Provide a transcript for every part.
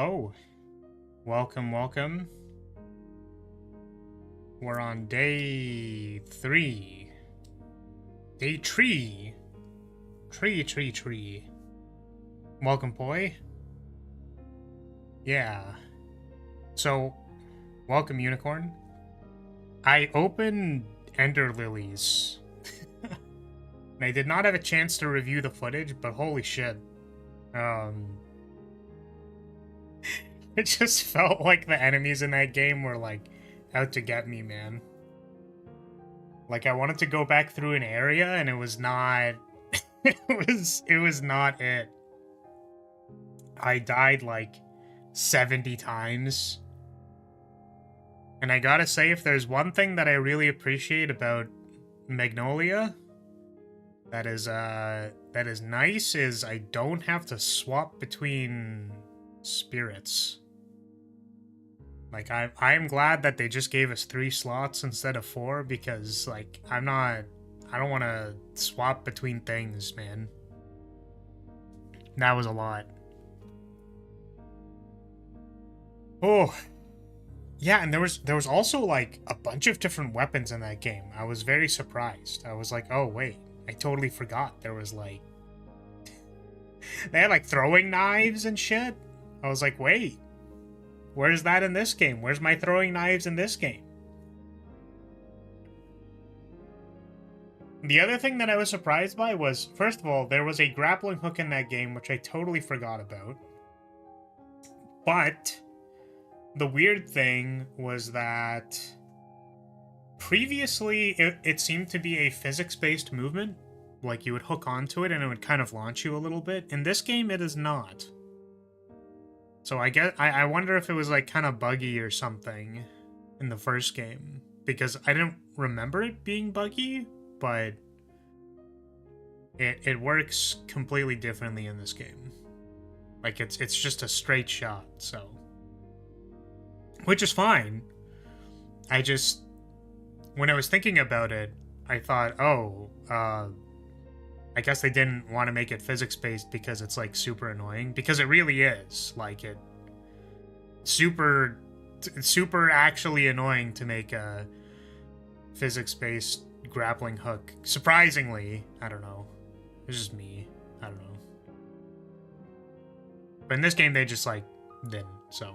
hello. Welcome, welcome. We're on day 3. Day tree. Tree. Welcome, boy. Yeah. So, welcome, unicorn. I opened Ender Lilies. And I did not have a chance to review the footage, but holy shit. It just felt like the enemies in that game were, like, out to get me, man. Like, I wanted to go back through an area, and it was not... it was not it. I died, like, 70 times. And I gotta say, if there's one thing that I really appreciate about Magnolia... that is nice, is I don't have to swap between spirits. Like, I'm glad that they just gave us 3 slots instead of 4, because, like, I don't want to swap between things, man. That was a lot. Oh. Yeah, and there was also, like, a bunch of different weapons in that game. I was very surprised. I was like, oh, wait. I totally forgot there was, like... they had, like, throwing knives and shit. I was like, wait. Where's that in this game? Where's my throwing knives in this game? The other thing that I was surprised by was, first of all, there was a grappling hook in that game, which I totally forgot about. But the weird thing was that previously it seemed to be a physics-based movement. Like, you would hook onto it and it would kind of launch you a little bit. In this game, it is not. So I wonder if it was, like, kind of buggy or something in the first game. Because I didn't remember it being buggy, but it works completely differently in this game. Like, it's just a straight shot, so... which is fine. I just... when I was thinking about it, I thought, oh, I guess they didn't want to make it physics-based because it's, like, super annoying. Because it really is. Like, it's super actually annoying to make a physics-based grappling hook. Surprisingly, I don't know. It's just me. I don't know. But in this game, they just, like, didn't, so...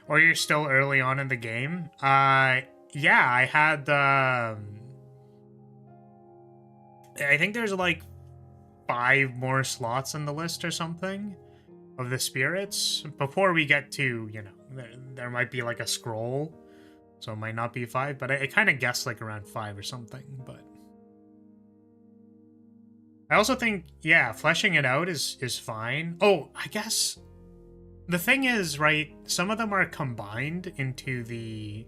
or you're still early on in the game? Yeah, I had, I think there's, like, 5 more slots in the list or something of the spirits. Before we get to, you know, there might be, like, a scroll, so it might not be 5, but I kind of guessed, like, around 5 or something, but... I also think, yeah, fleshing it out is fine. Oh, I guess... the thing is, right, some of them are combined into the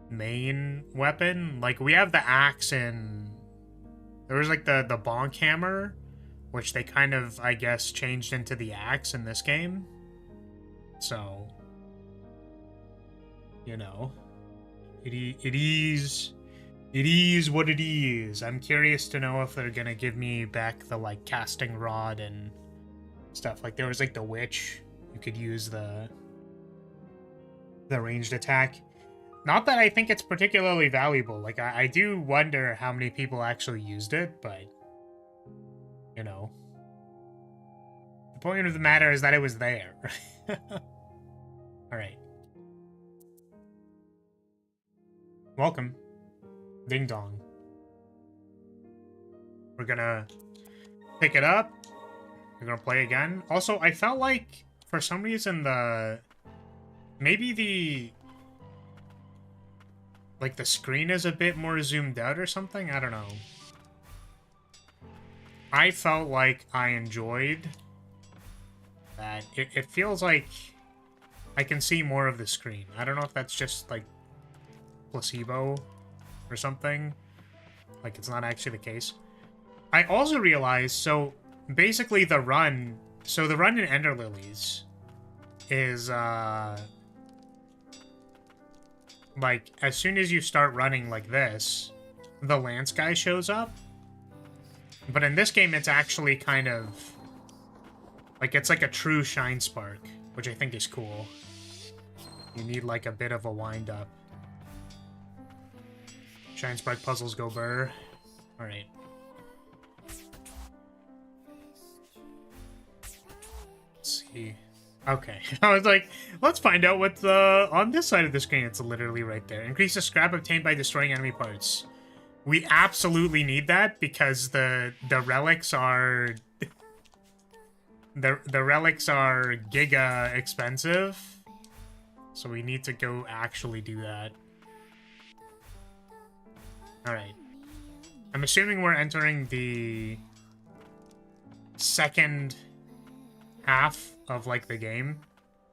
main weapon. Like, we have the axe and... there was, like, the bonk hammer, which they kind of, I guess, changed into the axe in this game. So... you know... It is what it is. I'm curious to know if they're gonna give me back the, like, casting rod and stuff. Like, there was, like, the witch. You could use the ranged attack. Not that I think it's particularly valuable. Like, I do wonder how many people actually used it, but... you know. The point of the matter is that it was there. Alright. Welcome. Ding dong. We're gonna pick it up. We're gonna play again. Also, I felt like, for some reason, maybe the screen is a bit more zoomed out or something? I don't know. I felt like I enjoyed that. It feels like I can see more of the screen. I don't know if that's just, like, placebo or something. Like, it's not actually the case. I also realized, so, basically the run... so the run in Ender Lilies is, like, as soon as you start running like this, the Lance guy shows up. But in this game, it's actually kind of... like, it's like a true Shine Spark. which I think is cool. You need like a bit of a wind up. Shine Sprite puzzles go burr. Alright. Let's see. Okay. I was like, let's find out what's on this side of the screen. It's literally right there. Increase the scrap obtained by destroying enemy parts. We absolutely need that because the relics are the relics are giga expensive. So we need to go actually do that. Alright. I'm assuming we're entering the second half of, like, the game.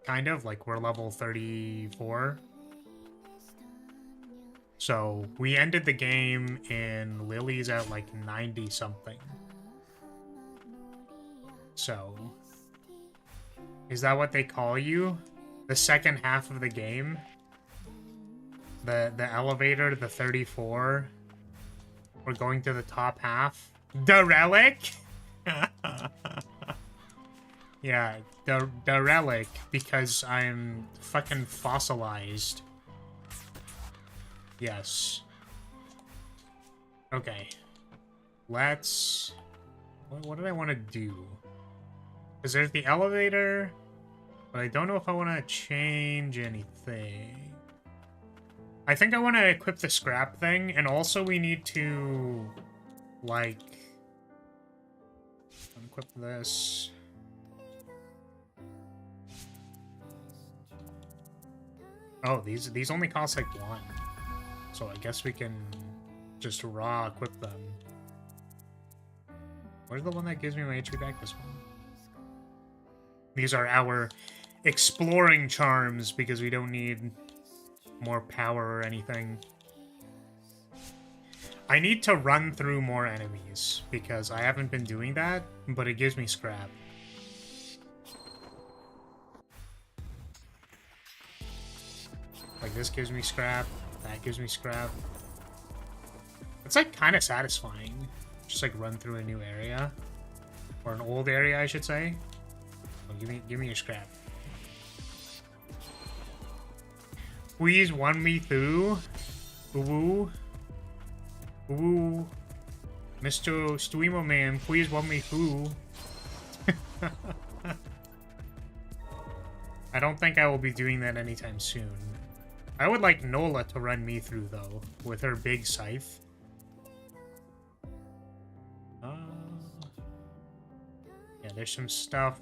Kind of. Like, we're level 34. So, we ended the game in Lily's at, like, 90-something. So, is that what they call you? The second half of the game? The elevator, the 34? We're going to the top half? The relic? Yeah, the relic, because I'm fucking fossilized. Yes. Okay. Let's... What did I want to do? Because there's the elevator, but I don't know if I want to change anything. I think I want to equip the scrap thing, and also we need to, like... Equip this... Oh, these only cost like 1. So I guess we can just raw equip them. Where's the one that gives me my HP back? This one. These are our exploring charms because we don't need more power or anything. I need to run through more enemies because I haven't been doing that, but it gives me scrap. Like, this gives me scrap, that gives me scrap. It's, like, kind of satisfying. Just, like, run through a new area. Or an old area, I should say. Oh, give me your scrap. Please run me through. Woo-woo. Woo-woo. Mr. Streamer Man, please run me through. I don't think I will be doing that anytime soon. I would like Nola to run me through, though, with her big scythe. Yeah, there's some stuff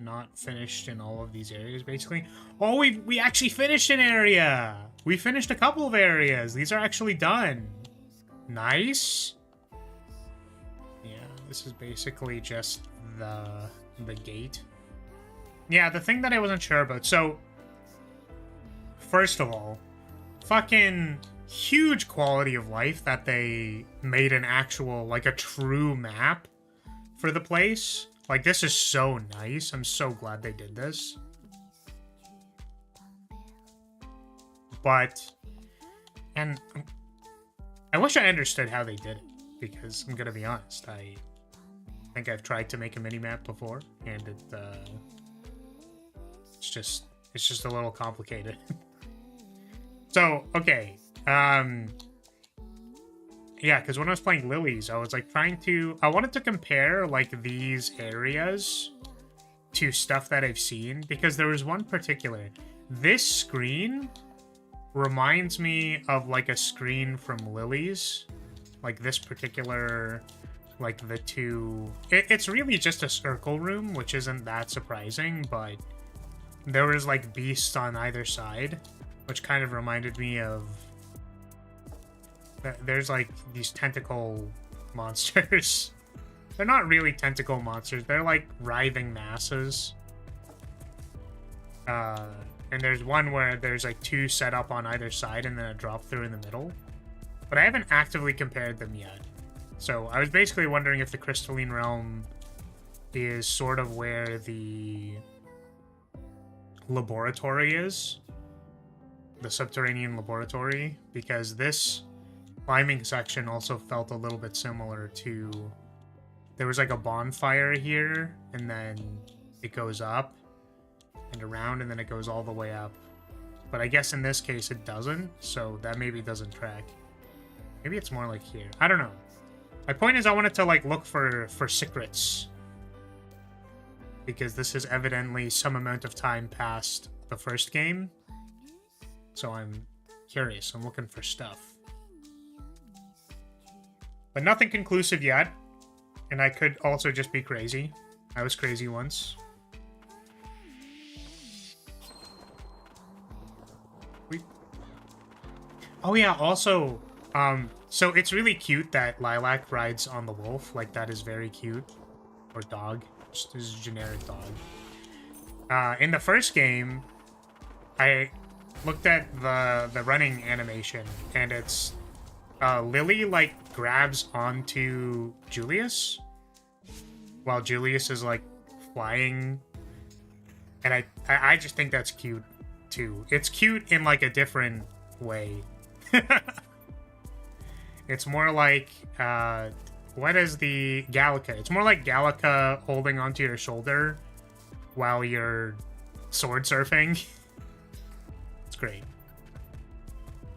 not finished in all of these areas, basically. Oh, we actually finished an area! We finished a couple of areas. These are actually done. Nice. Yeah, this is basically just the gate. Yeah, the thing that I wasn't sure about. So, first of all, fucking huge quality of life that they made an actual, like, a true map for the place. Like, this is so nice. I'm so glad they did this. But, and I wish I understood how they did it, because I'm gonna be honest, I think I've tried to make a mini-map before, and it's just a little complicated. So, okay, yeah, because when I was playing Lily's, I was, like, I wanted to compare, like, these areas to stuff that I've seen, because there was one particular. This screen reminds me of, like, a screen from Lily's. Like, this particular, like, the two... It's really just a circle room, which isn't that surprising, but there was, like, beasts on either side, which kind of reminded me of... There's, like, these tentacle monsters. They're not really tentacle monsters. They're, like, writhing masses. And there's one where there's, like, 2 set up on either side and then a drop through in the middle. But I haven't actively compared them yet. So I was basically wondering if the Crystalline Realm is sort of where the laboratory is. The subterranean laboratory. Because this climbing section also felt a little bit similar to... There was like a bonfire here, and then it goes up. and around, and then it goes all the way up. But I guess in this case it doesn't, so that maybe doesn't track. Maybe it's more like here. I don't know. My point is I wanted to like look for secrets. Because this is evidently some amount of time past the first game. So I'm curious. I'm looking for stuff. But nothing conclusive yet. And I could also just be crazy. I was crazy once. Oh yeah, also, so it's really cute that Lilac rides on the wolf. Like, that is very cute. Or dog. Just this is a generic dog. In the first game, I looked at the running animation, and it's Lily like grabs onto Julius while Julius is like flying, and I just think that's cute too. It's cute in like a different way. It's more like what is the Gallica? It's more like Gallica holding onto your shoulder while you're sword surfing. It's great.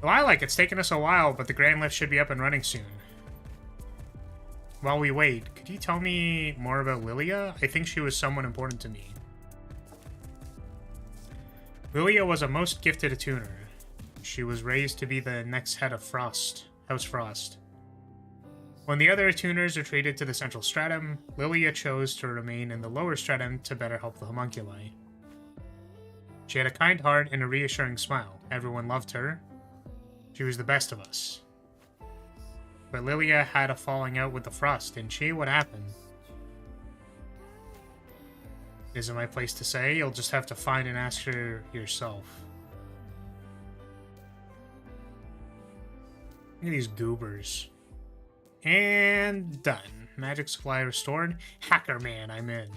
Well, I like it's taken us a while, but the Grand Lift should be up and running soon. While we wait, could you tell me more about Lyria? I think she was someone important to me. Lyria was a most gifted tuner. She was raised to be the next head of House Frost. When the other attuners retreated to the central stratum, Lyria chose to remain in the lower stratum to better help the homunculi. She had a kind heart and a reassuring smile. Everyone loved her. She was the best of us. But Lyria had a falling out with the Frost, didn't she? What happened? Isn't my place to say. You'll just have to find and ask her yourself. Look at these goobers. And done. Magic supply restored. Hacker man, I'm in.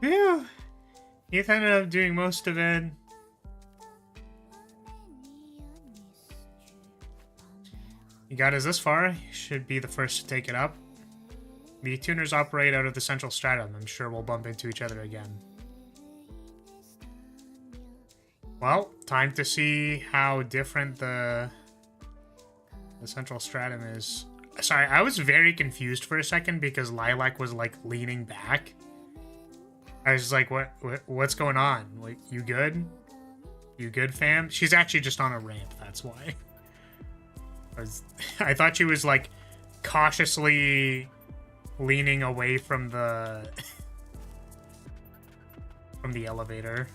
Phew. Ethan ended up doing most of it. You got us this far. You should be the first to take it up. The tuners operate out of the central stratum. I'm sure we'll bump into each other again. Well, time to see how different the central stratum is. Sorry, I was very confused for a second because Lilac was like leaning back. I was like, what's going on? Like, you good? You good, fam? She's actually just on a ramp, that's why. I thought she was like cautiously leaning away from the from the elevator.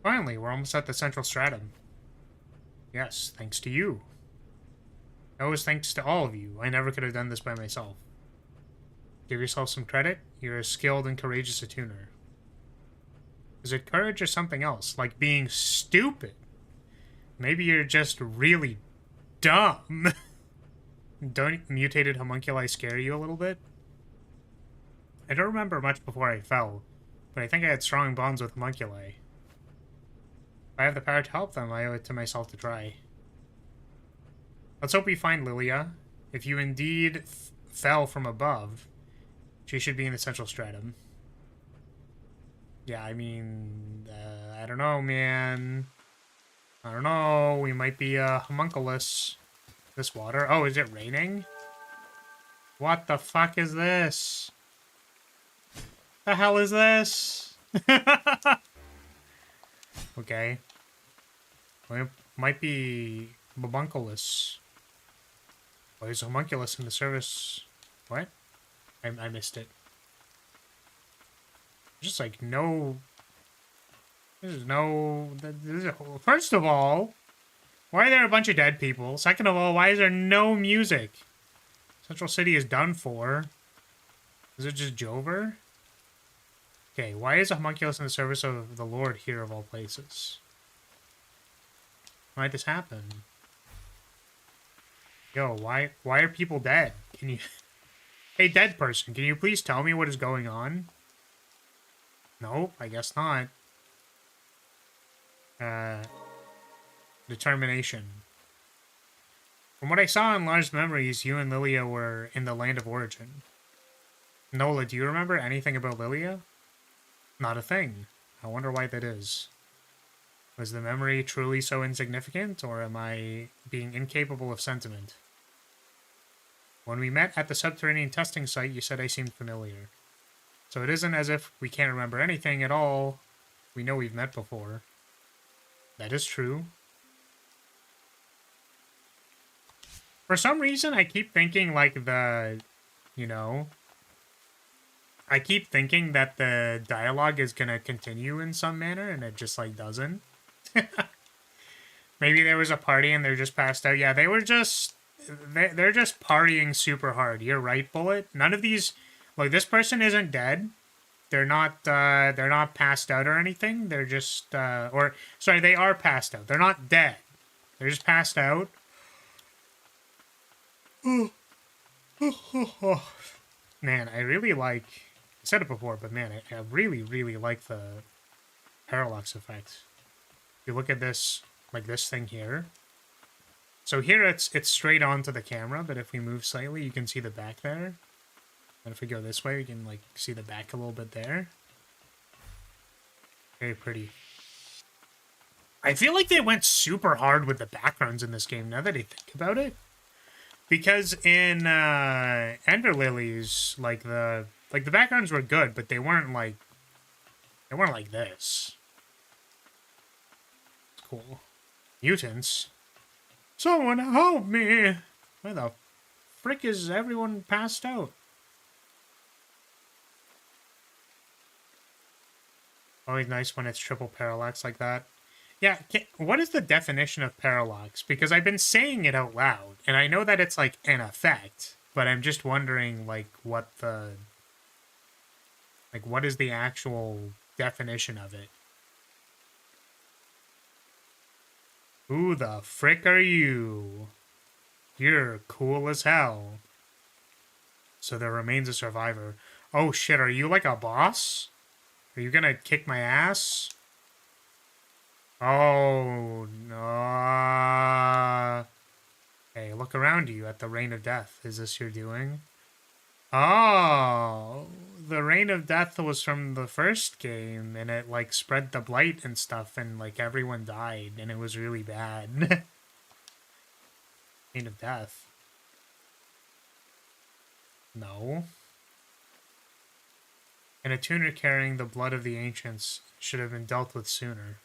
Finally, we're almost at the central stratum. Yes, thanks to you. No, it's thanks to all of you. I never could have done this by myself. Give yourself some credit. You're a skilled and courageous attuner. Is it courage or something else? Like being stupid? Maybe you're just really dumb. Don't mutated homunculi scare you a little bit? I don't remember much before I fell, but I think I had strong bonds with homunculi. If I have the power to help them, I owe it to myself to try. Let's hope we find Lyria. If you indeed fell from above, she should be in the central stratum. Yeah, I mean, I don't know, man. I don't know. We might be homunculus. This water. Oh, is it raining? What the fuck is this? The hell is this? Okay. Well, it might be Babunculus. Why is homunculus in the service? What? I missed it. Just like no... First of all, why are there a bunch of dead people? Second of all, why is there no music? Central City is done for. Is it just Jover? Okay, why is a homunculus in the service of the Lord here of all places? Why'd this happen? Yo, why are people dead? Can you... Hey, dead person, can you please tell me what is going on? Nope, I guess not. Determination. From what I saw in Lars' memories, you and Lilia were in the land of origin. Nola, do you remember anything about Lilia? Not a thing. I wonder why that is. Was the memory truly so insignificant, or am I being incapable of sentiment? When we met at the subterranean testing site, you said I seemed familiar. So it isn't as if we can't remember anything at all. We know we've met before. That is true. For some reason, I keep thinking, like, I keep thinking that the dialogue is gonna continue in some manner, and it just, like, doesn't. Maybe there was a party and they're just passed out. Yeah, they were just... They're just partying super hard. You're right, Bullet. None of these... Like, this person isn't dead. They're not passed out or anything. They're just, sorry, they are passed out. They're not dead. They're just passed out. Man, I really like... I said it before, but man, I really, really like the parallax effect. If you look at this, like this thing here. So here it's straight onto the camera, but if we move slightly, you can see the back there. And if we go this way, we can, like, see the back a little bit there. Very pretty. I feel like they went super hard with the backgrounds in this game, now that I think about it. Because in Ender Lilies, like the backgrounds were good, but they weren't like this. It's cool. Mutants. Someone help me! Where the frick is everyone passed out? Always nice when it's triple parallax like that. Yeah, what is the definition of parallax? Because I've been saying it out loud, and I know that it's, like, an effect, but I'm just wondering, like, what the... Like, what is the actual definition of it? Who the frick are you? You're cool as hell. So there remains a survivor. Oh shit, are you like a boss? Are you gonna kick my ass? Oh, no. Hey, look around you at the Reign of Death. Is this your doing? Oh, the Reign of Death was from the first game, and it, like, spread the blight and stuff, and, like, everyone died, and it was really bad. Reign of Death. No. And a tuner carrying the blood of the ancients should have been dealt with sooner.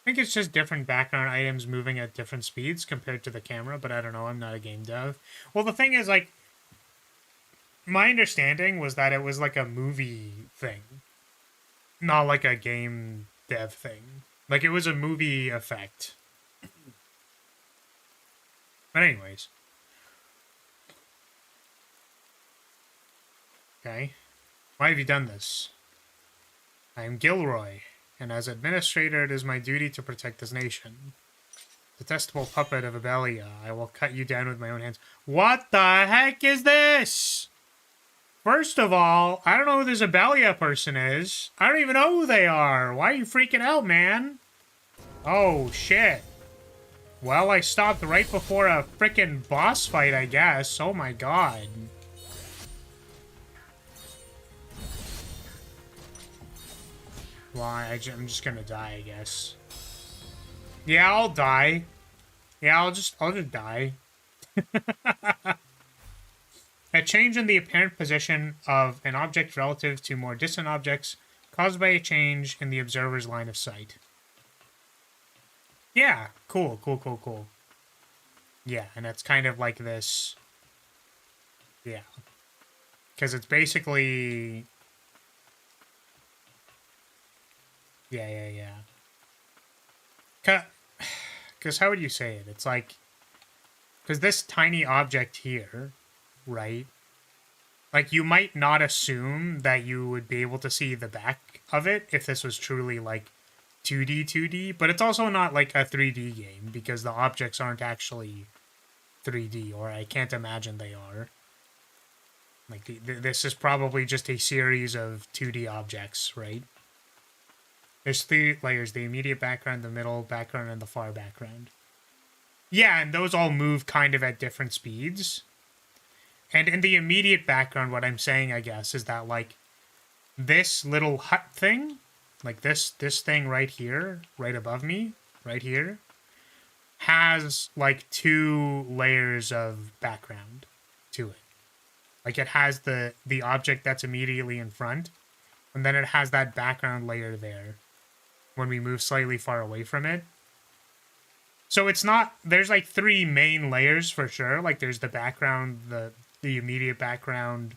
I think it's just different background items moving at different speeds compared to the camera, but I don't know, I'm not a game dev. Well, the thing is, like, my understanding was that it was like a movie thing, not like a game dev thing. Like, it was a movie effect. But anyways. Okay. Why have you done this? I am Gilroy, and as administrator it is my duty to protect this nation. Detestable puppet of Abelia, I will cut you down with my own hands. What the heck is this? First of all, I don't know who this Abelia person is. I don't even know who they are. Why are you freaking out, man? Oh, shit. Well, I stopped right before a freaking boss fight, I guess. Oh my god. Well, I'm just gonna die, I guess. Yeah, I'll die. Yeah, I'll just die. A change in the apparent position of an object relative to more distant objects caused by a change in the observer's line of sight. Yeah, cool. Yeah, and it's kind of like this. Yeah. Because it's basically... Yeah. Because how would you say it? It's like... Because this tiny object here, right? Like, you might not assume that you would be able to see the back of it if this was truly, like, 2D, but it's also not, like, a 3D game, because the objects aren't actually 3D, or I can't imagine they are. Like, this is probably just a series of 2D objects, right? There's 3 layers, the immediate background, the middle background, and the far background. Yeah, and those all move kind of at different speeds. And in the immediate background, what I'm saying, I guess, is that, like, this little hut thing, like this thing right here, right above me, right here, has, like, 2 layers of background to it. Like, it has the object that's immediately in front, and then it has that background layer there when we move slightly far away from it. So it's not, there's like 3 main layers for sure. Like, there's the background, the immediate background,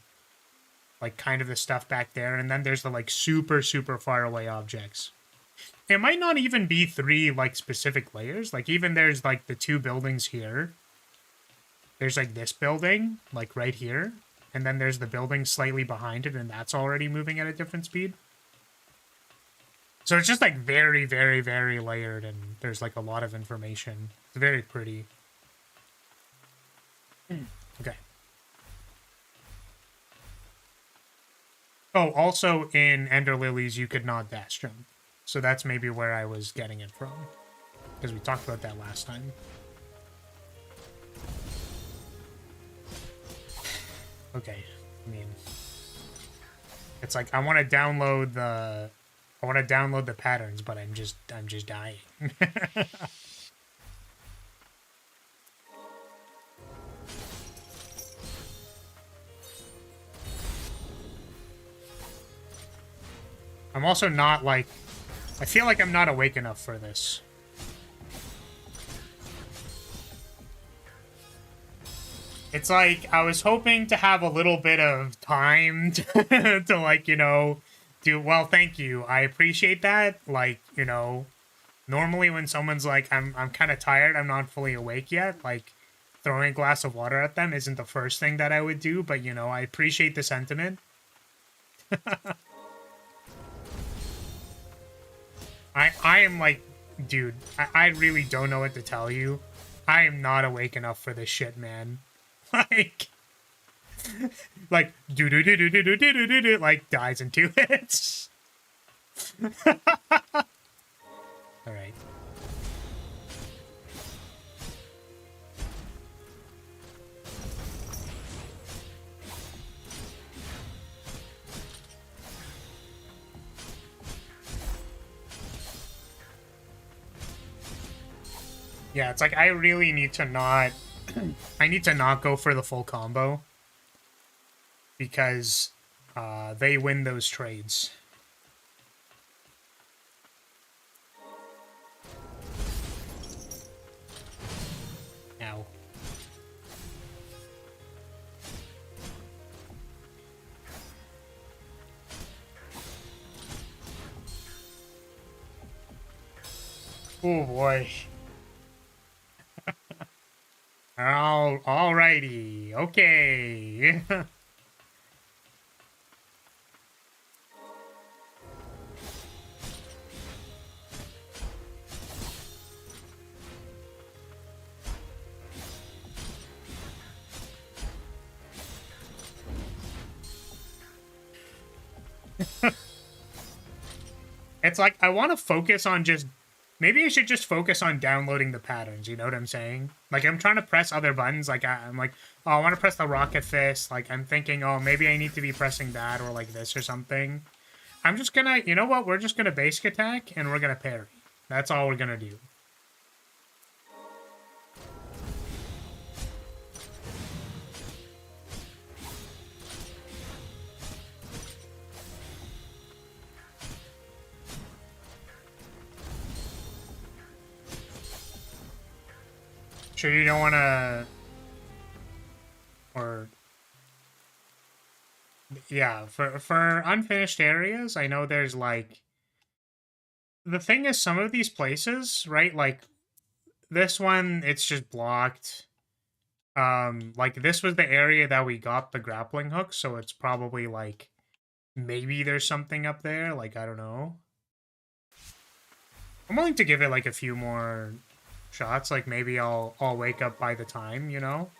like kind of the stuff back there, and then there's the like super far away objects. It might not even be 3 like specific layers. Like, even there's like the 2 buildings here. There's like this building, like right here, and then there's the building slightly behind it, and that's already moving at a different speed. So it's just like very layered, and there's like a lot of information. It's very pretty. Okay. Oh, also in Ender Lilies, you could not dash jump. So that's maybe where I was getting it from. Because we talked about that last time. Okay, I mean, it's like I want to download the patterns, but I'm just dying. I'm also not like, I feel like I'm not awake enough for this. It's like, I was hoping to have a little bit of time to like, you know, do, well, thank you. I appreciate that. Like, you know, normally when someone's like, I'm kind of tired, I'm not fully awake yet, like, throwing a glass of water at them isn't the first thing that I would do, but, you know, I appreciate the sentiment. I am like, dude, I really don't know what to tell you. I am not awake enough for this shit, man. Like, do like, dies in 2 hits. Alright. Yeah, it's like, I really need to not... I need to not go for the full combo. Because they win those trades. Ow. Oh boy. Alrighty. Okay. It's like, I want to focus on just... Maybe I should just focus on downloading the patterns, you know what I'm saying? Like, I'm trying to press other buttons, like, I'm like, oh, I want to press the rocket fist, like, I'm thinking, oh, maybe I need to be pressing that, or like this or something. I'm just gonna, you know what, we're just gonna basic attack, and we're gonna parry. That's all we're gonna do. Sure you don't want to... Or... Yeah, for unfinished areas, I know there's, like... The thing is, some of these places, right, like, this one, it's just blocked. Like, this was the area that we got the grappling hook, so it's probably, like, maybe there's something up there, like, I don't know. I'm willing to give it, like, a few more shots, like, maybe I'll wake up by the time, you know?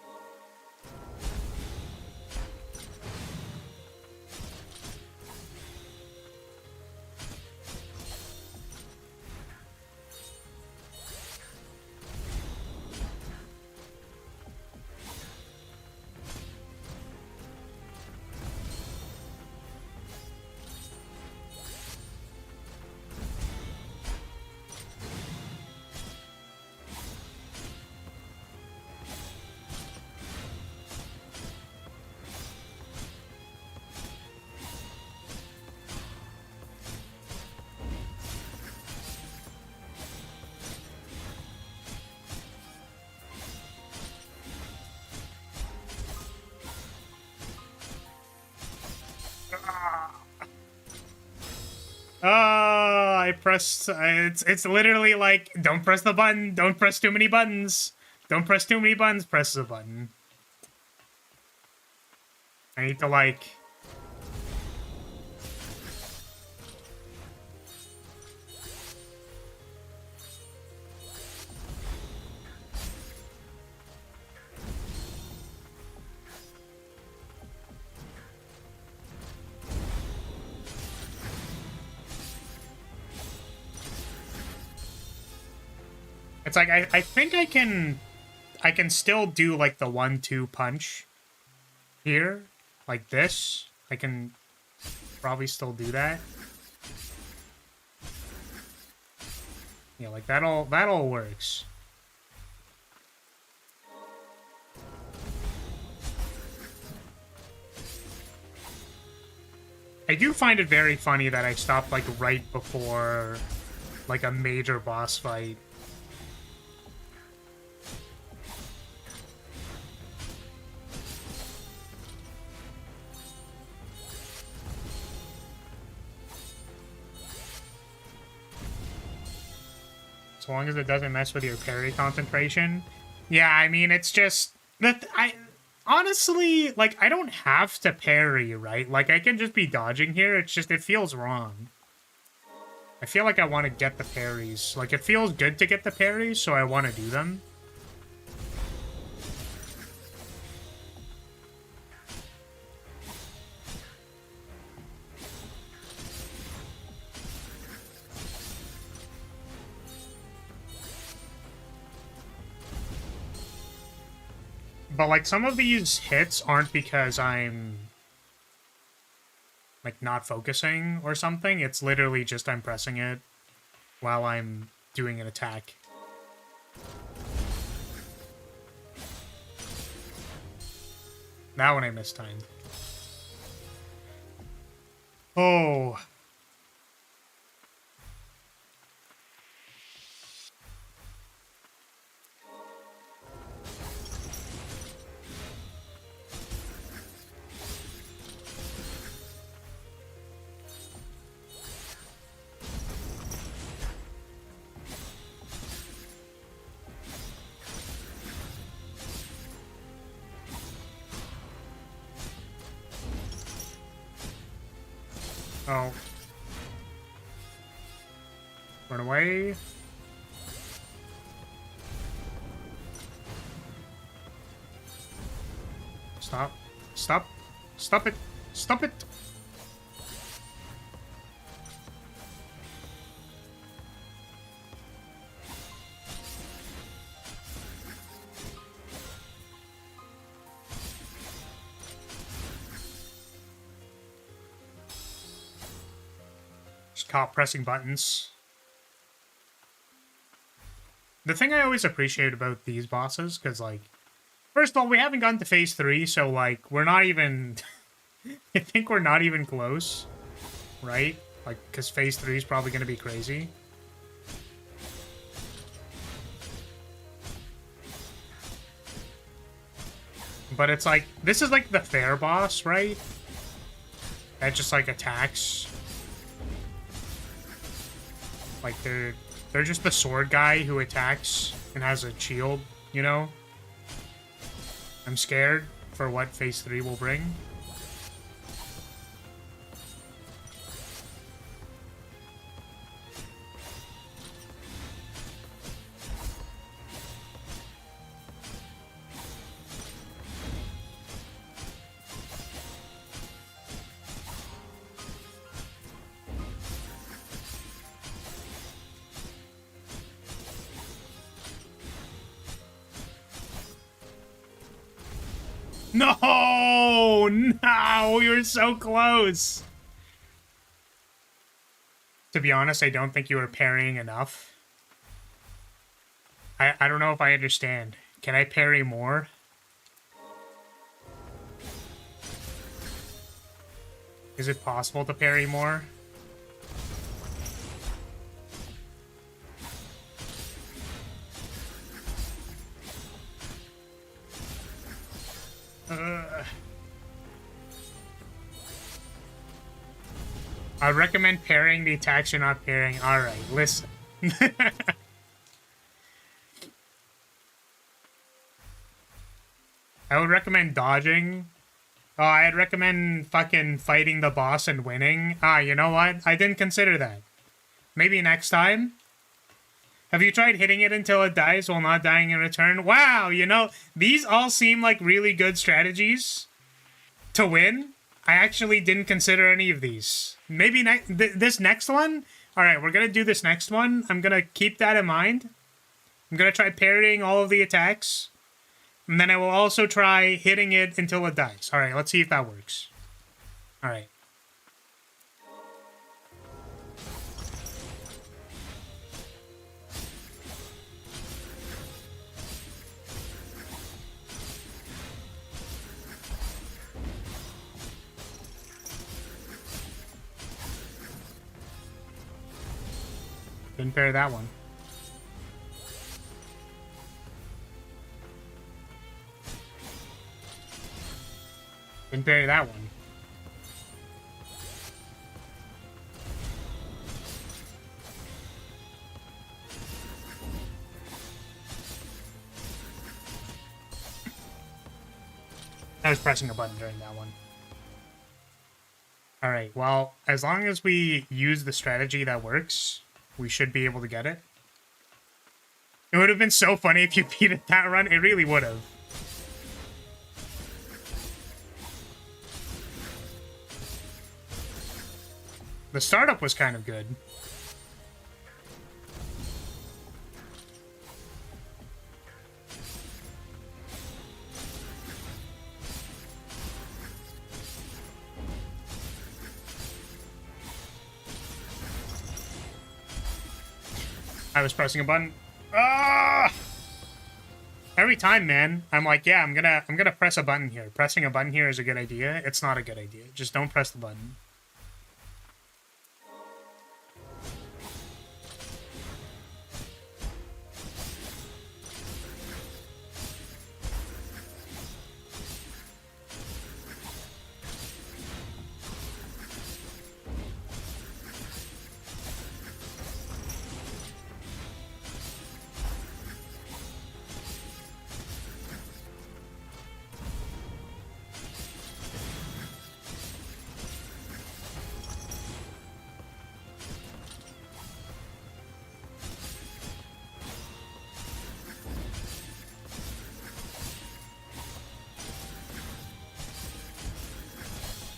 I pressed. It's literally like, don't press the button. Don't press too many buttons. Don't press too many buttons. Press the button. I need to like. It's like I think I can still do like the 1-2 punch here, like this. I can probably still do that. Yeah, like that all works. I do find it very funny that I stopped like right before like a major boss fight. As long as it doesn't mess with your parry concentration. Yeah, I mean, it's just that honestly, like, I don't have to parry, right? Like, I can just be dodging here. It's just, it feels wrong. I feel like I want to get the parries. Like, it feels good to get the parries, so I want to do them. But, like, some of these hits aren't because I'm, like, not focusing or something. It's literally just I'm pressing it while I'm doing an attack. That one I mistimed. Oh. Oh. Run away. Stop. Stop. Stop it. Stop it. Just caught pressing buttons. The thing I always appreciate about these bosses, because, like, first of all, we haven't gotten to phase 3, so, like, we're not even... I think we're not even close, right? Like, because phase 3 is probably going to be crazy. But it's like, this is like the fair boss, right? That just, like, attacks. Like, they're just the sword guy who attacks and has a shield, you know? I'm scared for what phase 3 will bring. No! No! We were so close! To be honest, I don't think you were parrying enough. I don't know if I understand. Can I parry more? Is it possible to parry more? I recommend pairing the attacks you're not pairing. Alright, listen. I would recommend dodging. Oh, I'd recommend fucking fighting the boss and winning. Ah, you know what? I didn't consider that. Maybe next time? Have you tried hitting it until it dies while not dying in return? Wow, you know, these all seem like really good strategies to win. I actually didn't consider any of these. Maybe this next one? Alright, we're gonna do this next one. I'm gonna keep that in mind. I'm gonna try parrying all of the attacks. And then I will also try hitting it until it dies. Alright, let's see if that works. Alright. Didn't pair that one. Didn't parry that one. I was pressing a button during that one. Alright, well, as long as we use the strategy that works, we should be able to get it. It would have been so funny if you beat it that run. It really would have. The startup was kind of good. I was pressing a button. Ah! Every time, man, I'm like, yeah, I'm gonna press a button here. Pressing a button here is a good idea. It's not a good idea. Just don't press the button.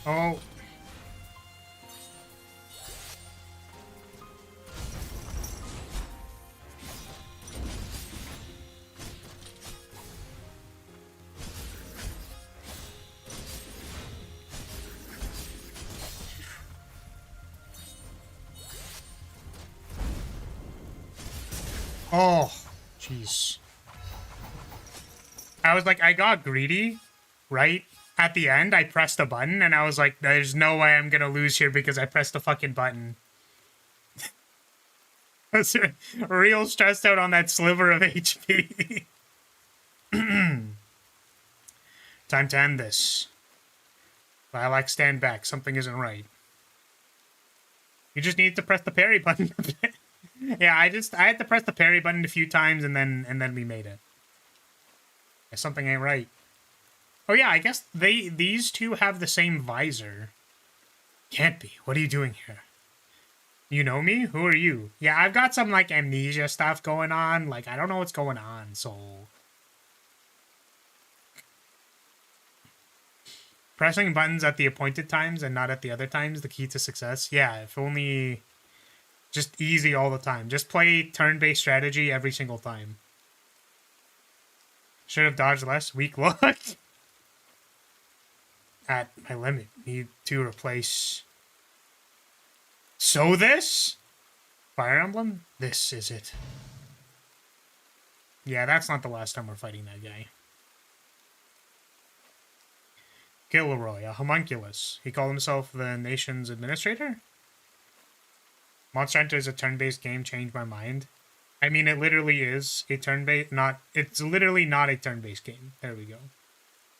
Oh. Oh, jeez. I was like, I got greedy, right? At the end, I pressed a button, and I was like, there's no way I'm gonna lose here because I pressed the fucking button. I was real stressed out on that sliver of HP. Time to end this. Lilac, stand back. Something isn't right. You just need to press the parry button. Yeah, I had to press the parry button a few times, and then we made it. Yeah, something ain't right. Oh yeah, I guess these two have the same visor. Can't be. What are you doing here? You know me? Who are you? Yeah, I've got some, like, amnesia stuff going on. Like, I don't know what's going on, so... Pressing buttons at the appointed times and not at the other times, the key to success. Yeah, if only... Just easy all the time. Just play turn-based strategy every single time. Should have dodged less. Weak look. At my limit. Need to replace... So this? Fire Emblem? This is it. Yeah, that's not the last time we're fighting that guy. Gilroy, a homunculus. He called himself the nation's administrator? Monster Hunter is a turn-based game, changed my mind. I mean, it literally is a turn-based, it's literally not a turn-based game. There we go.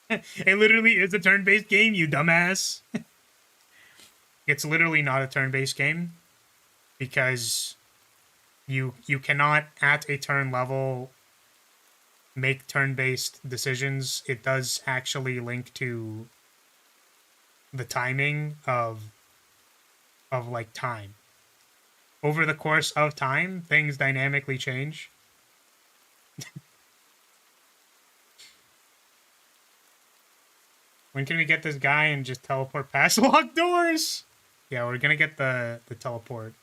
It literally is a turn-based game, you dumbass. It's literally not a turn-based game because you cannot at a turn level make turn-based decisions. It does actually link to the timing of like time. Over the course of time, things dynamically change. When can we get this guy and just teleport past locked doors? Yeah, we're gonna get the teleport.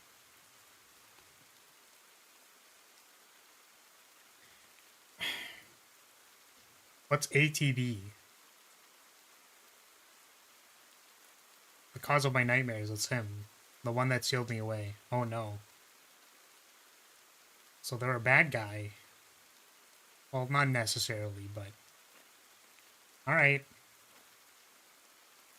What's ATB? The cause of my nightmares, it's him. The one that sealed me away. Oh no. So they're a bad guy. Well, not necessarily, but... Alright.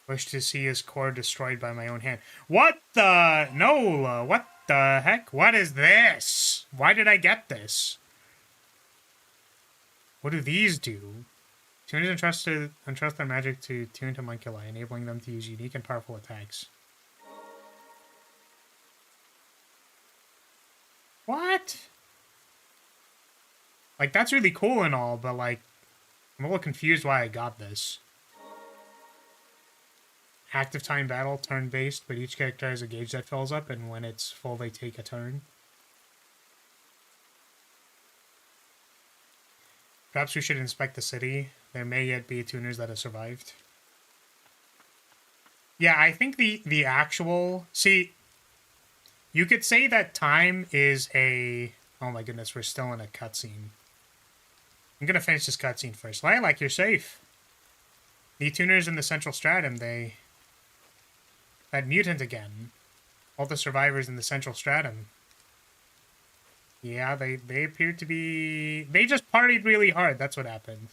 Wish to see his core destroyed by my own hand. What the... Nola, what the heck? What is this? Why did I get this? What do these do? Tuners entrust their magic to tune homunculi, enabling them to use unique and powerful attacks. What? Like, that's really cool and all, but, like, I'm a little confused why I got this. Active time battle, turn-based, but each character has a gauge that fills up, and when it's full, they take a turn. Perhaps we should inspect the city. There may yet be tuners that have survived. Yeah, I think the actual... See, you could say that time is a... Oh my goodness, we're still in a cutscene. I'm gonna finish this cutscene first. Lilac, you're safe. The tuners in the central stratum, they... That mutant again. All the survivors in the central stratum. Yeah, they appear to be... They just partied really hard, that's what happened.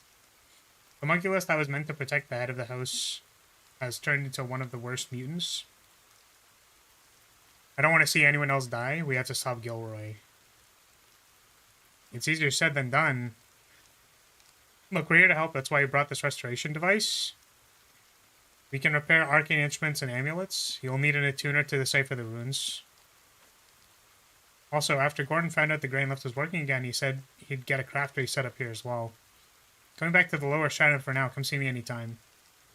The homunculus that was meant to protect the head of the house has turned into one of the worst mutants. I don't want to see anyone else die. We have to stop Gilroy. It's easier said than done. Look, we're here to help. That's why we brought this restoration device. We can repair arcane instruments and amulets. You'll need an attuner to decipher the runes. Also, after Gordon found out the grain lift was working again, he said he'd get a craftery set up here as well. Going back to the lower stratum for now. Come see me anytime.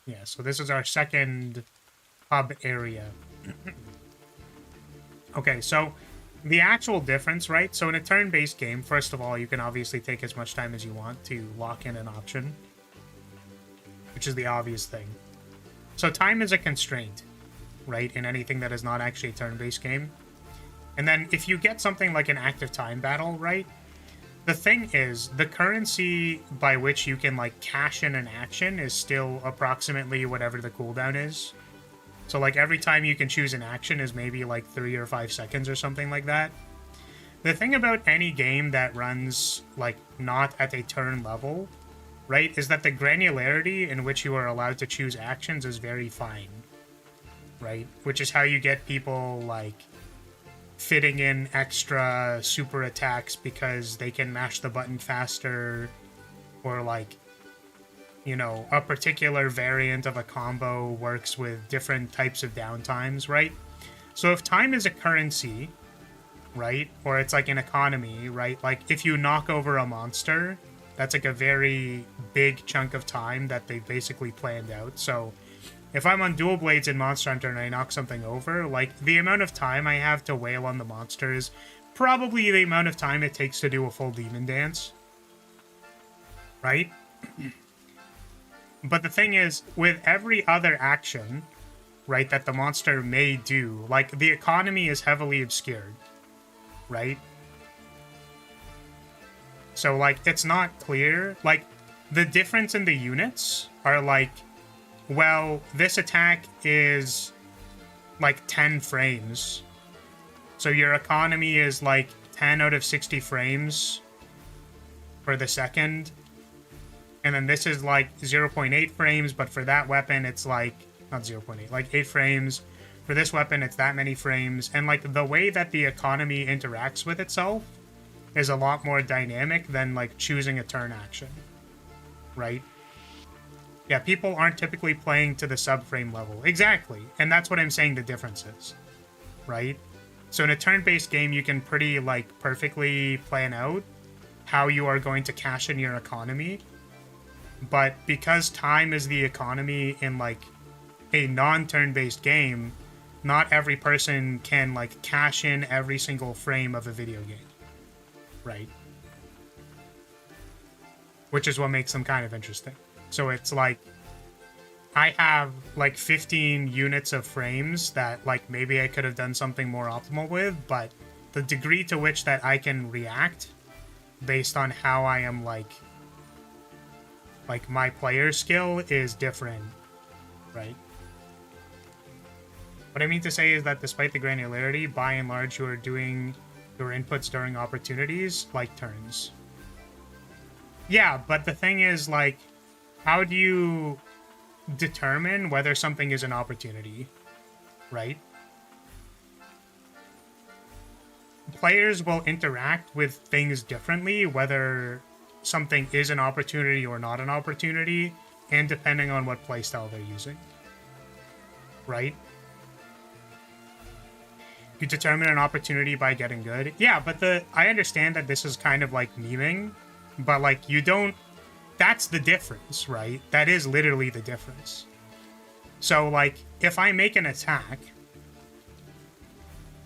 Yeah, so this is our second hub area. Okay, so the actual difference, right? So in a turn-based game, first of all, you can obviously take as much time as you want to lock in an option, which is the obvious thing. So time is a constraint, right, in anything that is not actually a turn-based game. And then if you get something like an active time battle, right, the thing is, the currency by which you can, like, cash in an action is still approximately whatever the cooldown is. So, like, every time you can choose an action is maybe, like, 3 or 5 seconds or something like that. The thing about any game that runs, like, not at a turn level, right, is that the granularity in which you are allowed to choose actions is very fine, right? Which is how you get people, like, fitting in extra super attacks because they can mash the button faster, or, like, you know, a particular variant of a combo works with different types of downtimes, right? So if time is a currency, right, or it's like an economy, right, like if you knock over a monster, that's like a very big chunk of time that they've basically planned out. So if I'm on dual blades in Monster Hunter and I knock something over, like, the amount of time I have to wail on the monster is probably the amount of time it takes to do a full demon dance, right? But the thing is, with every other action, right, that the monster may do, like, the economy is heavily obscured, right? So, like, it's not clear. Like, the difference in the units are, like, well, this attack is, like, 10 frames. So your economy is, like, 10 out of 60 frames for the second. And then this is, like, 0.8 frames, but for that weapon, it's, like, not 0.8, like, 8 frames. For this weapon, it's that many frames. And, like, the way that the economy interacts with itself is a lot more dynamic than, like, choosing a turn action, right? Yeah, people aren't typically playing to the subframe level. Exactly. And that's what I'm saying the difference is. Right? So in a turn-based game, you can pretty, like, perfectly plan out how you are going to cash in your economy. But because time is the economy in, like, a non-turn-based game, not every person can, like, cash in every single frame of a video game. Right? Which is what makes them kind of interesting. So it's like, I have like 15 units of frames that like maybe I could have done something more optimal with, but the degree to which that I can react based on how I am like my player skill is different, right? What I mean to say is that despite the granularity, by and large, you are doing your inputs during opportunities like turns. Yeah, but the thing is, like, how do you determine whether something is an opportunity, right? Players will interact with things differently, whether something is an opportunity or not an opportunity, and depending on what playstyle they're using, right? You determine an opportunity by getting good. Yeah, but I understand that this is kind of like memeing, but like you don't, that's the difference, right? That is literally the difference. So like if I make an attack,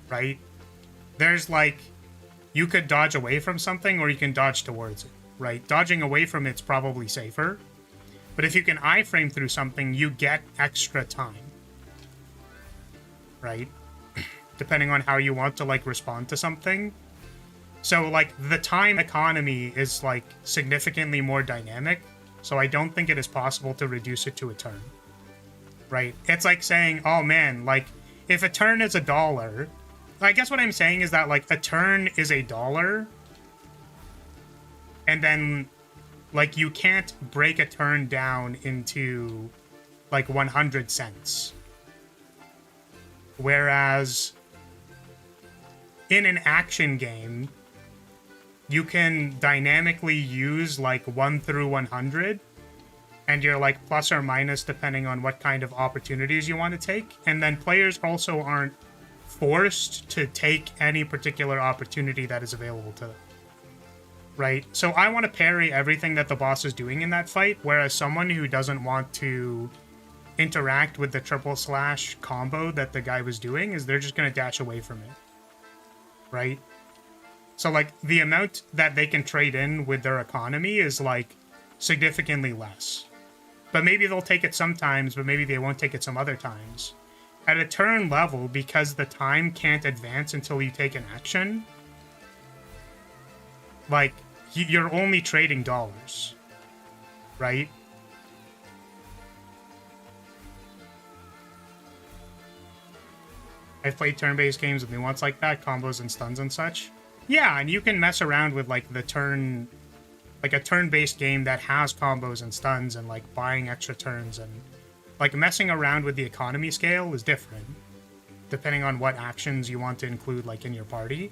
right? There's like, you could dodge away from something or you can dodge towards it, right? Dodging away from it's probably safer. But if you can iframe through something, you get extra time, right? Depending on how you want to like respond to something. So like the time economy is like significantly more dynamic. So I don't think it is possible to reduce it to a turn, right? It's like saying, oh man, like if a turn is $1, I guess what I'm saying is that like a turn is $1, and then like you can't break a turn down into like 100 cents. Whereas in an action game, you can dynamically use like 1 through 100, and you're like plus or minus depending on what kind of opportunities you want to take. And then players also aren't forced to take any particular opportunity that is available to them, right? So I want to parry everything that the boss is doing in that fight, whereas someone who doesn't want to interact with the triple slash combo that the guy was doing is they're just going to dash away from it, right? So like the amount that they can trade in with their economy is like significantly less. But maybe they'll take it sometimes, but maybe they won't take it some other times. At a turn level, because the time can't advance until you take an action, like you're only trading dollars, right? I've played turn-based games with nuance like that, combos and stuns and such. Yeah, and you can mess around with like the turn, like a turn-based game that has combos and stuns and like buying extra turns, and like messing around with the economy scale is different depending on what actions you want to include like in your party.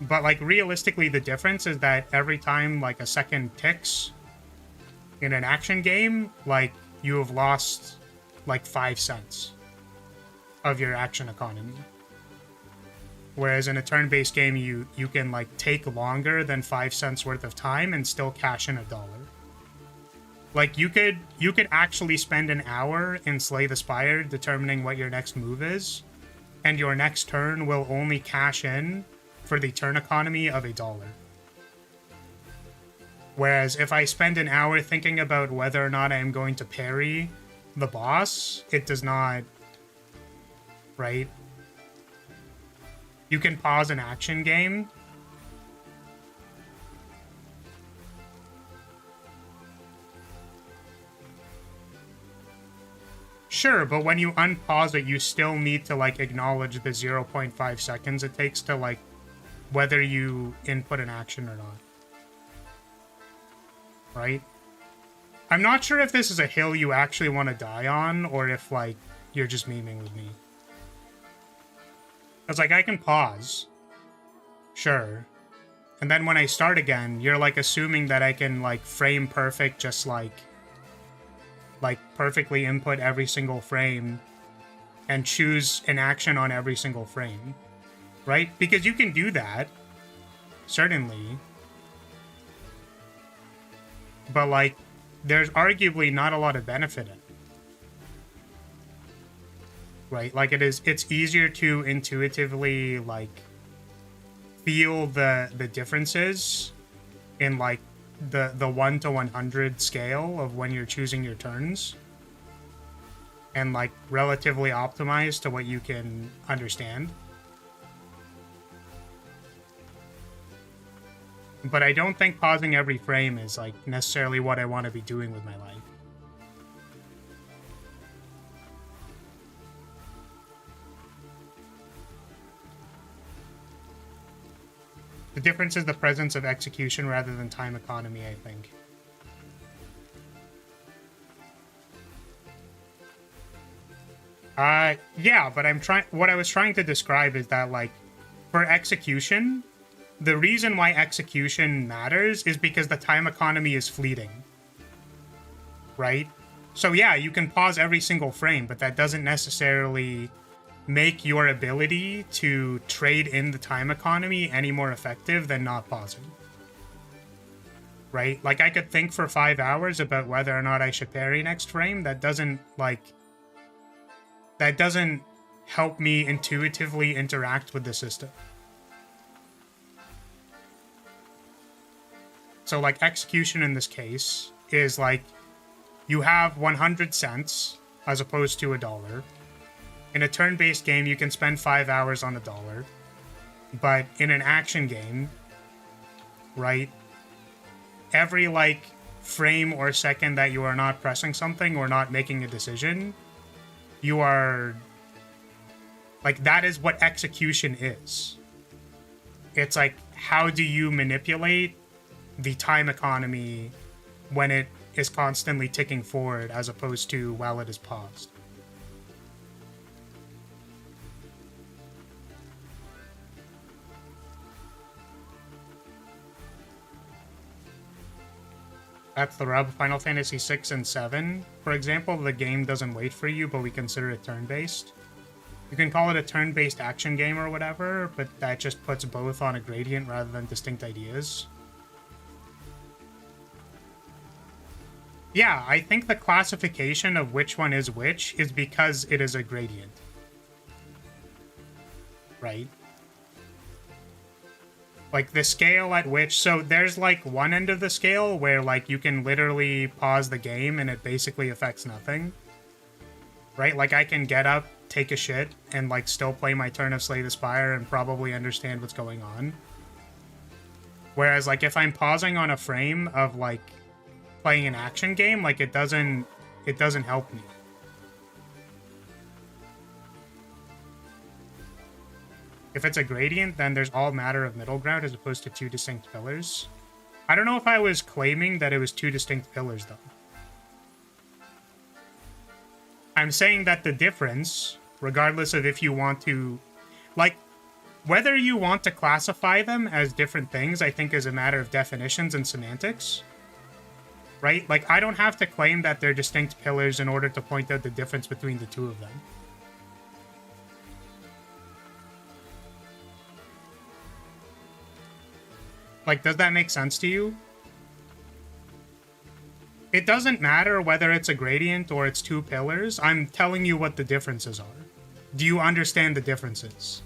But like realistically, the difference is that every time like a second ticks in an action game, like you have lost like 5 cents of your action economy. Whereas in a turn-based game, you can like take longer than 5 cents worth of time and still cash in $1. Like you could actually spend an hour in Slay the Spire determining what your next move is, and your next turn will only cash in for the turn economy of $1. Whereas if I spend an hour thinking about whether or not I am going to parry the boss, it does not, right? You can pause an action game. Sure, but when you unpause it, you still need to like acknowledge the 0.5 seconds it takes to like whether you input an action or not. Right? I'm not sure if this is a hill you actually want to die on, or if like you're just memeing with me. It's like, I can pause. Sure. And then when I start again, you're like assuming that I can like frame perfect, just like perfectly input every single frame and choose an action on every single frame, right? Because you can do that, certainly. But like, there's arguably not a lot of benefit in it. Right? Like it's easier to intuitively like feel the differences in like the 1 to 100 scale of when you're choosing your turns, and like relatively optimized to what you can understand. But I don't think pausing every frame is like necessarily what I want to be doing with my life. The difference is the presence of execution rather than time economy, I think. Yeah, but what I was trying to describe is that, like, for execution, the reason why execution matters is because the time economy is fleeting. Right? So yeah, you can pause every single frame, but that doesn't necessarily make your ability to trade in the time economy any more effective than not pausing. Right? Like, I could think for 5 hours about whether or not I should parry next frame. That doesn't help me intuitively interact with the system. So, like, execution in this case is like, you have 100 cents as opposed to $1. In a turn-based game, you can spend 5 hours on $1. But in an action game, right, every, like, frame or second that you are not pressing something or not making a decision, you are... Like, that is what execution is. It's like, how do you manipulate the time economy when it is constantly ticking forward as opposed to while it is paused? That's the rub. Final Fantasy 6 and 7, for example, the game doesn't wait for you, but we consider it turn-based. You can call it a turn-based action game or whatever, but that just puts both on a gradient rather than distinct ideas. Yeah, I think the classification of which one is which is because it is a gradient. Right? Like, the scale at which... So, there's, like, one end of the scale where, like, you can literally pause the game and it basically affects nothing. Right? Like, I can get up, take a shit, and, like, still play my turn of Slay the Spire and probably understand what's going on. Whereas, like, if I'm pausing on a frame of, like, playing an action game, like, it doesn't help me. If it's a gradient, then there's all matter of middle ground as opposed to two distinct pillars. I don't know if I was claiming that it was two distinct pillars, though. I'm saying that the difference, regardless of if you want to... Like, whether you want to classify them as different things, I think is a matter of definitions and semantics. Right? Like, I don't have to claim that they're distinct pillars in order to point out the difference between the two of them. Like, does that make sense to you? It doesn't matter whether it's a gradient or it's two pillars. I'm telling you what the differences are. Do you understand the differences?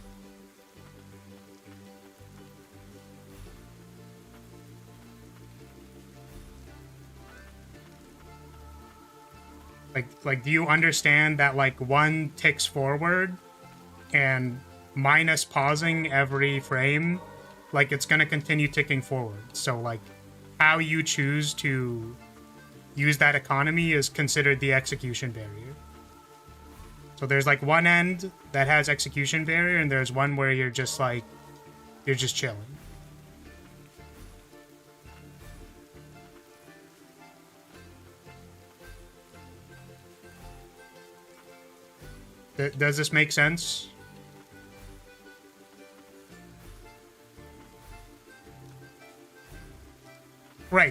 Like, do you understand that, like, one ticks forward and minus pausing every frame, like, it's gonna continue ticking forward. So, like, how you choose to use that economy is considered the execution barrier. So there's, like, one end that has execution barrier, and there's one where you're just, like, you're just chilling. Does this make sense?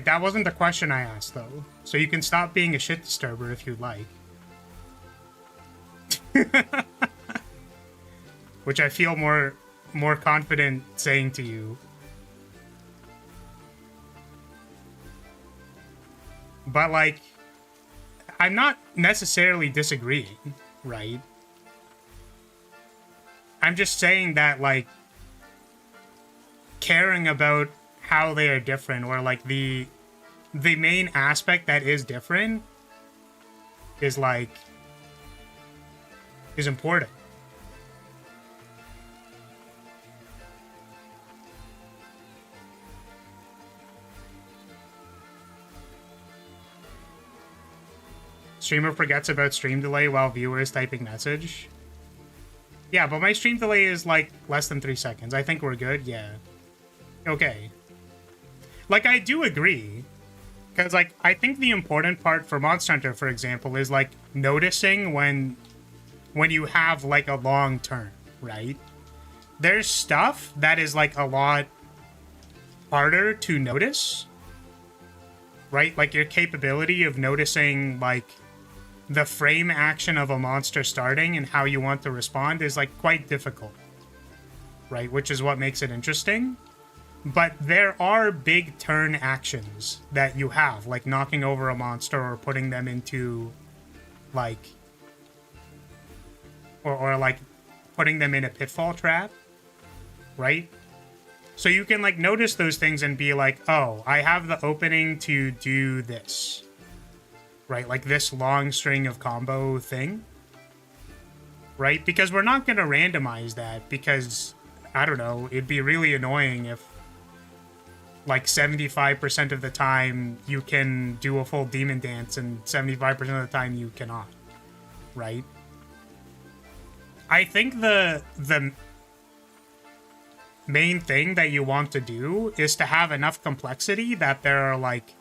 Alright, that wasn't the question I asked, though. So you can stop being a shit disturber if you'd like. Which I feel more confident saying to you. But, like, I'm not necessarily disagreeing, right? I'm just saying that, like, caring about how they are different, or, like, the main aspect that is different is, like, is important. Streamer forgets about stream delay while viewer is typing message. Yeah, but my stream delay is like less than 3 seconds. I think we're good. Yeah. Okay. Like, I do agree. Because, like, I think the important part for Monster Hunter, for example, is, like, noticing when you have, like, a long turn, right? There's stuff that is, like, a lot harder to notice, right? Like, your capability of noticing, like, the frame action of a monster starting and how you want to respond is, like, quite difficult, right? Which is what makes it interesting. But there are big turn actions that you have, like knocking over a monster or putting them into, like, or like putting them in a pitfall trap, right? So you can, like, notice those things and be like, oh, I have the opening to do this, right? Like this long string of combo thing, right? Because we're not going to randomize that because, I don't know, it'd be really annoying if, like, 75% of the time you can do a full demon dance and 75% of the time you cannot, right? I think the main thing that you want to do is to have enough complexity that there are, like,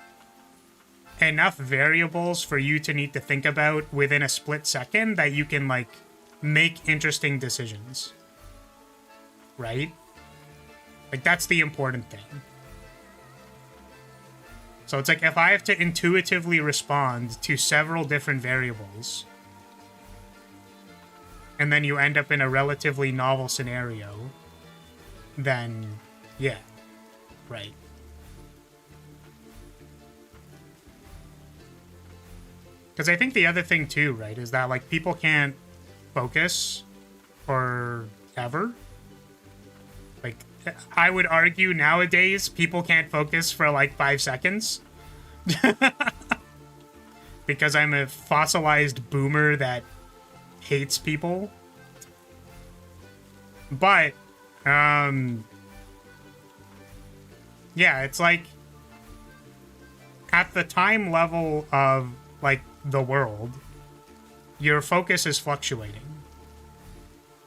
enough variables for you to need to think about within a split second that you can, like, make interesting decisions, right? Like, that's the important thing. So it's like, if I have to intuitively respond to several different variables, and then you end up in a relatively novel scenario, then, yeah, right. Because I think the other thing, too, right, is that, like, people can't focus forever. Like, I would argue nowadays people can't focus for like 5 seconds. Because I'm a fossilized boomer that hates people. But, yeah, it's like, at the time level of, like, the world, your focus is fluctuating.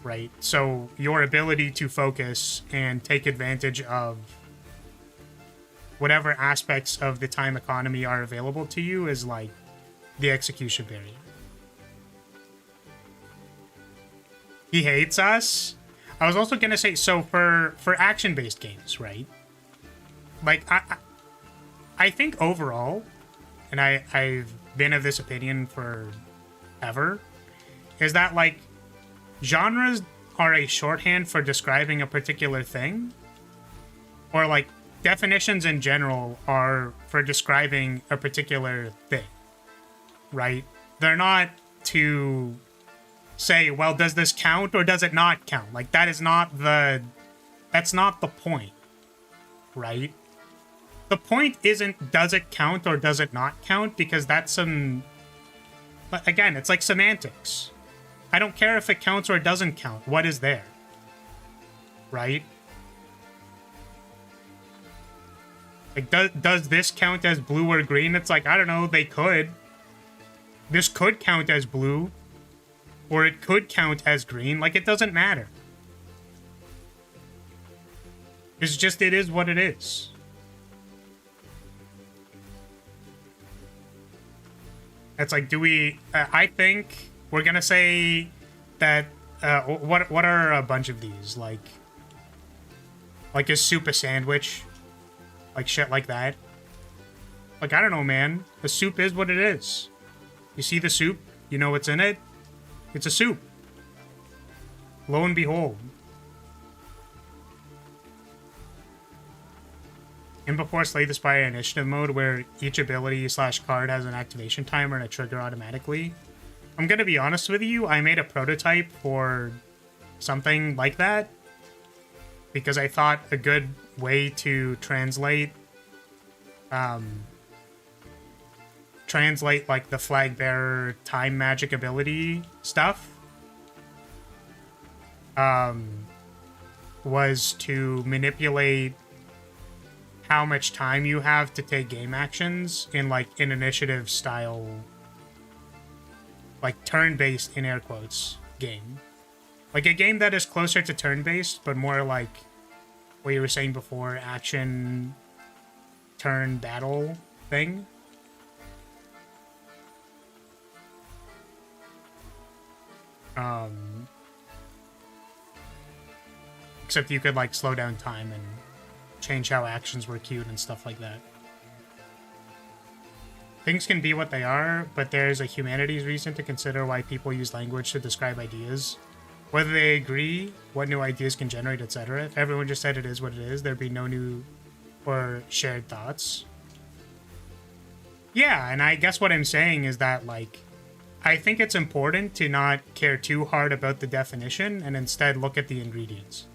Right? So your ability to focus and take advantage of whatever aspects of the time economy are available to you is, like, the execution barrier. He hates us. I was also gonna say, so for action-based games, right? Like, I think overall, and I've been of this opinion forever, is that, like, genres are a shorthand for describing a particular thing, or, like, definitions in general are for describing a particular thing, right? They're not to say, well, does this count or does it not count? Like, that's not the point, right? The point isn't, does it count or does it not count? Because that's some, again, it's like semantics. I don't care if it counts or it doesn't count. What is there? Right? Like, does this count as blue or green? It's like, I don't know, they could. This could count as blue. Or it could count as green. Like, it doesn't matter. It's just, it is what it is. It's like, do we... I think we're gonna say that... what are a bunch of these? Like, is soup a sandwich? Like, shit like that? Like, I don't know, man. The soup is what it is. You see the soup? You know what's in it? It's a soup. Lo and behold. In before Slay the Spire initiative mode, where each ability / card has an activation timer and a trigger automatically. I'm gonna be honest with you, I made a prototype for something like that because I thought a good way to translate like the flag bearer time magic ability stuff was to manipulate how much time you have to take game actions in like an initiative style, like turn-based in air quotes game. Like a game that is closer to turn-based, but more like what you were saying before, action turn battle thing. Except you could like slow down time and change how actions were queued and stuff like that. Things can be what they are, but there's a humanities reason to consider why people use language to describe ideas. Whether they agree, what new ideas can generate, etc. If everyone just said it is what it is, there'd be no new or shared thoughts. Yeah, and I guess what I'm saying is that, like, I think it's important to not care too hard about the definition and instead look at the ingredients.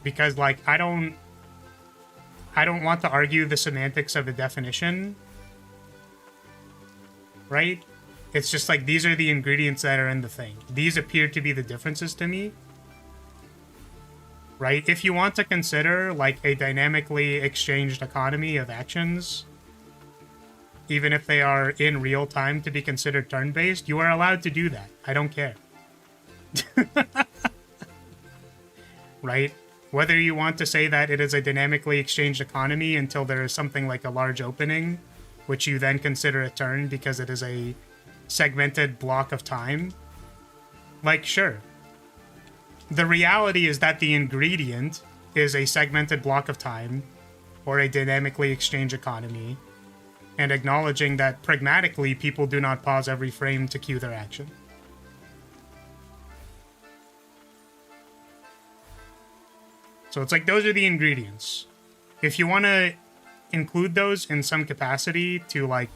Because, like, I don't want to argue the semantics of the definition, right? It's just like, these are the ingredients that are in the thing. These appear to be the differences to me, right? If you want to consider, like, a dynamically exchanged economy of actions, even if they are in real time to be considered turn-based, you are allowed to do that. I don't care. Right? Whether you want to say that it is a dynamically exchanged economy until there is something like a large opening, which you then consider a turn because it is a segmented block of time, like, sure. The reality is that the ingredient is a segmented block of time or a dynamically exchanged economy, and acknowledging that pragmatically people do not pause every frame to queue their action. So it's like, those are the ingredients. If you want to include those in some capacity to, like,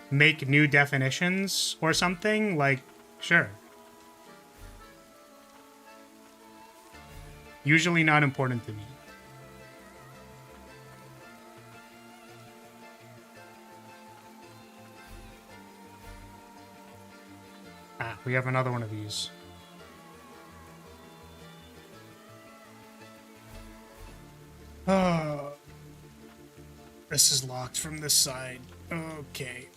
make new definitions or something, like, sure. Usually not important to me. Ah, we have another one of these. Oh, this is locked from this side. Okay.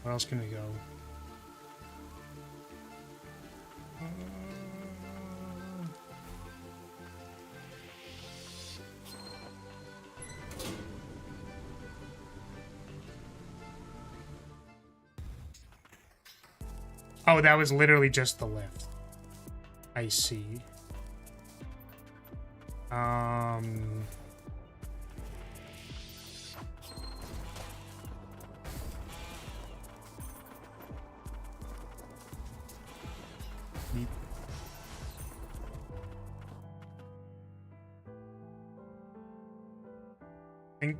Where else can we go? Oh, that was literally just the lift. I see. I think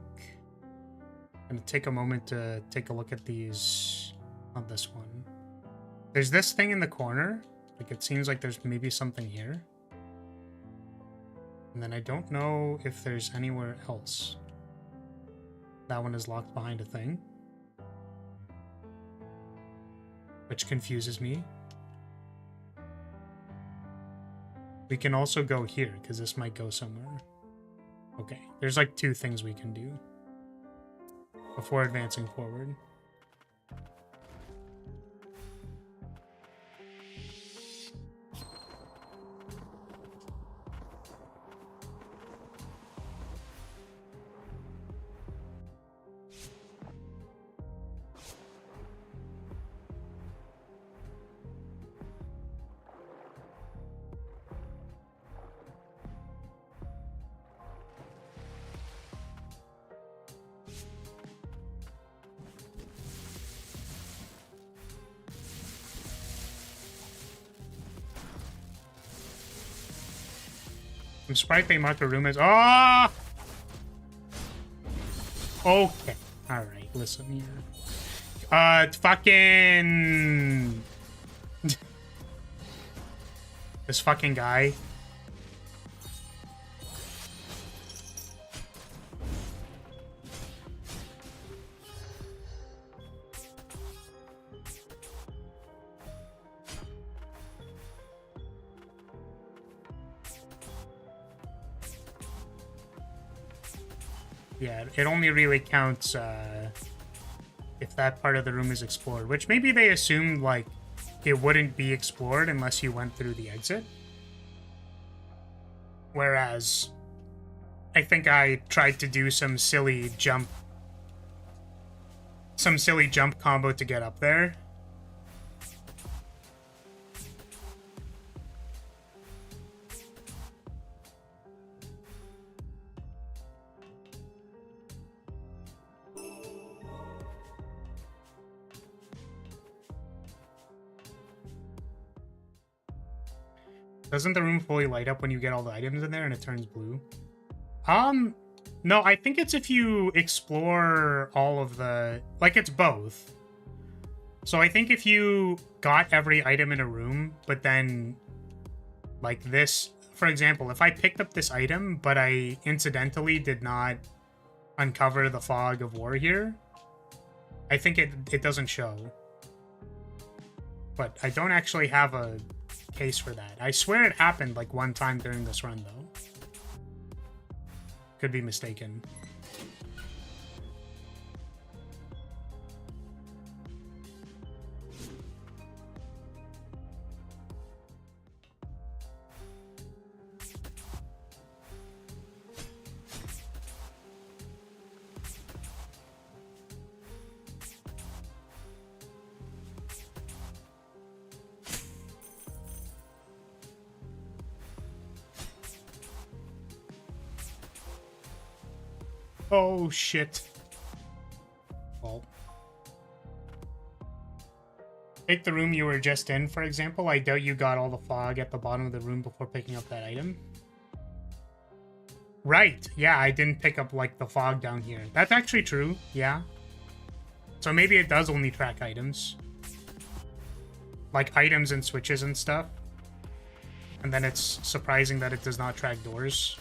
I'm gonna take a moment to take a look at these on this one. There's this thing in the corner. Like, it seems like there's maybe something here. And then I don't know if there's anywhere else. That one is locked behind a thing, which confuses me. We can also go here, because this might go somewhere. Okay, there's like 2 things we can do before advancing forward. I'm surprised they marked the room as... Oh! Okay. Alright, listen here. Fucking... This fucking guy. Yeah, it only really counts if that part of the room is explored, which maybe they assumed, like, it wouldn't be explored unless you went through the exit. Whereas, I think I tried to do some silly jump combo to get up there. Doesn't the room fully light up when you get all the items in there and it turns blue? No, I think it's if you explore all of the... Like, it's both. So I think if you got every item in a room, but then... Like this... For example, if I picked up this item, but I incidentally did not uncover the fog of war here, I think it doesn't show. But I don't actually have a case for that. I swear it happened like one time during this run, though. Could be mistaken. Oh, shit. Well. Take the room you were just in, for example. I doubt you got all the fog at the bottom of the room before picking up that item. Right. Yeah, I didn't pick up, like, the fog down here. That's actually true. Yeah. So maybe it does only track items. Like, items and switches and stuff. And then it's surprising that it does not track doors.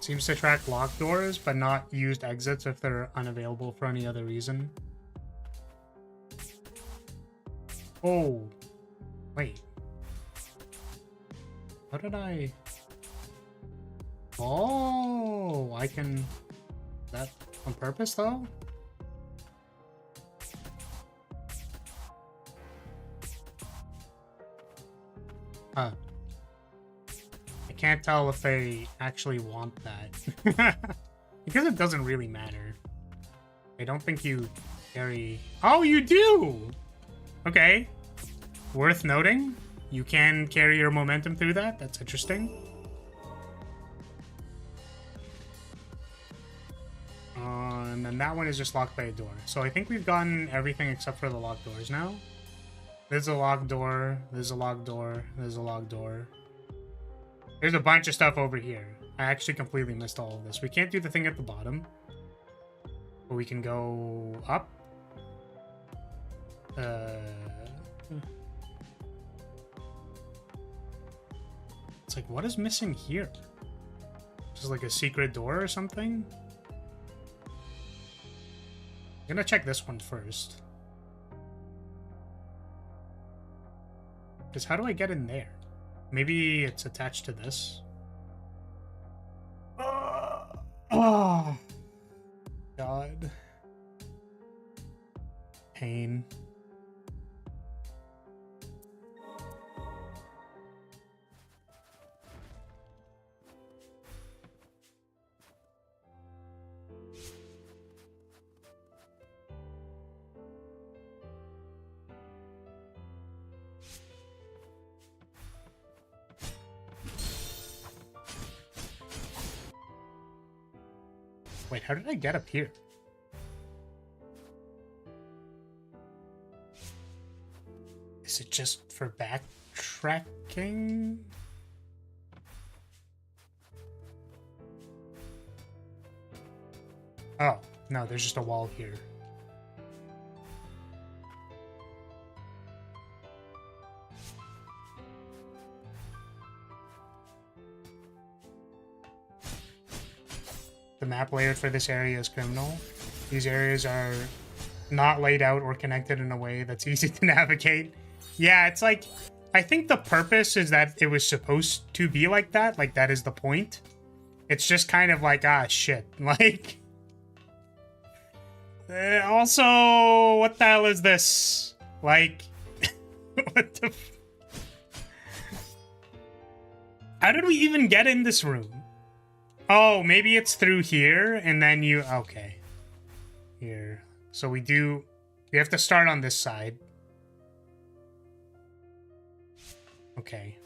Seems to track locked doors, but not used exits if they're unavailable for any other reason. Oh. Wait. How did I... Oh, I can... That on purpose, though? Huh. Can't tell if they actually want that. Because it doesn't really matter. I don't think you carry... Oh, you do! Okay. Worth noting. You can carry your momentum through that. That's interesting. And then that one is just locked by a door. So I think we've gotten everything except for the locked doors now. There's a locked door. There's a locked door. There's a locked door. There's a bunch of stuff over here. I actually completely missed all of this. We can't do the thing at the bottom. But we can go up. It's like, what is missing here? Just like a secret door or something? I'm gonna check this one first. Because how do I get in there? Maybe it's attached to this. Oh, God. Pain. Wait, how did I get up here? Is it just for backtracking? Oh, no, there's just a wall here. The map layout for this area is criminal. These areas are not laid out or connected in a way that's easy to navigate. Yeah, it's like, I think the purpose is that it was supposed to be like that. Like, that is the point. It's just kind of like, ah, shit. Like, also, what the hell is this? Like, what the... How did we even get in this room? Oh, maybe it's through here, and then you... Okay. Here. So we have to start on this side. Okay.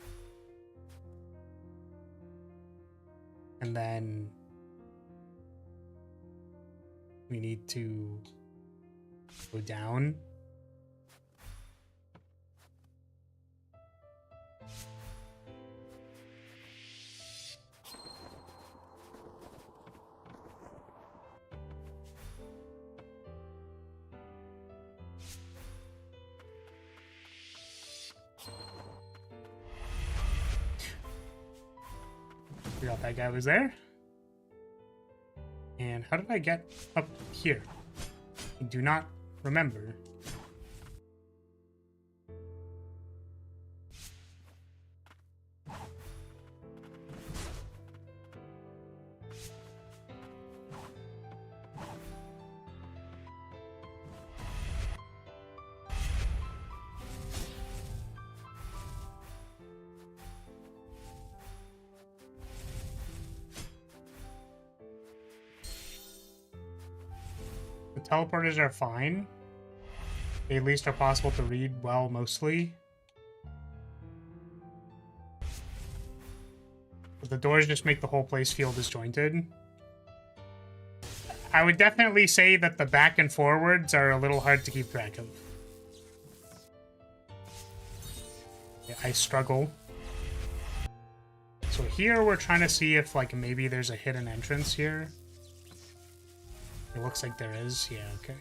And then... we need to go down. Forgot that guy was there. And how did I get up here? I do not remember. Teleporters are fine. They at least are possible to read well, mostly. But the doors just make the whole place feel disjointed. I would definitely say that the back and forwards are a little hard to keep track of. Yeah, I struggle. So here we're trying to see if, like, maybe there's a hidden entrance here. It looks like there is. Yeah, okay.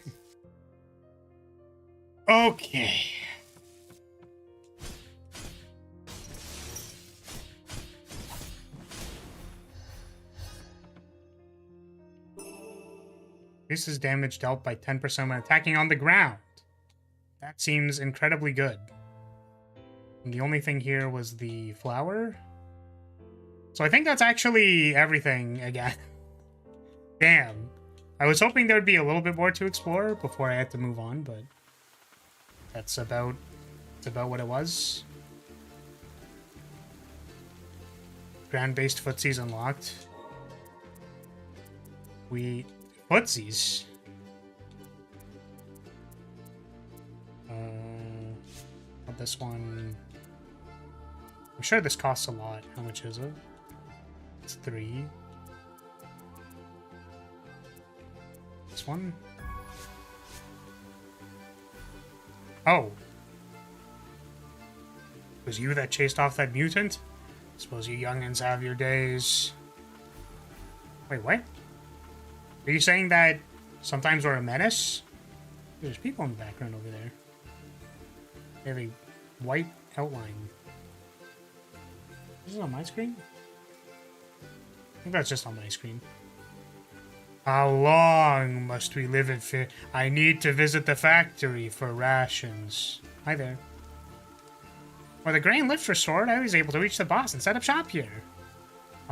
Okay. This is damage dealt by 10% when attacking on the ground. That seems incredibly good. And the only thing here was the flower. So I think that's actually everything again. Damn. I was hoping there would be a little bit more to explore before I had to move on, but that's about what it was. Ground-based footsies unlocked. Footsies? This one... I'm sure this costs a lot. How much is it? It's 3. This one? Oh. It was you that chased off that mutant? Suppose you youngins have your days. Wait, what? Are you saying that sometimes we're a menace? There's people in the background over there. They have a white outline. Is this on my screen? I think that's just on my screen. How long must we live in fear? I need to visit the factory for rations. Hi there. With a grain lift restored, I was able to reach the boss and set up shop here.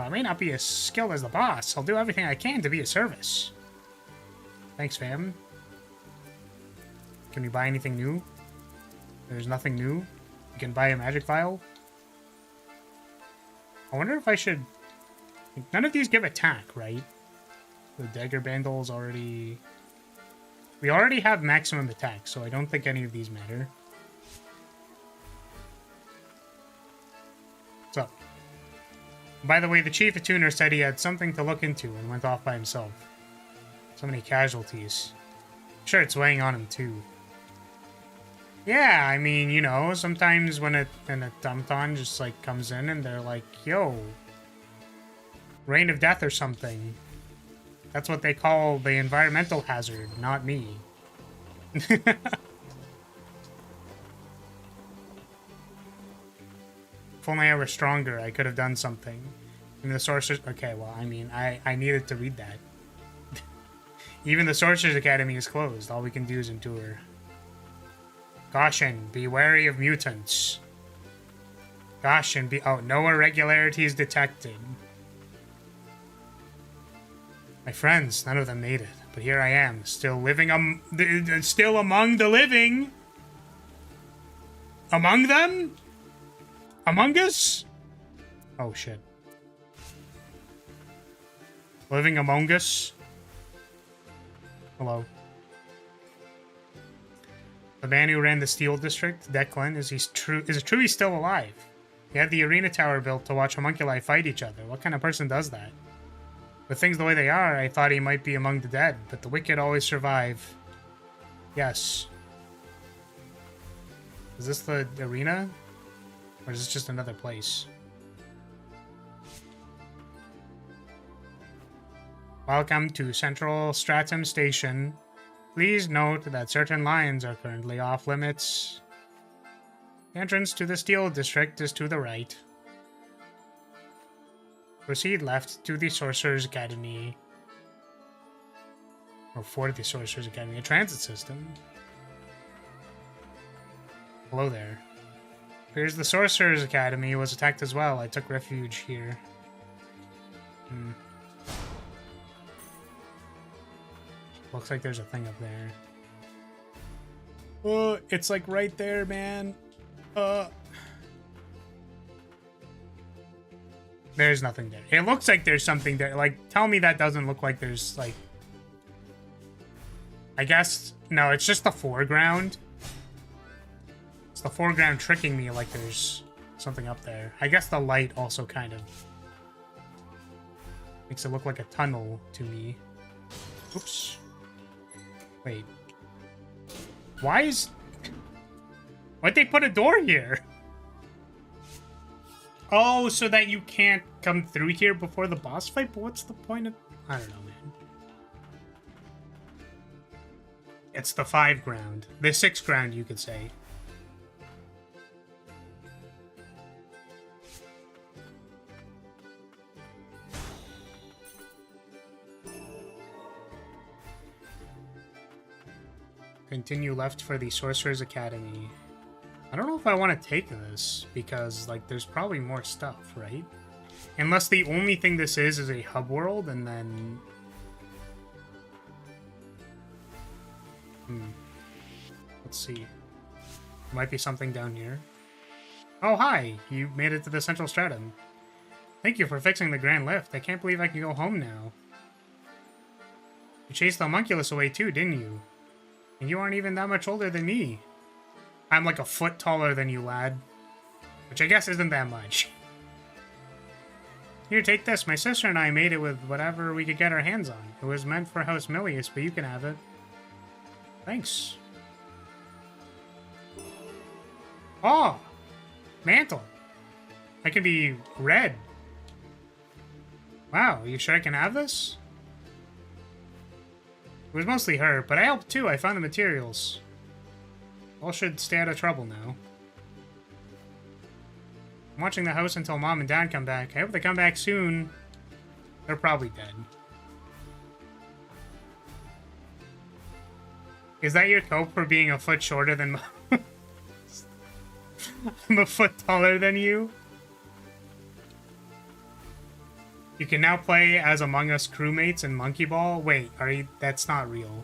Well, I may not be as skilled as the boss. I'll do everything I can to be of service. Thanks, fam. Can we buy anything new? There's nothing new. You can buy a magic vial. I wonder if I should... None of these give attack, right? The dagger bandle is already... We already have maximum attack, so I don't think any of these matter. So, by the way, the chief of tuner said he had something to look into and went off by himself. So many casualties. Sure, it's weighing on him too. Yeah, I mean, you know, sometimes when an automaton just like comes in and they're like, yo, rain of death or something. That's what they call the environmental hazard, not me. If only I were stronger, I could have done something. And the sorcerers... Okay, well, I mean, I needed to read that. Even the Sorcerer's Academy is closed. All we can do is endure. Caution, be wary of mutants. Caution, be... Oh, no irregularities detected. My friends, none of them made it. But here I am, still living still among the living. Among them? Among us? Oh, shit. Living among us? Hello. The man who ran the Steel District, Declan, is truly still alive. He had the arena tower built to watch homunculi fight each other. What kind of person does that? With things the way they are, I thought he might be among the dead, but the wicked always survive. Yes. Is this the arena? Or is this just another place? Welcome to Central Stratum Station. Please note that certain lines are currently off limits. The entrance to the Steel District is to the right. Proceed left to the Sorcerer's Academy. Or for the Sorcerer's Academy, a transit system. Hello there. Appears the Sorcerer's Academy was attacked as well. I took refuge here. Looks like there's a thing up there. Oh, it's like right there, man. There's nothing there. It looks like there's something there. Like, tell me that doesn't look like there's, like... I guess... No, it's just the foreground. It's the foreground tricking me like there's something up there. I guess the light also kind of... makes it look like a tunnel to me. Oops. Wait. Why is... Why'd they put a door here? Oh, so that you can't come through here before the boss fight? But what's the point of... I don't know, man. It's the 5 ground. The 6 ground, you could say. Continue left for the Sorcerer's Academy. I don't know if I want to take this, because, like, there's probably more stuff, right? Unless the only thing this is a hub world, and then... Let's see. Might be something down here. Oh, hi! You made it to the Central Stratum. Thank you for fixing the Grand Lift. I can't believe I can go home now. You chased the homunculus away too, didn't you? And you aren't even that much older than me. I'm like a foot taller than you, lad. Which I guess isn't that much. Here, take this. My sister and I made it with whatever we could get our hands on. It was meant for House Lyria, but you can have it. Thanks. Oh! Mantle. I can be red. Wow, are you sure I can have this? It was mostly her, but I helped too. I found the materials. All should stay out of trouble now. I'm watching the house until Mom and Dad come back. I hope they come back soon. They're probably dead. Is that your cope for being a foot shorter than Mom? I'm a foot taller than you. You can now play as Among Us crewmates in Monkey Ball. Wait, are you? That's not real.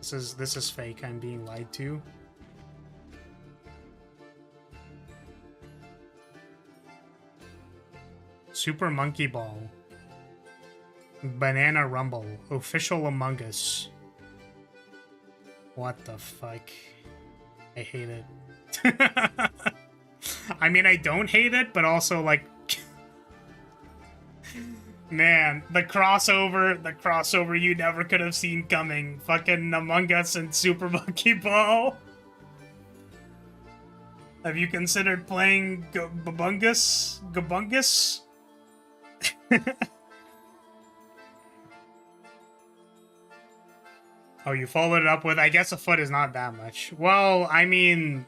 This is fake. I'm being lied to. Super Monkey Ball. Banana Rumble. Official Among Us. What the fuck? I hate it. I mean, I don't hate it, but also, like... Man, the crossover you never could have seen coming. Fucking Among Us and Super Monkey Ball. Have you considered playing Gabungus? Gabungus? Oh, you followed it up with, I guess a foot is not that much. Well, I mean...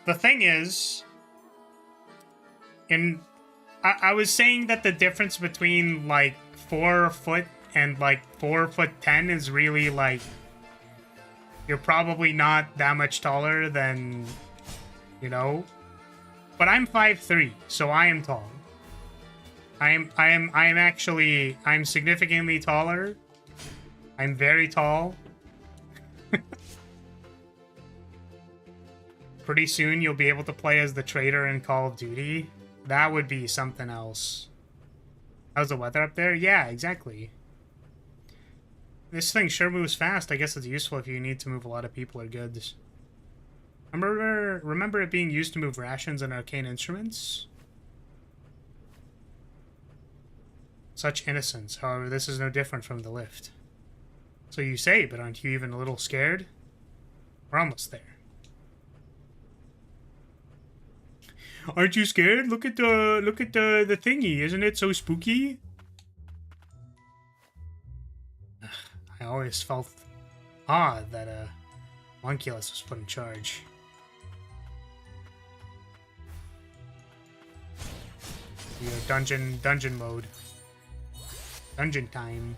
The thing is... I was saying that the difference between, like, 4 foot and, like, 4'10" is really, like... You're probably not that much taller than... You know? But I'm 5'3", so I am tall. I'm significantly taller. I'm very tall. Pretty soon you'll be able to play as the traitor in Call of Duty. That would be something else. How's the weather up there? Yeah, exactly. This thing sure moves fast. I guess it's useful if you need to move a lot of people or goods. Remember it being used to move rations and arcane instruments? Such innocence. However, this is no different from the lift. So you say, but aren't you even a little scared? We're almost there. Aren't you scared? Look at the thingy. Isn't it so spooky? I always felt odd that Monculus was put in charge. Your dungeon mode. Dungeon time.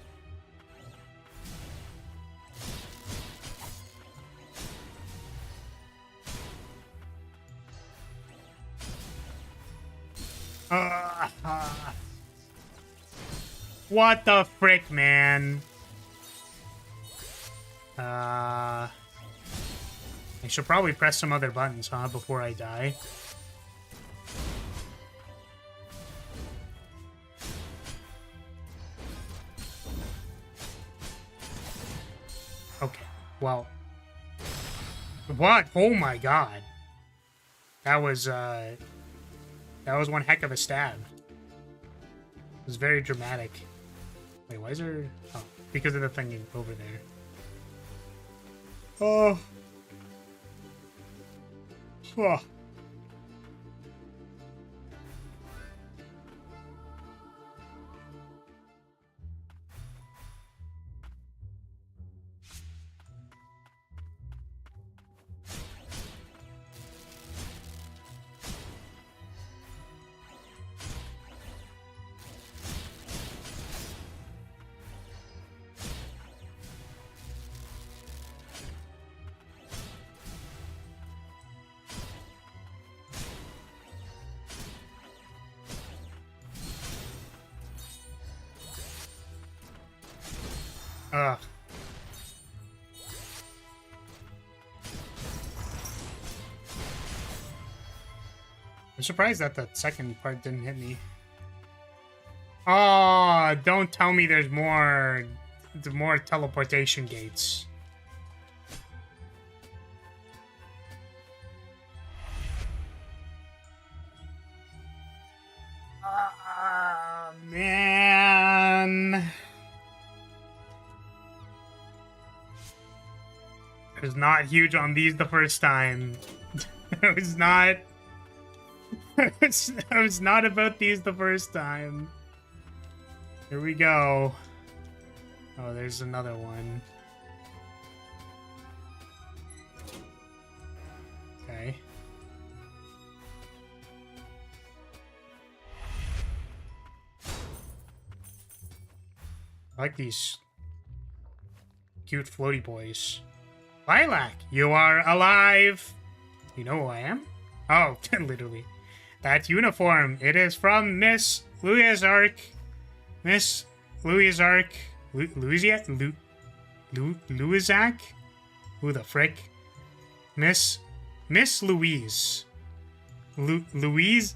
What the frick, man? I should probably press some other buttons, huh, before I die. Okay, well. What? Oh my god. That was one heck of a stab. It was very dramatic. Wait, why is there... Oh, because of the thing over there. Oh. Oh. Ugh. I'm surprised that the second part didn't hit me. Oh, don't tell me there's more teleportation gates. Man. I was not huge on these the first time. I was not... I was not about these the first time. Here we go. Oh, there's another one. Okay. I like these cute floaty boys. Lilac, you are alive! You know who I am? Oh, literally. That uniform. It is from Miss Louise Arc. Miss Louise Arc. Louisiac? Louisac? Who the frick? Miss Louise. Louisich?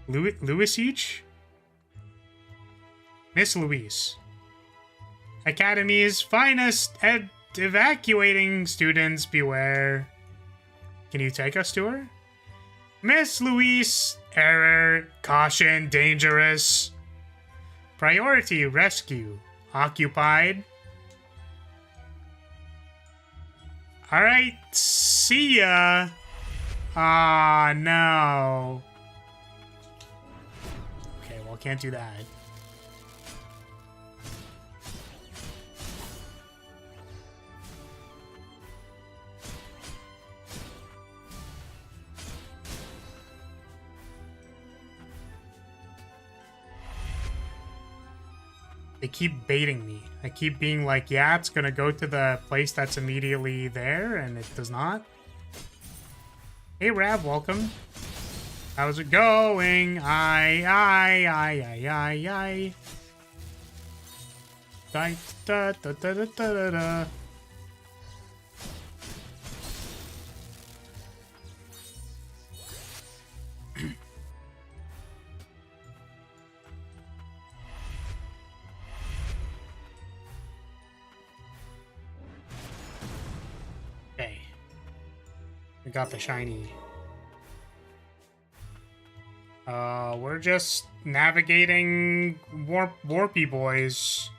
Louisich? Miss Louise. Academy's finest evacuating students beware. Can you take us to her? Miss Louise, error, caution, dangerous. Priority, rescue, occupied. Alright, see ya. Ah, no. Okay, well, can't do that. They keep baiting me. I keep being like, yeah, it's gonna go to the place that's immediately there, and it does not. Hey, Rav, welcome. How's it going? I. Da da da da da da da. Okay. We got the shiny. We're just navigating warpy boys.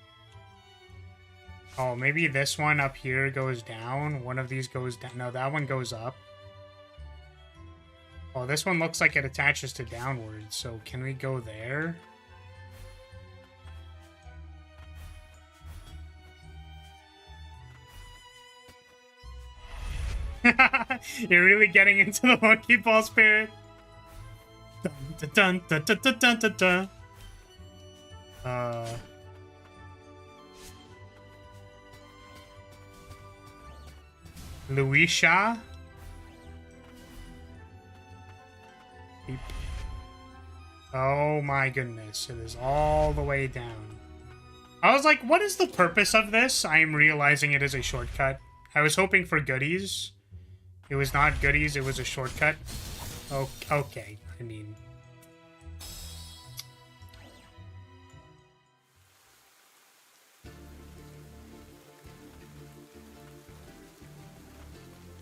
Oh, maybe this one up here goes down. One of these goes down. No, that one goes up. Oh, this one looks like it attaches to downward. So can we go there? You're really getting into the monkey ball spirit. Dun, dun, dun, dun, dun, dun, dun. Luisha? Beep. Oh my goodness, it is all the way down. I was like, what is the purpose of this? I am realizing it is a shortcut. I was hoping for goodies. It was not goodies, it was a shortcut. Oh, okay, I mean...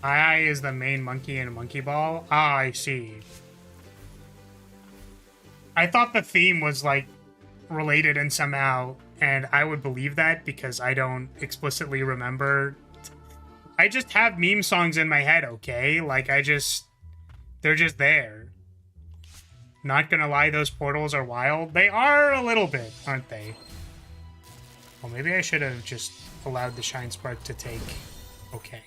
I is the main monkey in Monkey Ball? Ah, I see. I thought the theme was, like, related in somehow, and I would believe that because I don't explicitly remember. I just have meme songs in my head, okay? Like, they're just there. Not gonna lie, those portals are wild. They are a little bit, aren't they? Well, maybe I should have just allowed the Shine Spark to take... Okay.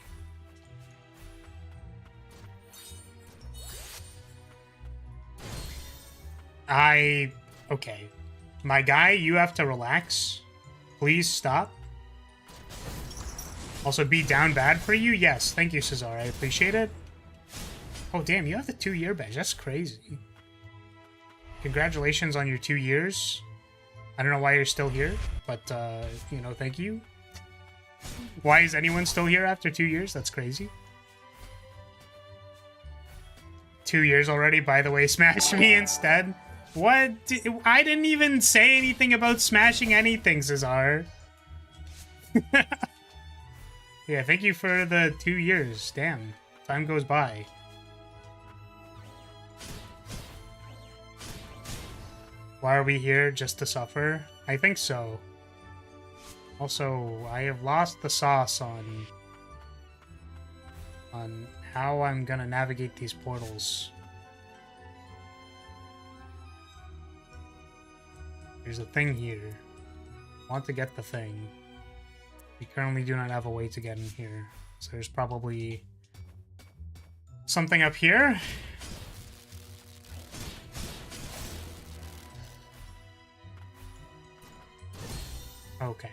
Okay. My guy, you have to relax. Please stop. Also, be down bad for you? Yes, thank you, Cesar. I appreciate it. Oh, damn, you have the 2-year badge. That's crazy. Congratulations on your 2 years. I don't know why you're still here, but, you know, thank you. Why is anyone still here after 2 years? That's crazy. 2 years already, by the way, smash me instead. What? I didn't even say anything about smashing anything, Cesar. Yeah, thank you for the 2 years. Damn, time goes by. Why are we here? Just to suffer? I think so. Also, I have lost the sauce on how I'm gonna navigate these portals. There's a thing here. I want to get the thing. We currently do not have a way to get in here. So there's probably something up here. Okay.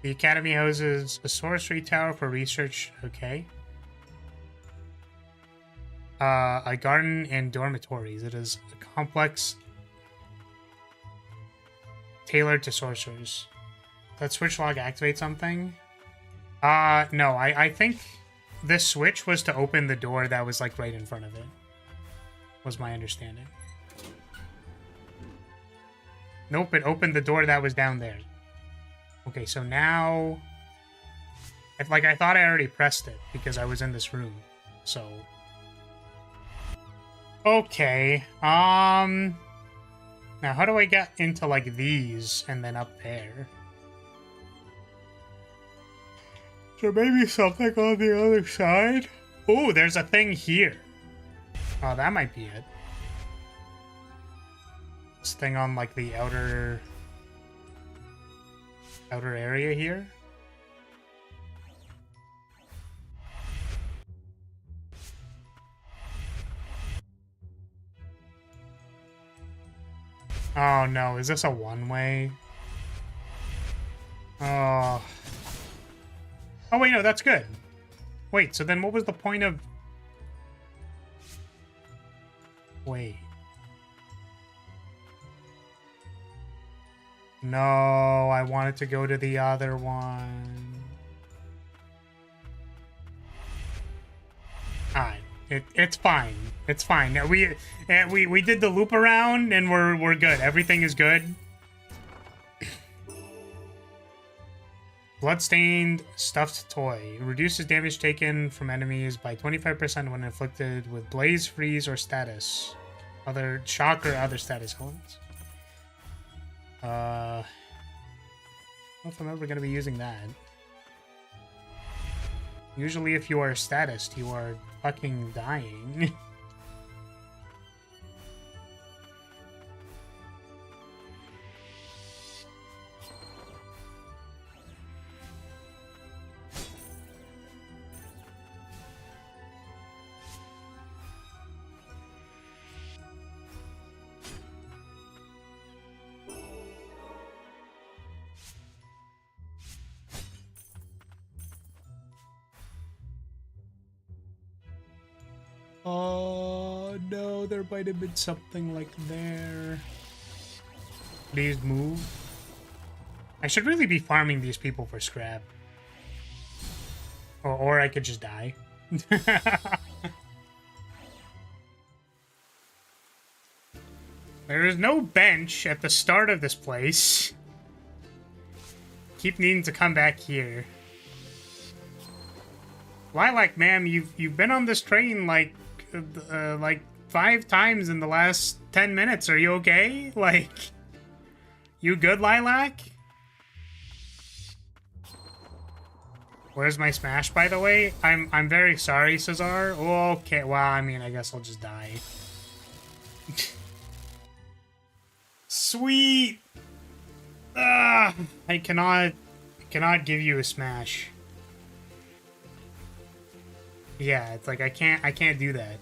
The Academy houses a sorcery tower for research. Okay. A garden and dormitories. It is a complex tailored to sorcerers. Does switch log activate something? No. I think this switch was to open the door that was like right in front of it. Was my understanding. Nope, it opened the door that was down there. Okay, so now... I thought I already pressed it because I was in this room. So... Okay, now how do I get into, like, these and then up there? So maybe something on the other side? Oh, there's a thing here. Oh, that might be it. This thing on, like, the outer area here. Oh no, is this a one-way? Oh. Oh wait, no, that's good. Wait, so then what was the point of... Wait. No, I wanted to go to the other one. Alright, it's fine. It's fine. We did the loop around and we're good. Everything is good. Bloodstained stuffed toy. Reduces damage taken from enemies by 25% when inflicted with blaze, freeze, or status. Other shock or other status elements. I don't know if I'm ever going to be using that. Usually if you are statist, you are fucking dying. Oh, no, there might have been something like there. Please move. I should really be farming these people for scrap. Or I could just die. There is no bench at the start of this place. Keep needing to come back here. Lilac, ma'am, you've been on this train like 5 times in the last 10 minutes. Are you okay? Like, you good, Lilac? Where's my smash, by the way? I'm very sorry, Cesar. Okay, well, I mean, I guess I'll just die. Sweet. I cannot give you a smash. Yeah, it's like I can't do that.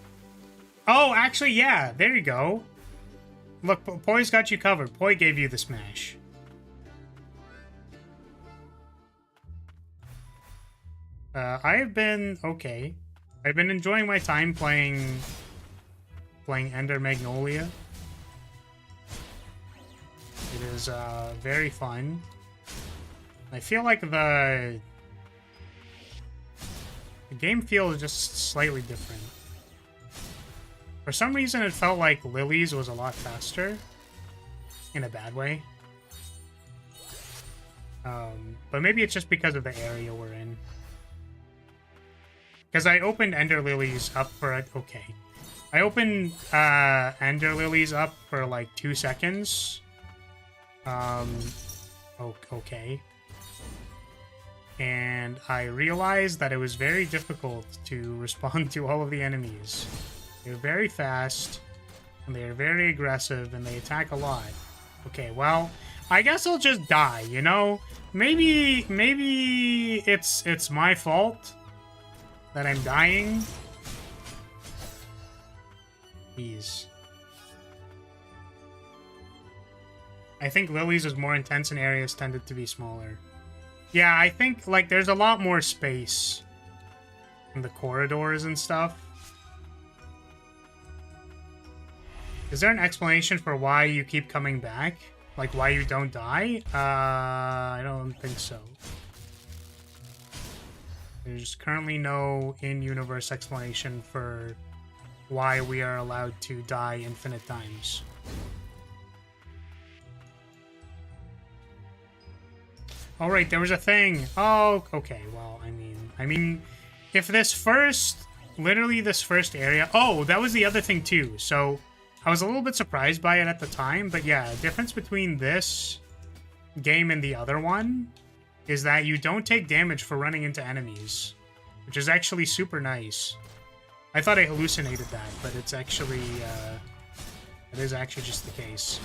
Oh, actually, yeah, there you go. Look, Poi's got you covered. Poi gave you the smash. I've been okay. I've been enjoying my time playing Ender Magnolia. It is very fun. I feel like the game feels just slightly different. For some reason, it felt like Lily's was a lot faster. In a bad way. But maybe it's just because of the area we're in. Because I opened Ender Lilies up for... Okay. I opened Ender Lilies up for like 2 seconds. Okay. And I realized that it was very difficult to respond to all of the enemies. They're very fast, and they're very aggressive, and they attack a lot. Okay, well, I guess I'll just die, you know? Maybe it's my fault that I'm dying. Jeez. I think Lily's was more intense and areas tended to be smaller. Yeah, I think, like, there's a lot more space in the corridors and stuff. Is there an explanation for why you keep coming back? Like, why you don't die? I don't think so. There's currently no in-universe explanation for why we are allowed to die infinite times. Oh, right, there was a thing. Oh, okay, well, I mean, if this first, literally this first area... Oh, that was the other thing, too. So, I was a little bit surprised by it at the time, but yeah, the difference between this game and the other one is that you don't take damage for running into enemies, which is actually super nice. I thought I hallucinated that, but it's actually, it is actually just the case.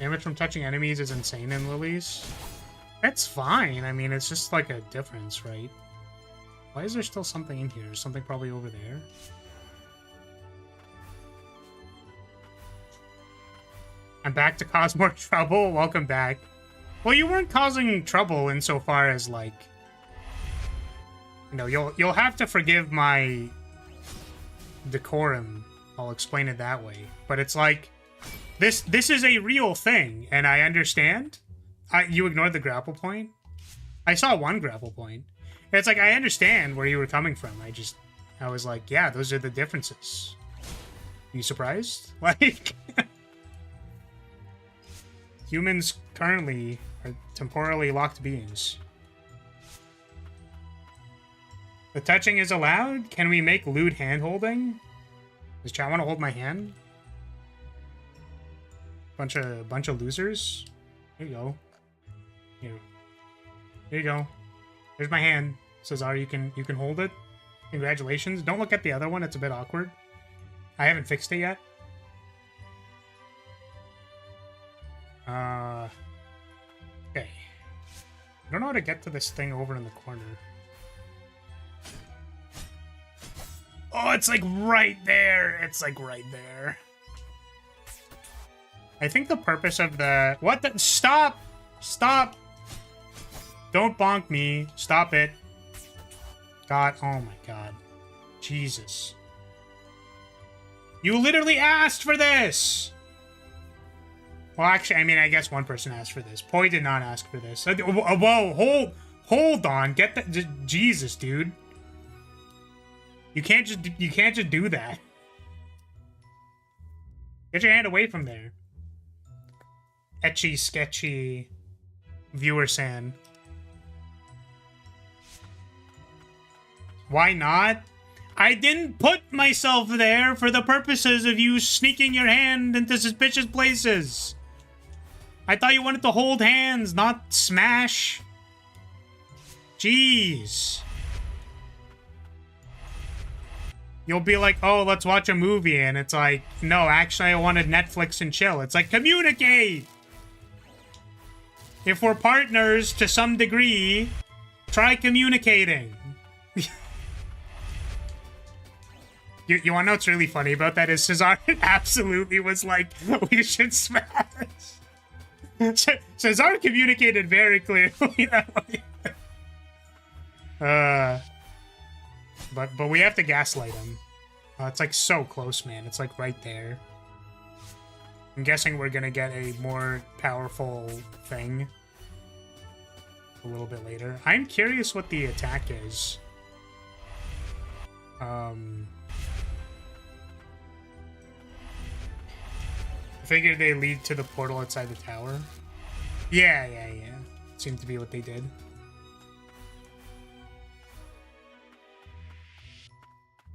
Damage from touching enemies is insane in Lilies. That's fine. I mean, it's just like a difference, right? Why is there still something in here? Something probably over there. I'm back to cause more trouble. Welcome back. Well, you weren't causing trouble insofar as, like, you know, you'll have to forgive my decorum. I'll explain it that way. But it's like, this is a real thing, and I understand. You ignored the grapple point? I saw one grapple point. It's like, I understand where you were coming from. I was like, yeah, those are the differences. You surprised? Like, humans currently are temporally locked beings. The touching is allowed? Can we make lewd hand-holding? Does chat want to hold my hand? Bunch of losers. Here you go. Here you go. Here's my hand. Cesar, you can hold it. Congratulations. Don't look at the other one. It's a bit awkward. I haven't fixed it yet. Okay. I don't know how to get to this thing over in the corner. Oh, it's like right there. It's like right there. I think the purpose of the... What the... Stop! Stop! Don't bonk me. Stop it. God. Oh my god. Jesus. You literally asked for this! Well, actually, I mean, I guess one person asked for this. Poi did not ask for this. Whoa, hold on. Get that... Jesus, dude. You can't just do that. Get your hand away from there. Etchy, sketchy viewer san. Why not? I didn't put myself there for the purposes of you sneaking your hand into suspicious places. I thought you wanted to hold hands, not smash. Jeez. You'll be like, oh, let's watch a movie. And it's like, no, actually, I wanted Netflix and chill. It's like, communicate. If we're partners to some degree, try communicating. You want to know what's really funny about that is Cesar absolutely was like, we should smash. Cesar communicated very clearly. But we have to gaslight him. It's like so close, man. It's like right there. I'm guessing we're gonna get a more powerful thing a little bit later. I'm curious what the attack is. I figured they lead to the portal outside the tower. Yeah. Seemed to be what they did.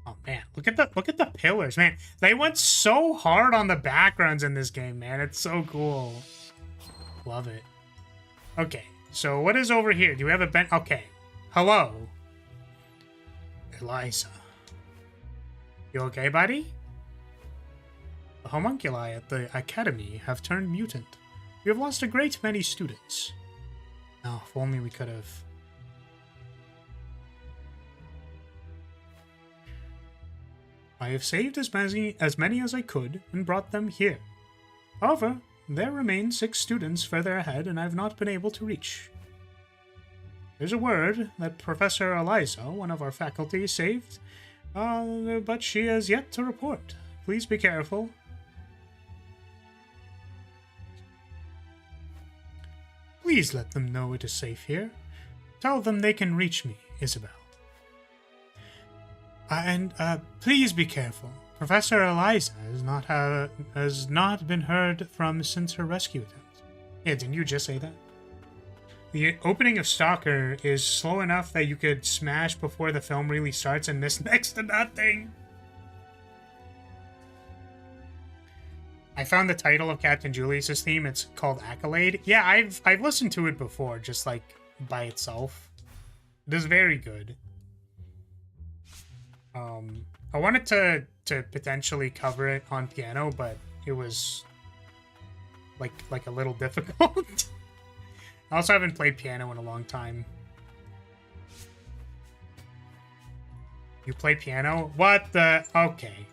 Oh man, look at the pillars, man. They went so hard on the backgrounds in this game, man. It's so cool. Love it. Okay, so what is over here? Do we have a bench? Okay. Hello. Eliza. You okay, buddy? The homunculi at the academy have turned mutant. We have lost a great many students. Oh, if only we could have I have saved as many as I could and brought them here. However, there remain 6 students further ahead, and I have not been able to reach. There's a word that Professor Eliza, one of our faculty, saved, but she has yet to report. Please be careful. Please let them know it is safe here. Tell them they can reach me, Isabel. And please be careful. Professor Eliza has not been heard from since her rescue attempt. Yeah, didn't you just say that? The opening of Stalker is slow enough that you could smash before the film really starts and miss next to nothing. I found the title of Captain Julius's theme. It's called Accolade. Yeah, I've listened to it before, just like by itself. It is very good. I wanted to potentially cover it on piano, but it was like a little difficult. I also haven't played piano in a long time. You play piano? What the? Okay.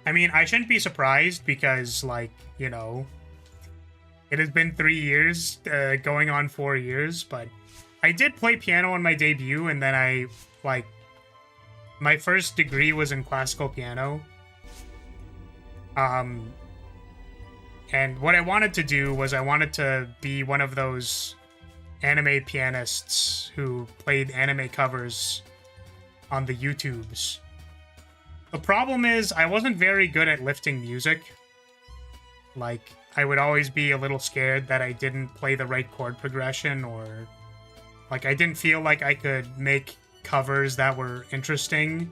I mean, I shouldn't be surprised because, like, you know, it has been 3 years, going on 4 years, but I did play piano on my debut, and then my first degree was in classical piano. And what I wanted to do was I wanted to be one of those anime pianists who played anime covers on the YouTubes. The problem is I wasn't very good at lifting music. Like, I would always be a little scared that I didn't play the right chord progression, or like I didn't feel like I could make covers that were interesting,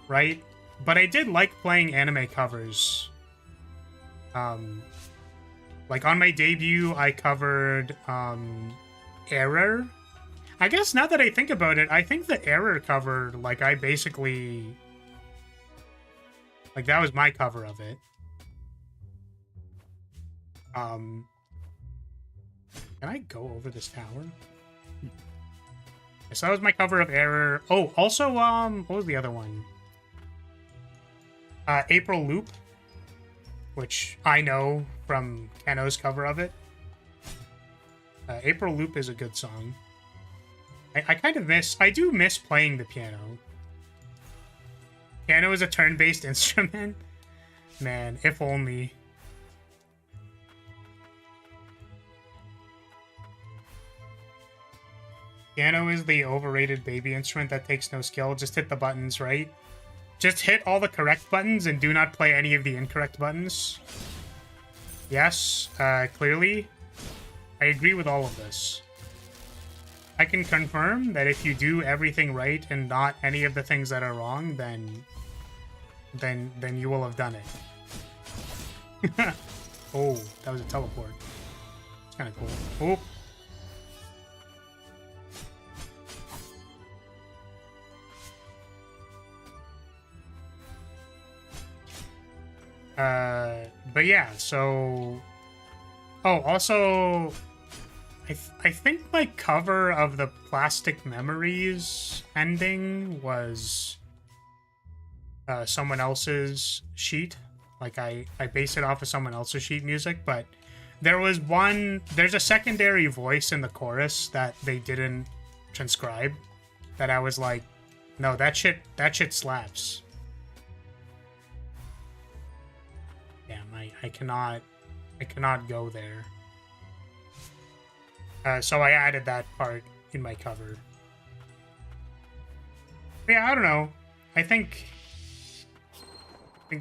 right? But I did like playing anime covers. Like on my debut, I covered Error. I guess now that I think about it, I think the Error cover, like I basically, like that was my cover of it. Can I go over this tower? So that was my cover of Error. Oh, also, what was the other one? April Loop, which I know from Keno's cover of it. April Loop is a good song. I kind of I do miss playing the piano. Piano is a turn-based instrument. Man, if only. Piano is the overrated baby instrument that takes no skill. Just hit the buttons, right? Just hit all the correct buttons and do not play any of the incorrect buttons. Yes, clearly. I agree with all of this. I can confirm that if you do everything right and not any of the things that are wrong, then you will have done it. Oh, that was a teleport. It's kind of cool. Oh. But yeah, so... Oh, also... I think my cover of the Plastic Memories ending was someone else's sheet. Like, I based it off of someone else's sheet music, but there's a secondary voice in the chorus that they didn't transcribe, that I was like, no, that shit slaps. Damn, I cannot go there. So I added that part in my cover. But yeah, I don't know. I think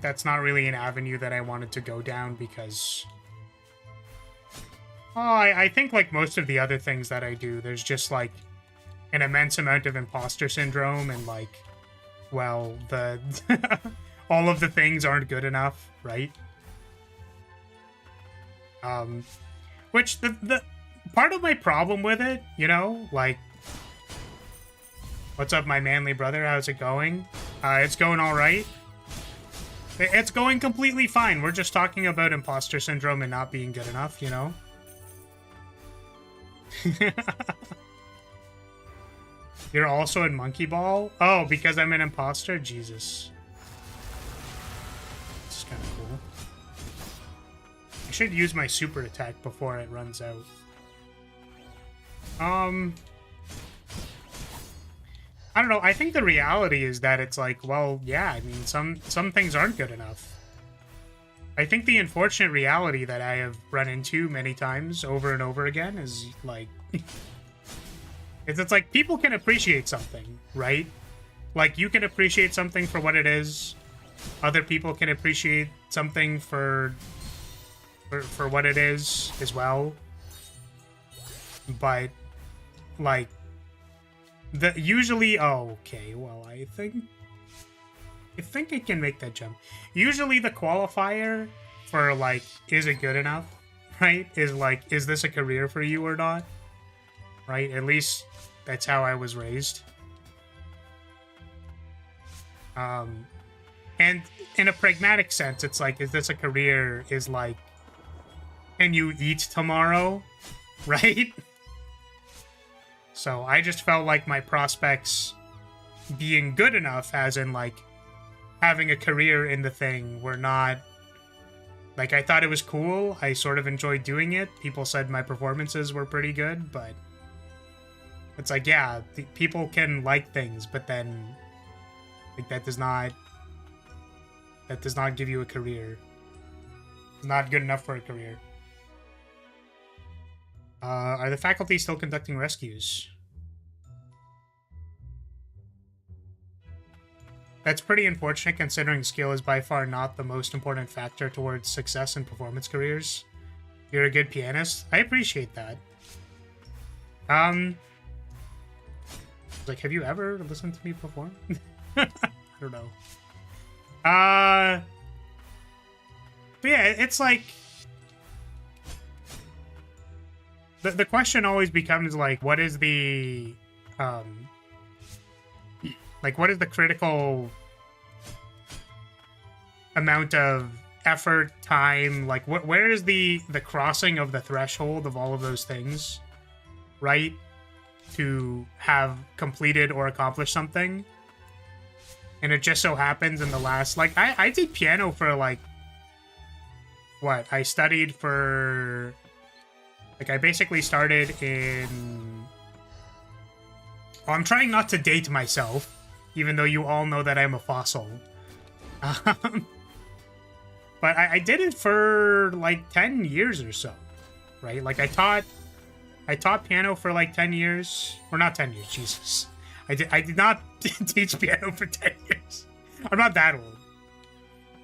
that's not really an avenue that I wanted to go down because... Oh, I think like most of the other things that I do, there's just like an immense amount of imposter syndrome and like, well, the all of the things aren't good enough, right? Which the part of my problem with it, you know, like, what's up, my manly brother? How's it going? It's going all right. It's going completely fine. We're just talking about imposter syndrome and not being good enough, you know? You're also in Monkey Ball? Oh, because I'm an imposter? Jesus. This is kind of cool. I should use my super attack before it runs out. I don't know. I think the reality is that it's like, well, yeah, I mean, some things aren't good enough. I think the unfortunate reality that I have run into many times over and over again is like, it's like people can appreciate something, right? Like you can appreciate something for what it is. Other people can appreciate something for what it is as well. But like usually, oh, okay, well, I think I can make that jump. Usually the qualifier for like, is it good enough, right? Is like, is this a career for you or not? Right? At least that's how I was raised. And in a pragmatic sense, it's like, is this a career? Is like, can you eat tomorrow? Right? So I just felt like my prospects being good enough, as in like having a career in the thing, were not like, I thought it was cool. I sort of enjoyed doing it. People said my performances were pretty good, but it's like, yeah, people can like things, but then like that does not give you a career. It's not good enough for a career. Are the faculty still conducting rescues? That's pretty unfortunate, considering skill is by far not the most important factor towards success in performance careers. You're a good pianist. I appreciate that. Like, have you ever listened to me perform? I don't know. But yeah, it's like, the question always becomes like, what is the like, what is the critical amount of effort, time, like where is the crossing of the threshold of all of those things, right, to have completed or accomplished something? And it just so happens in the last, like, I did piano for like, what, I studied for, like, I basically started in, well, I'm trying not to date myself, even though you all know that I'm a fossil. But I did it for like 10 years or so, right? Like I taught piano for like 10 years, or not 10 years, Jesus. I did not teach piano for 10 years. I'm not that old.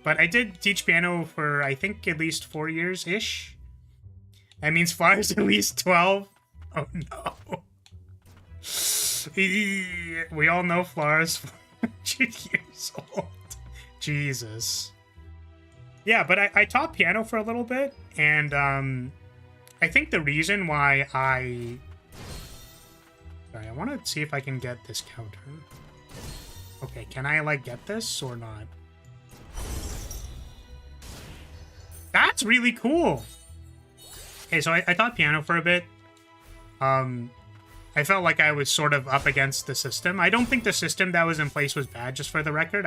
But I did teach piano for, I think, at least 4 years-ish. That means Fly's at least 12. Oh no. We all know Flara's 400 years old. Jesus. Yeah, but I taught piano for a little bit, and I think the reason why I want to see if I can get this counter. Okay, can I, like, get this or not? That's really cool! Okay, so I taught piano for a bit. I felt like I was sort of up against the system. I don't think the system that was in place was bad, just for the record.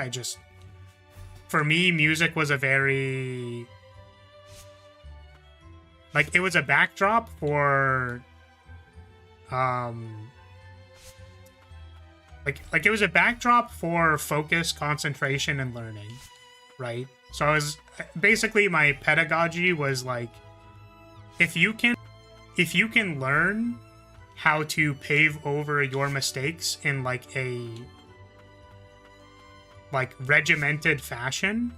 For me, music was a very, like, it was a backdrop for, like it was a backdrop for focus, concentration, and learning, right? So I was, basically my pedagogy was like, if you can learn how to pave over your mistakes in like a regimented fashion,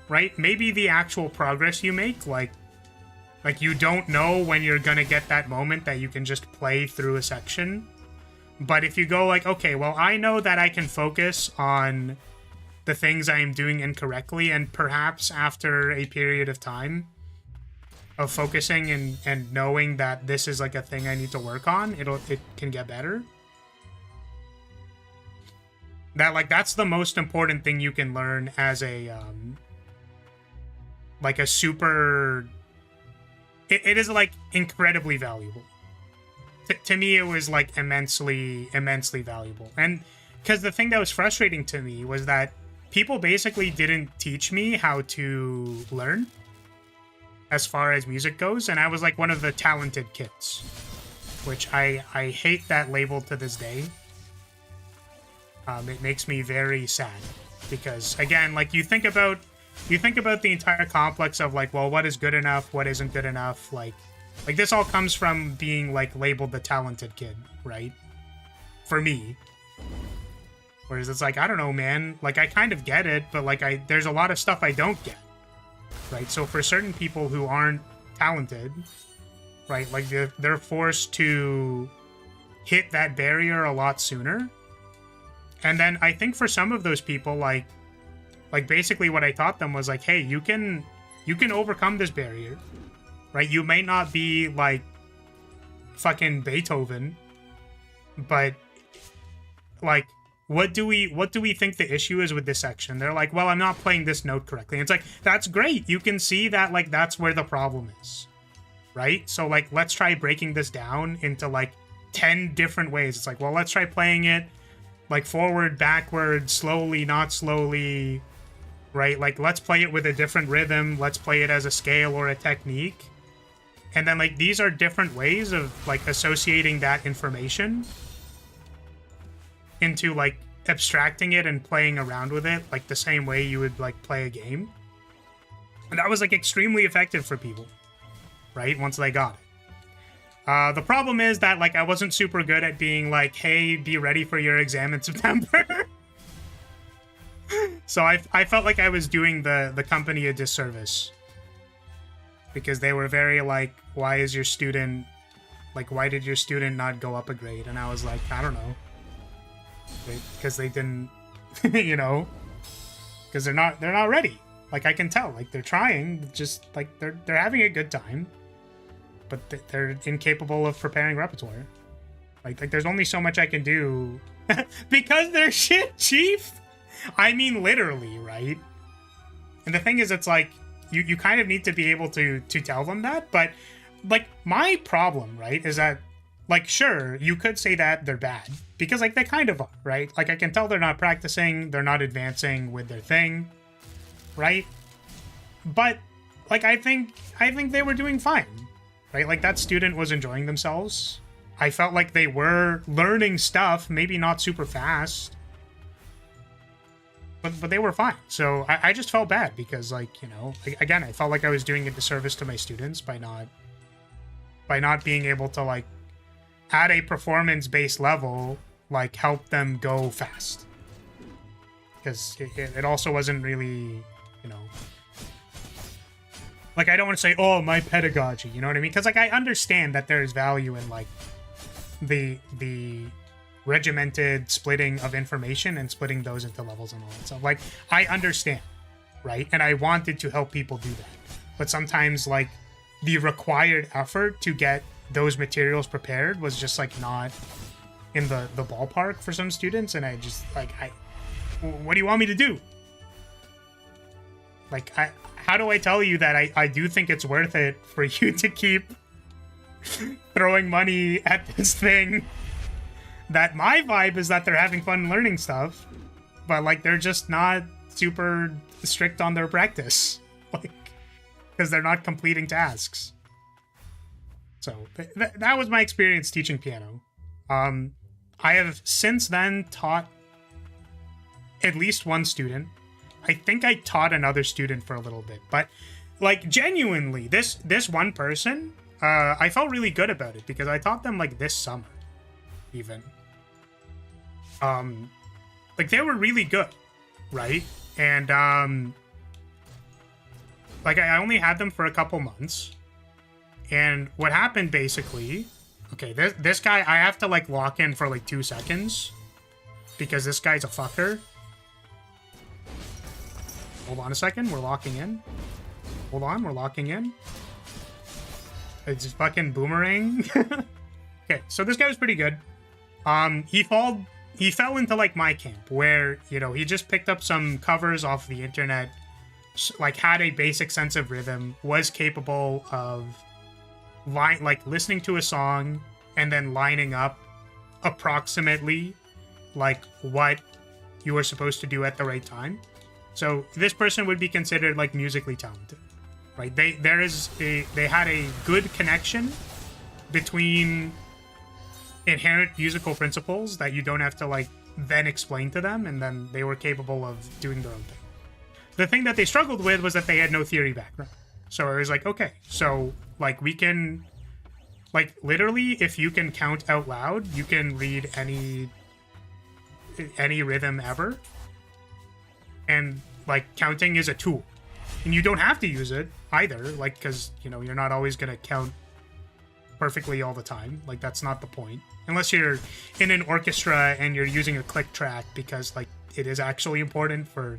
right? Maybe the actual progress you make, like you don't know when you're gonna get that moment that you can just play through a section. But if you go like, okay, well, I know that I can focus on the things I am doing incorrectly, and perhaps after a period of time of focusing and knowing that this is like a thing I need to work on, it can get better. That, like, that's the most important thing you can learn as a like a super, it is like incredibly valuable to me, it was like immensely valuable. And because the thing that was frustrating to me was that people basically didn't teach me how to learn as far as music goes, and I was like one of the talented kids, which I hate that label to this day. It makes me very sad because, again, like you think about the entire complex of like, well, what is good enough, what isn't good enough, like this all comes from being like labeled the talented kid, right? For me. Whereas it's like, I don't know, man, like I kind of get it, but like there's a lot of stuff I don't get, right? So for certain people who aren't talented, right, like they're forced to hit that barrier a lot sooner. And then I think for some of those people, like basically what I taught them was like, hey, you can overcome this barrier, right? You may not be like fucking Beethoven, but like, what do we think the issue is with this section? They're like, well, I'm not playing this note correctly. And it's like, that's great. You can see that like that's where the problem is, right? So like, let's try breaking this down into like 10 different ways. It's like, well, let's try playing it like forward, backward, slowly, not slowly, right? Like, let's play it with a different rhythm. Let's play it as a scale or a technique. And then, like, these are different ways of, like, associating that information into, like, abstracting it and playing around with it, like, the same way you would, like, play a game. And that was, like, extremely effective for people, right? Once they got it. The problem is that, like, I wasn't super good at being like, hey, be ready for your exam in September. So I felt like I was doing the company a disservice. Because they were very like, why did your student not go up a grade? And I was like, I don't know. Because they didn't, you know, because they're not ready. Like, I can tell, like, they're trying, just like they're having a good time. But they're incapable of preparing repertoire. Like there's only so much I can do because they're shit, chief. I mean, literally, right? And the thing is, it's like you kind of need to be able to tell them that. But like my problem, right, is that like sure you could say that they're bad because like they kind of are, right? Like I can tell they're not practicing, they're not advancing with their thing, right? But like I think they were doing fine. Right, like that student was enjoying themselves. I felt like they were learning stuff, maybe not super fast, but they were fine. So I just felt bad because, like, you know, again, I felt like I was doing a disservice to my students by not being able to like at a performance-based level like help them go fast because it also wasn't really, you know. Like, I don't want to say, oh, my pedagogy, you know what I mean? Because, like, I understand that there's value in, like, the regimented splitting of information and splitting those into levels and all that stuff. Like, I understand, right? And I wanted to help people do that. But sometimes, like, the required effort to get those materials prepared was just, like, not in the ballpark for some students. And I just, like, what do you want me to do? Like, how do I tell you that I do think it's worth it for you to keep throwing money at this thing? That my vibe is that they're having fun learning stuff, but like they're just not super strict on their practice, like because they're not completing tasks. So that was my experience teaching piano. I have since then taught at least one student. I think I taught another student for a little bit, but like genuinely, this one person, I felt really good about it because I taught them like this summer, even. Like they were really good, right? And like I only had them for a couple months, and what happened basically, okay, this guy I have to like lock in for like 2 seconds because this guy's a fucker. Hold on a second, we're locking in. Hold on, we're locking in. It's just fucking boomerang. Okay, so this guy was pretty good. He fell into like my camp where, you know, he just picked up some covers off the internet, like had a basic sense of rhythm, was capable of like listening to a song and then lining up approximately like what you were supposed to do at the right time. So this person would be considered like musically talented, right? They had a good connection between inherent musical principles that you don't have to like then explain to them, and then they were capable of doing their own thing. The thing that they struggled with was that they had no theory background. So it was like, okay, so like we can, like literally if you can count out loud, you can read any rhythm ever. And like counting is a tool. And you don't have to use it either, like, because, you know, you're not always going to count perfectly all the time. Like, that's not the point. Unless you're in an orchestra and you're using a click track, because, like, it is actually important for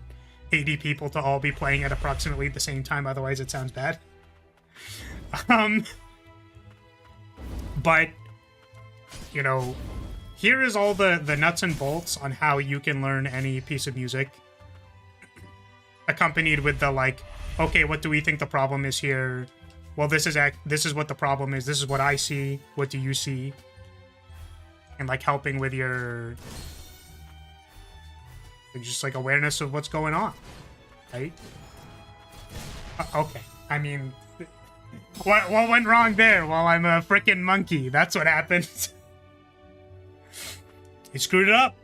80 people to all be playing at approximately the same time. Otherwise, it sounds bad. But, you know, here is all the nuts and bolts on how you can learn any piece of music, accompanied with the, like, okay, what do we think the problem is here? Well, this is what the problem is. This is what I see. What do you see? And like helping with your just like awareness of what's going on, right? Okay, I mean, what went wrong there? Well, I'm a freaking monkey. That's what happened. They screwed it up.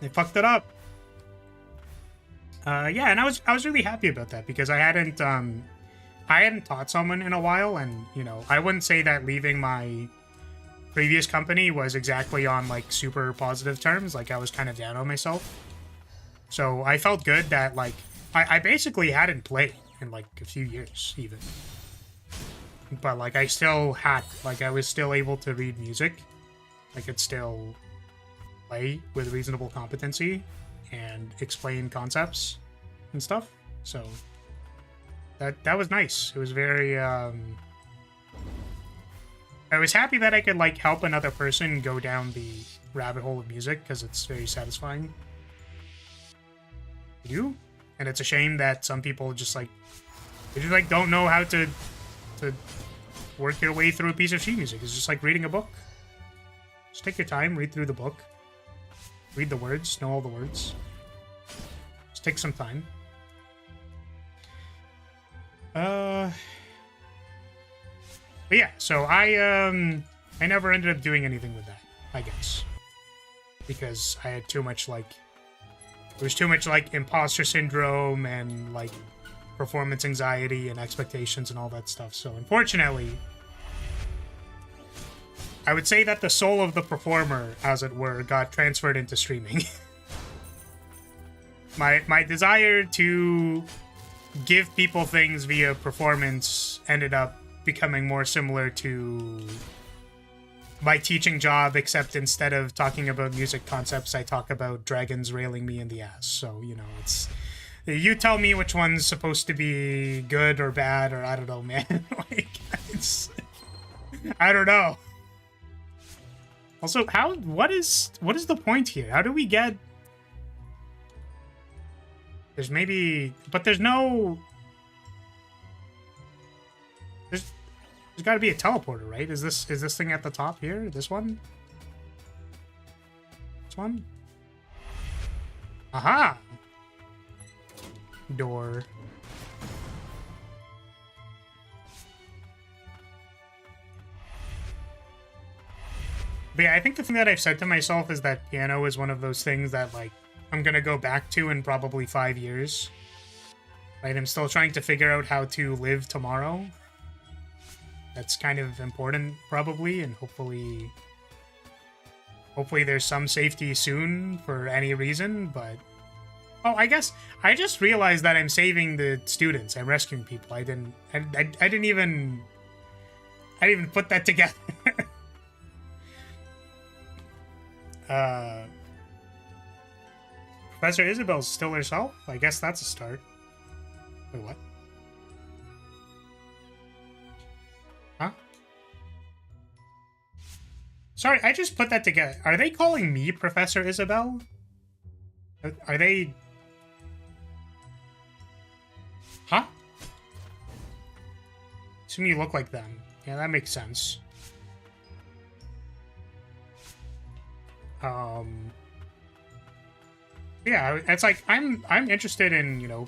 They fucked it up. Yeah, and I was really happy about that because I hadn't taught someone in a while, and you know, I wouldn't say that leaving my previous company was exactly on like super positive terms. Like I was kind of down on myself, so I felt good that like I basically hadn't played in like a few years even, but like I still had, like I was still able to read music. I could still play with reasonable competency and explain concepts and stuff. So that was nice. It was very I was happy that I could like help another person go down the rabbit hole of music because it's very satisfying. And it's a shame that some people just like they just like don't know how to work your way through a piece of sheet music. It's just like reading a book. Just take your time, read through the book. Read the words, know all the words. Just take some time. But yeah, so I never ended up doing anything with that, I guess. Because I had too much like there was too much like imposter syndrome and like performance anxiety and expectations and all that stuff. So unfortunately, I would say that the soul of the performer, as it were, got transferred into streaming. My desire to give people things via performance ended up becoming more similar to my teaching job, except instead of talking about music concepts, I talk about dragons railing me in the ass. So, you know, it's... You tell me which one's supposed to be good or bad, or I don't know, man. Like, it's... I don't know. Also, what is the point here? How do we get... There's maybe... But there's no... There's got to be a teleporter, right? Is this thing at the top here? This one? This one? Aha! Door. But yeah, I think the thing that I've said to myself is that piano is one of those things that, like, I'm gonna go back to in probably 5 years. Right? I'm still trying to figure out how to live tomorrow. That's kind of important, probably, and hopefully there's some safety soon for any reason, but... Oh, I guess I just realized that I'm saving the students. I'm rescuing people. I didn't even put that together. Professor Isabel's still herself? I guess that's a start. Wait, what? Huh? Sorry, I just put that together. Are they calling me Professor Isabel? Are they... Huh? Assume you look like them. Yeah, that makes sense. Um, yeah, it's like I'm interested in, you know,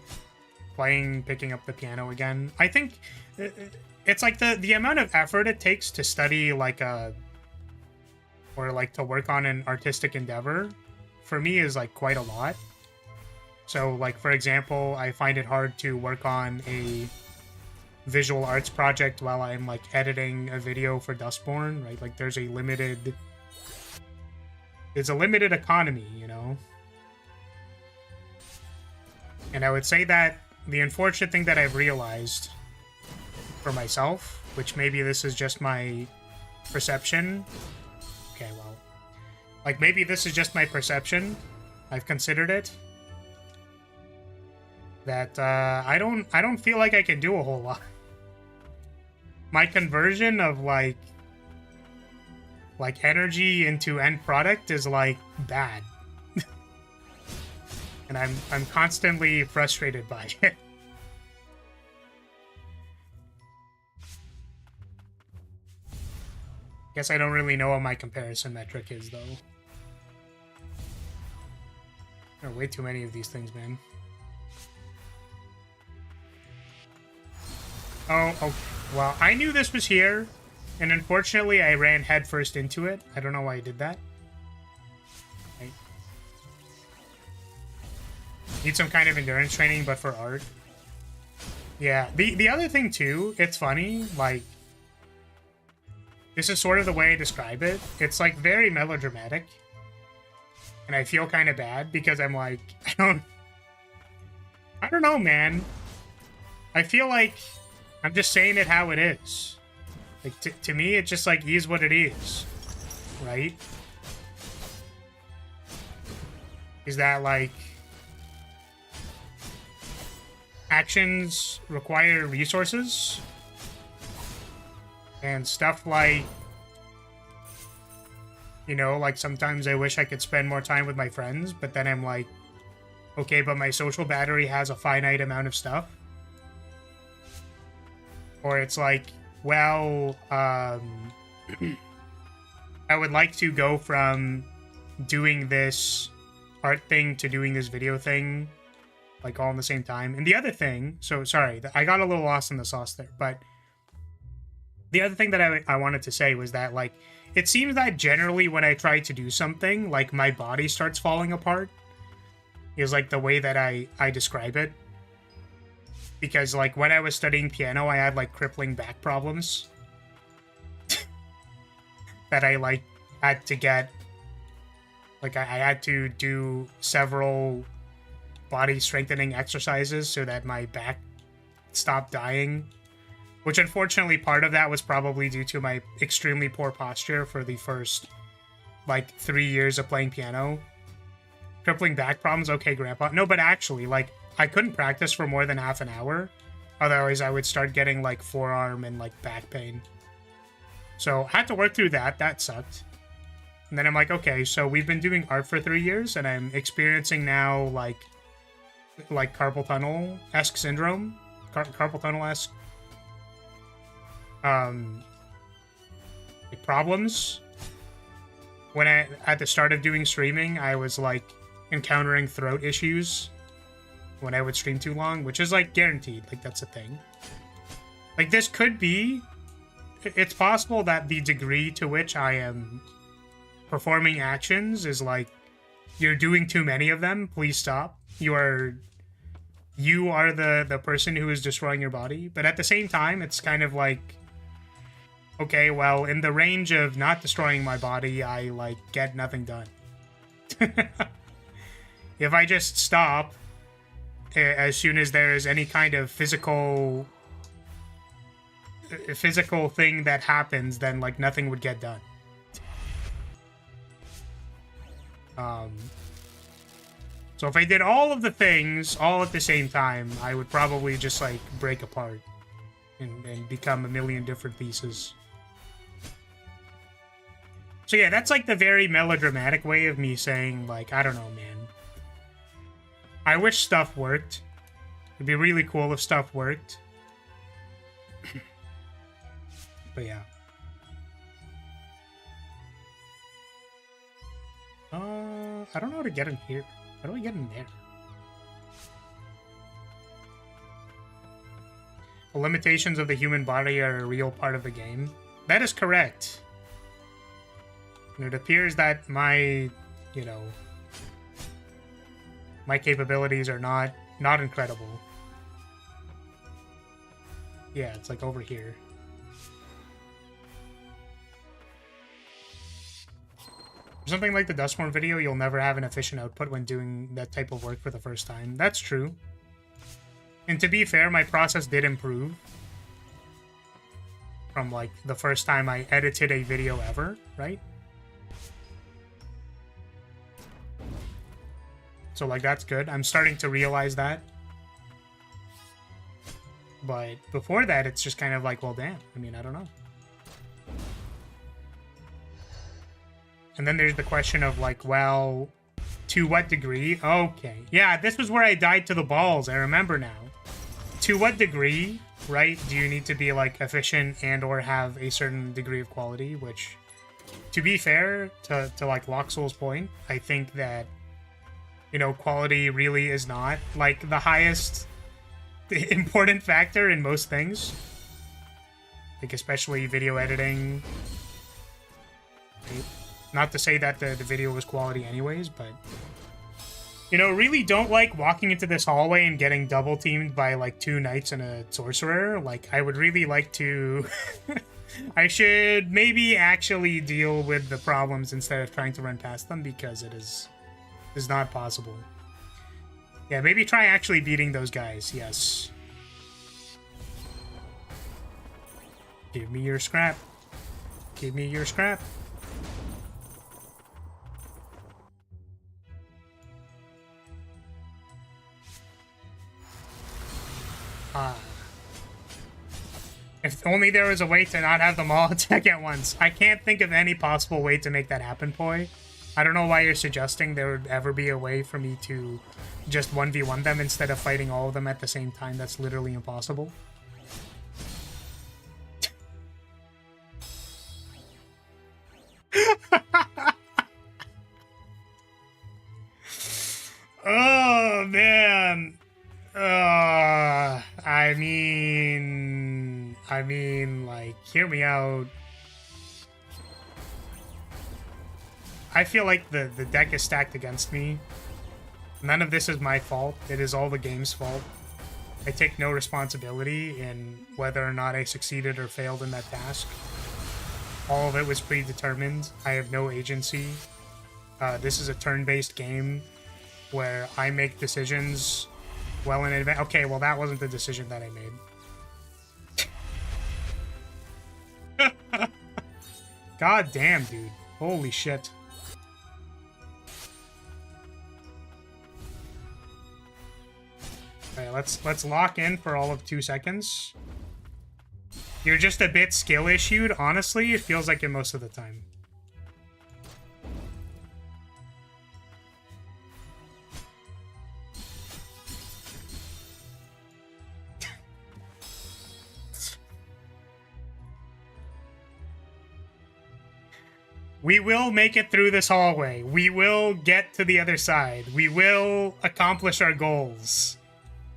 picking up the piano again. I think it's like the amount of effort it takes to study like a or like to work on an artistic endeavor for me is like quite a lot. So like for example, I find it hard to work on a visual arts project while I'm like editing a video for Dustborn, right? Like there's a limited economy, you know? And I would say that the unfortunate thing that I've realized for myself, which maybe this is just my perception. Okay, well, like maybe this is just my perception. I've considered it. That I don't feel like I can do a whole lot. My conversion of like energy into end product is like bad. And I'm constantly frustrated by it. Guess I don't really know what my comparison metric is though. There are way too many of these things, man. Oh, well, I knew this was here, and unfortunately I ran headfirst into it. I don't know why I did that. I need some kind of endurance training, but for art. Yeah, the other thing too, it's funny, like, this is sort of the way I describe it. It's like very melodramatic, and I feel kind of bad because I'm like, I don't know, man. I feel like I'm just saying it how it is. Like, to me, it just, like, is what it is. Right? Is that, like, actions require resources? And stuff like, you know, like, sometimes I wish I could spend more time with my friends, but then I'm like, okay, but my social battery has a finite amount of stuff. Or it's like, well, I would like to go from doing this art thing to doing this video thing, like, all in the same time. And the other thing, so, sorry, I got a little lost in the sauce there, but the other thing that I wanted to say was that, like, it seems that generally when I try to do something, like, my body starts falling apart, is, like, the way that I describe it. Because, like, when I was studying piano, I had, like, crippling back problems. That I, like, had to get... Like, I had to do several body strengthening exercises so that my back stopped dying. Which, unfortunately, part of that was probably due to my extremely poor posture for the first, like, 3 years of playing piano. Crippling back problems? Okay, Grandpa. No, but actually, like... I couldn't practice for more than half an hour. Otherwise, I would start getting, like, forearm and, like, back pain. So, I had to work through that. That sucked. And then I'm like, okay, so we've been doing art for 3 years, and I'm experiencing now, like carpal tunnel-esque syndrome. Carpal tunnel-esque. Like, problems. When at the start of doing streaming, I was, like, encountering throat issues when I would stream too long, which is, like, guaranteed. Like, that's a thing. Like, this could be... It's possible that the degree to which I am performing actions is, like, you're doing too many of them, please stop. You are the person who is destroying your body. But at the same time, it's kind of like... Okay, well, in the range of not destroying my body, I, like, get nothing done. If I just stop... as soon as there's any kind of physical thing that happens, then, like, nothing would get done. So if I did all of the things all at the same time, I would probably just, like, break apart and become a million different pieces. So yeah, that's, like, the very melodramatic way of me saying, like, I don't know, man. I wish stuff worked. It'd be really cool if stuff worked. But yeah. I don't know how to get in here. How do I get in there? The limitations of the human body are a real part of the game. That is correct. And it appears that my, you know, my capabilities are not incredible. Yeah, it's like over here. For something like the Dustform video, you'll never have an efficient output when doing that type of work for the first time. That's true. And to be fair, my process did improve from, like, the first time I edited a video ever, right? So, like, that's good. I'm starting to realize that. But before that, it's just kind of like, well, damn. I mean, I don't know. And then there's the question of, like, well, to what degree? Okay. Yeah, this was where I died to the balls. I remember now. To what degree, right, do you need to be, like, efficient and or have a certain degree of quality? Which, to be fair, to like, Loxel's point, I think that, you know, quality really is not, like, the highest important factor in most things. Like, especially video editing. Not to say that the video was quality anyways, but... You know, really don't like walking into this hallway and getting double teamed by, like, 2 knights and a sorcerer. Like, I would really like to... I should maybe actually deal with the problems instead of trying to run past them, because it is not possible. Yeah, maybe try actually beating those guys, yes. Give me your scrap. Give me your scrap. If only there was a way to not have them all attack at once. I can't think of any possible way to make that happen, Poi. I don't know why you're suggesting there would ever be a way for me to just 1v1 them instead of fighting all of them at the same time. That's literally impossible. Oh, man. I mean, like, hear me out. I feel like the deck is stacked against me. None of this is my fault. It is all the game's fault. I take no responsibility in whether or not I succeeded or failed in that task. All of it was predetermined. I have no agency. This is a turn-based game where I make decisions well in advance. Okay, well, that wasn't the decision that I made. God damn, dude. Holy shit. Okay, let's lock in for all of 2 seconds. You're just a bit skill issued. Honestly, it feels like it most of the time. We will make it through this hallway. We will get to the other side. We will accomplish our goals.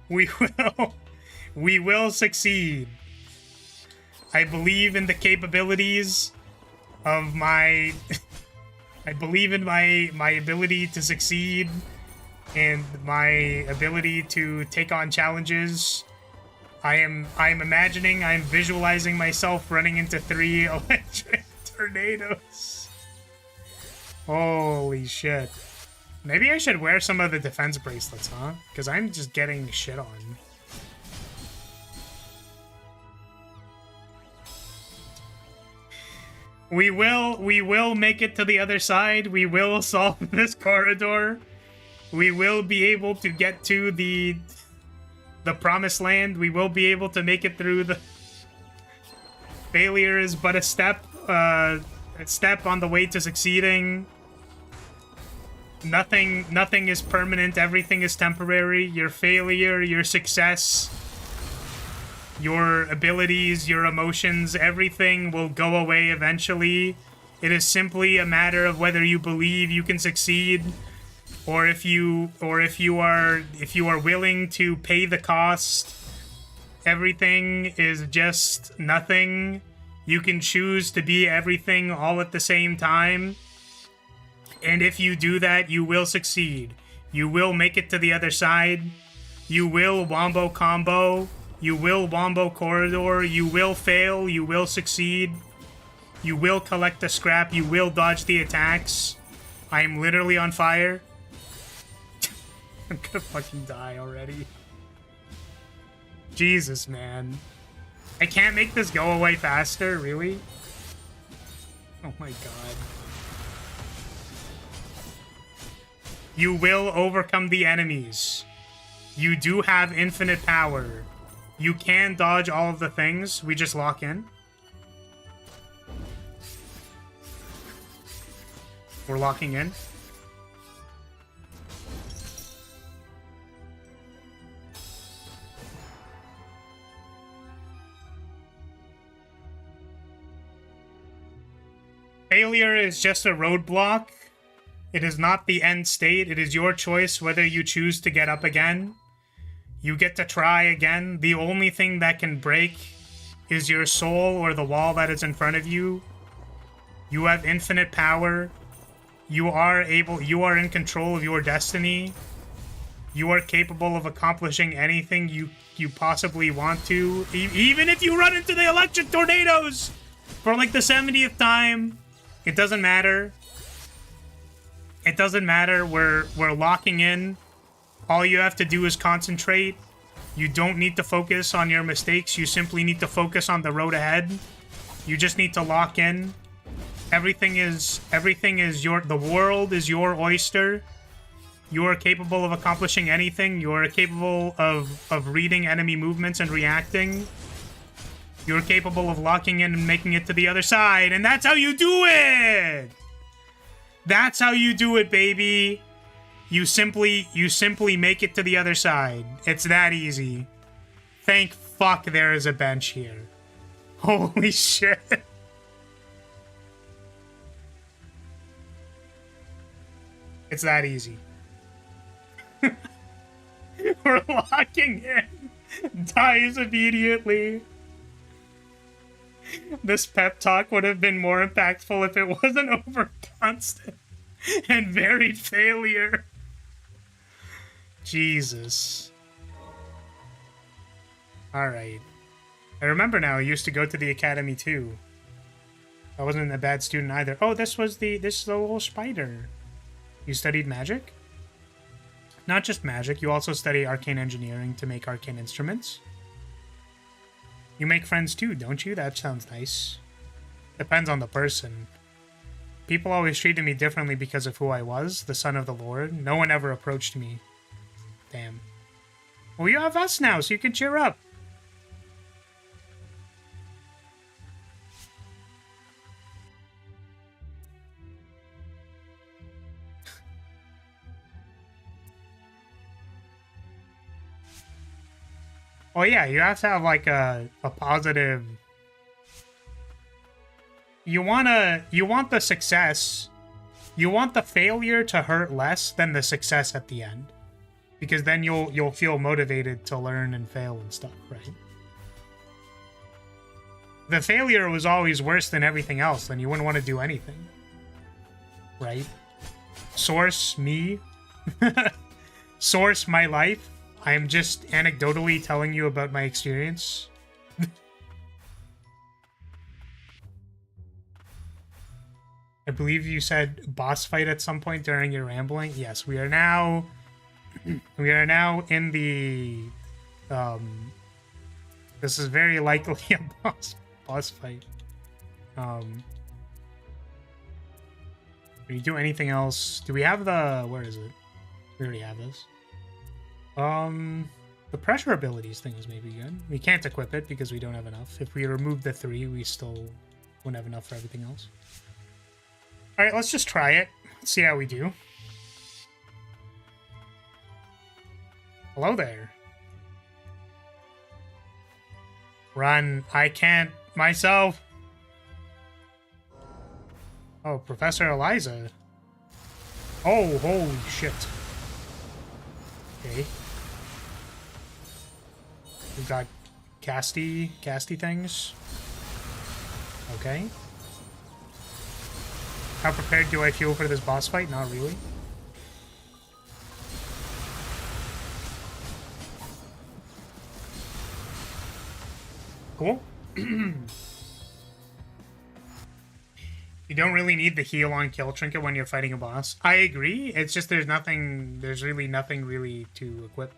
We will succeed. I believe in the capabilities of my... I believe in my ability to succeed and my ability to take on challenges. I'm imagining, I'm visualizing myself running into 3 electric tornadoes. Holy shit. Maybe I should wear some of the defense bracelets, huh? Because I'm just getting shit on. We will make it to the other side. We will solve this corridor. We will be able to get to the promised land. We will be able to make it through the... Failure is but a step on the way to succeeding. Nothing is permanent. Everything is temporary. Your failure, your success, your abilities, your emotions, everything will go away eventually. It is simply a matter of whether you believe you can succeed, or if you are willing to pay the cost. Everything is just nothing. You can choose to be everything all at the same time. And if you do that, you will succeed. You will make it to the other side. You will wombo combo. You will wombo corridor. You will fail. You will succeed. You will collect the scrap. You will dodge the attacks. I am literally on fire. I'm gonna fucking die already. Jesus, man. I can't make this go away faster, really? Oh my god. You will overcome the enemies. You do have infinite power. You can dodge all of the things. We just lock in. We're locking in. Failure is just a roadblock. It is not the end state. It is your choice whether you choose to get up again. You get to try again. The only thing that can break is your soul or the wall that is in front of you. You have infinite power. You are in control of your destiny. You are capable of accomplishing anything you possibly want to. Even if you run into the electric tornadoes for like the 70th time. It doesn't matter. It doesn't matter. We're locking in. All you have to do is concentrate. You don't need to focus on your mistakes. You simply need to focus on the road ahead. You just need to lock in. Everything is the world is your oyster. You are capable of accomplishing anything. You are capable of reading enemy movements and reacting. You're capable of locking in and making it to the other side, and that's how you do it! That's how you do it, baby! You simply make it to the other side. It's that easy. Thank fuck there is a bench here. Holy shit. It's that easy. We're locking in. Dies immediately. This pep talk would have been more impactful if it wasn't over constant and varied failure. Jesus. Alright. I remember now, I used to go to the academy too. I wasn't a bad student either. Oh, this is the little spider. You studied magic? Not just magic, you also study arcane engineering to make arcane instruments. You make friends too, don't you? That sounds nice. Depends on the person. People always treated me differently because of who I was, the son of the Lord. No one ever approached me. Damn. Well, you have us now, so you can cheer up. Oh yeah, you have to have like a positive. You want the success. You want the failure to hurt less than the success at the end, because then you'll feel motivated to learn and fail and stuff, right? The failure was always worse than everything else, then you wouldn't want to do anything, right? Source me, source my life. I am just anecdotally telling you about my experience. I believe you said boss fight at some point during your rambling. Yes, we are now in the this is very likely a boss fight. Do you do anything else? Do we have the where is it? We already have this. The pressure abilities thing is maybe good. We can't equip it because we don't have enough. If we remove the 3, we still wouldn't have enough for everything else. Alright, let's just try it. Let's see how we do. Hello there. Run. I can't myself. Oh, Professor Eliza. Oh, holy shit. Okay. We've got casty things. Okay. How prepared do I feel for this boss fight? Not really. Cool. You don't really need the heal on kill trinket when you're fighting a boss. I agree. It's just there's really nothing really to equip.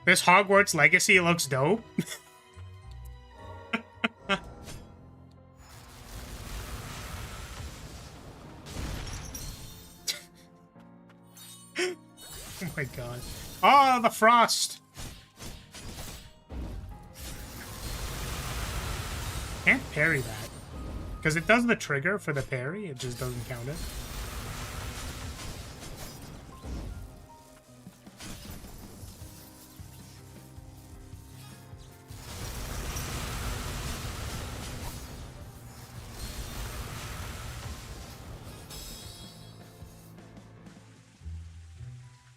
This Hogwarts Legacy looks dope. Oh my god. Oh, the frost! Can't parry that. Because it does the trigger for the parry, it just doesn't count it.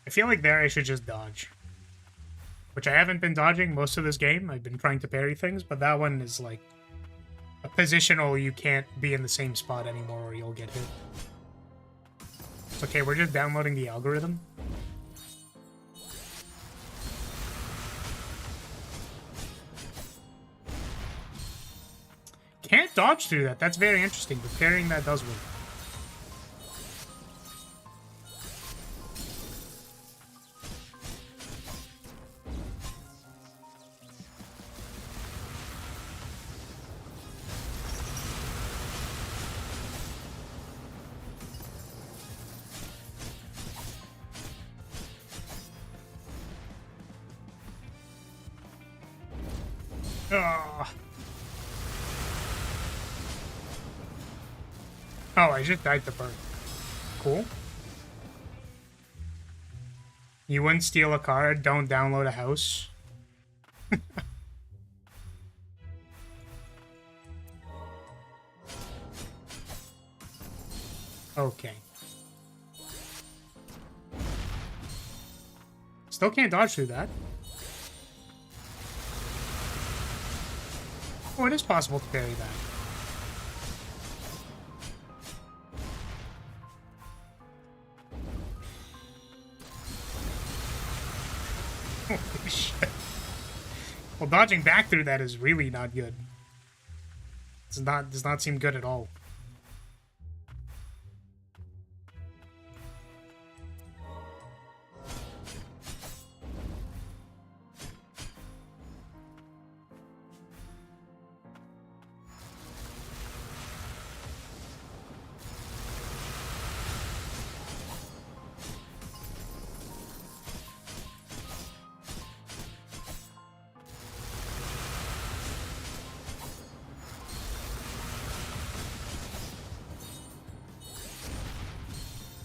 I feel like there I should just dodge. Which I haven't been dodging most of this game. I've been trying to parry things, but that one is like a positional, you can't be in the same spot anymore or you'll get hit. It's okay, we're just downloading the algorithm. Can't dodge through that. That's very interesting, but parrying that does work. Oh, I just died to burn. Cool. You wouldn't steal a car, don't download a house. Okay. Still can't dodge through that. Oh, it is possible to parry that. Holy shit. Well, dodging back through that is really not good. Does not seem good at all.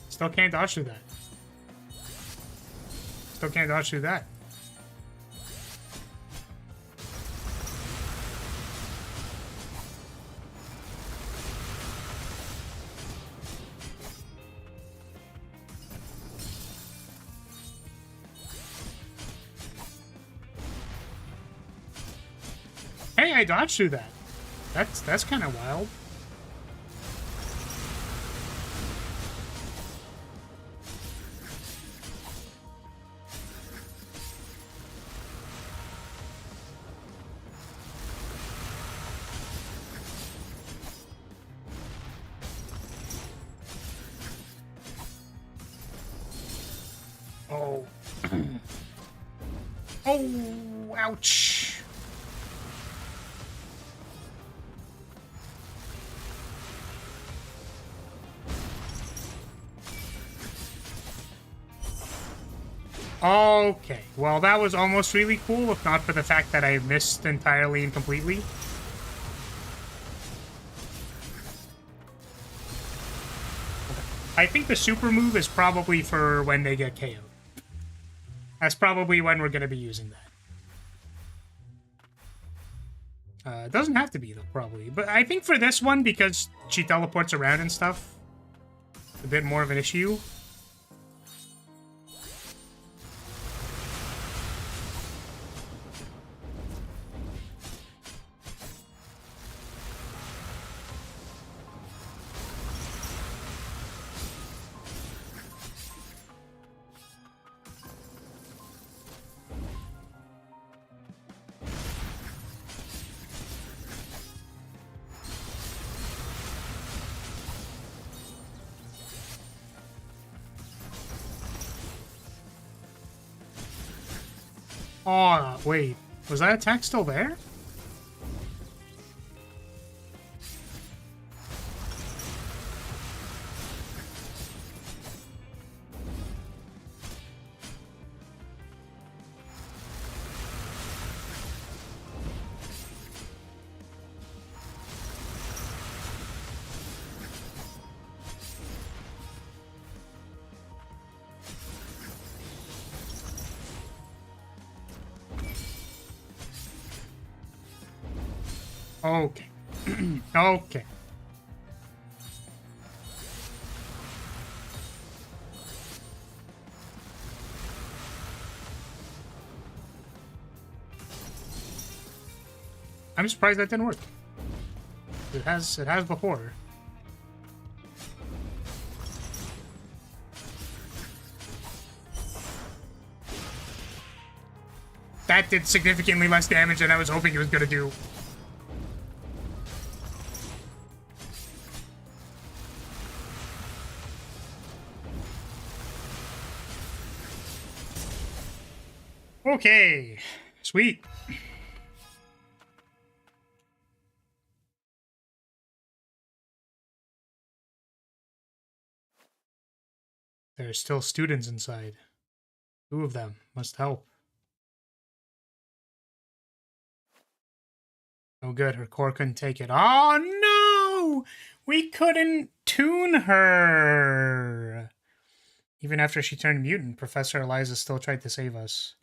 Still can't dodge through that. Still can't dodge through that. Hey, I dodged through that. That's kind of wild. Oh, ouch. Okay, well that was almost really cool, if not for the fact that I missed entirely and completely. I think the super move is probably for when they get KO'd. That's probably when we're going to be using that. It doesn't have to be, though, probably. But I think for this one, because she teleports around and stuff, a bit more of an issue. Oh, wait. Was that attack still there? Okay. Okay. I'm surprised that didn't work. It has before. That did significantly less damage than I was hoping it was gonna do. Okay. Sweet. There are still students inside. 2 of them must help. Oh good, her core couldn't take it. Oh no! We couldn't tune her! Even after she turned mutant, Professor Eliza still tried to save us.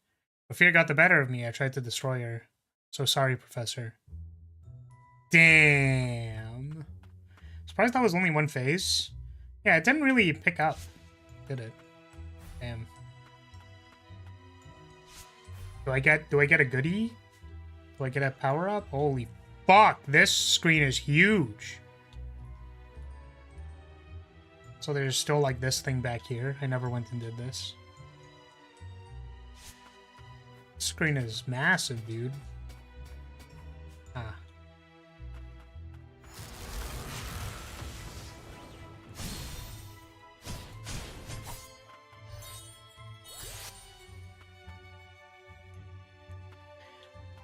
But fear got the better of me. I tried to destroy her. So sorry, Professor. Damn. Surprised that was only one phase. Yeah, it didn't really pick up, did it? Damn. Do I get a goodie? Do I get a power up? Holy fuck, this screen is huge. So there's still like this thing back here. I never went and did this. Screen is massive, dude. Ah.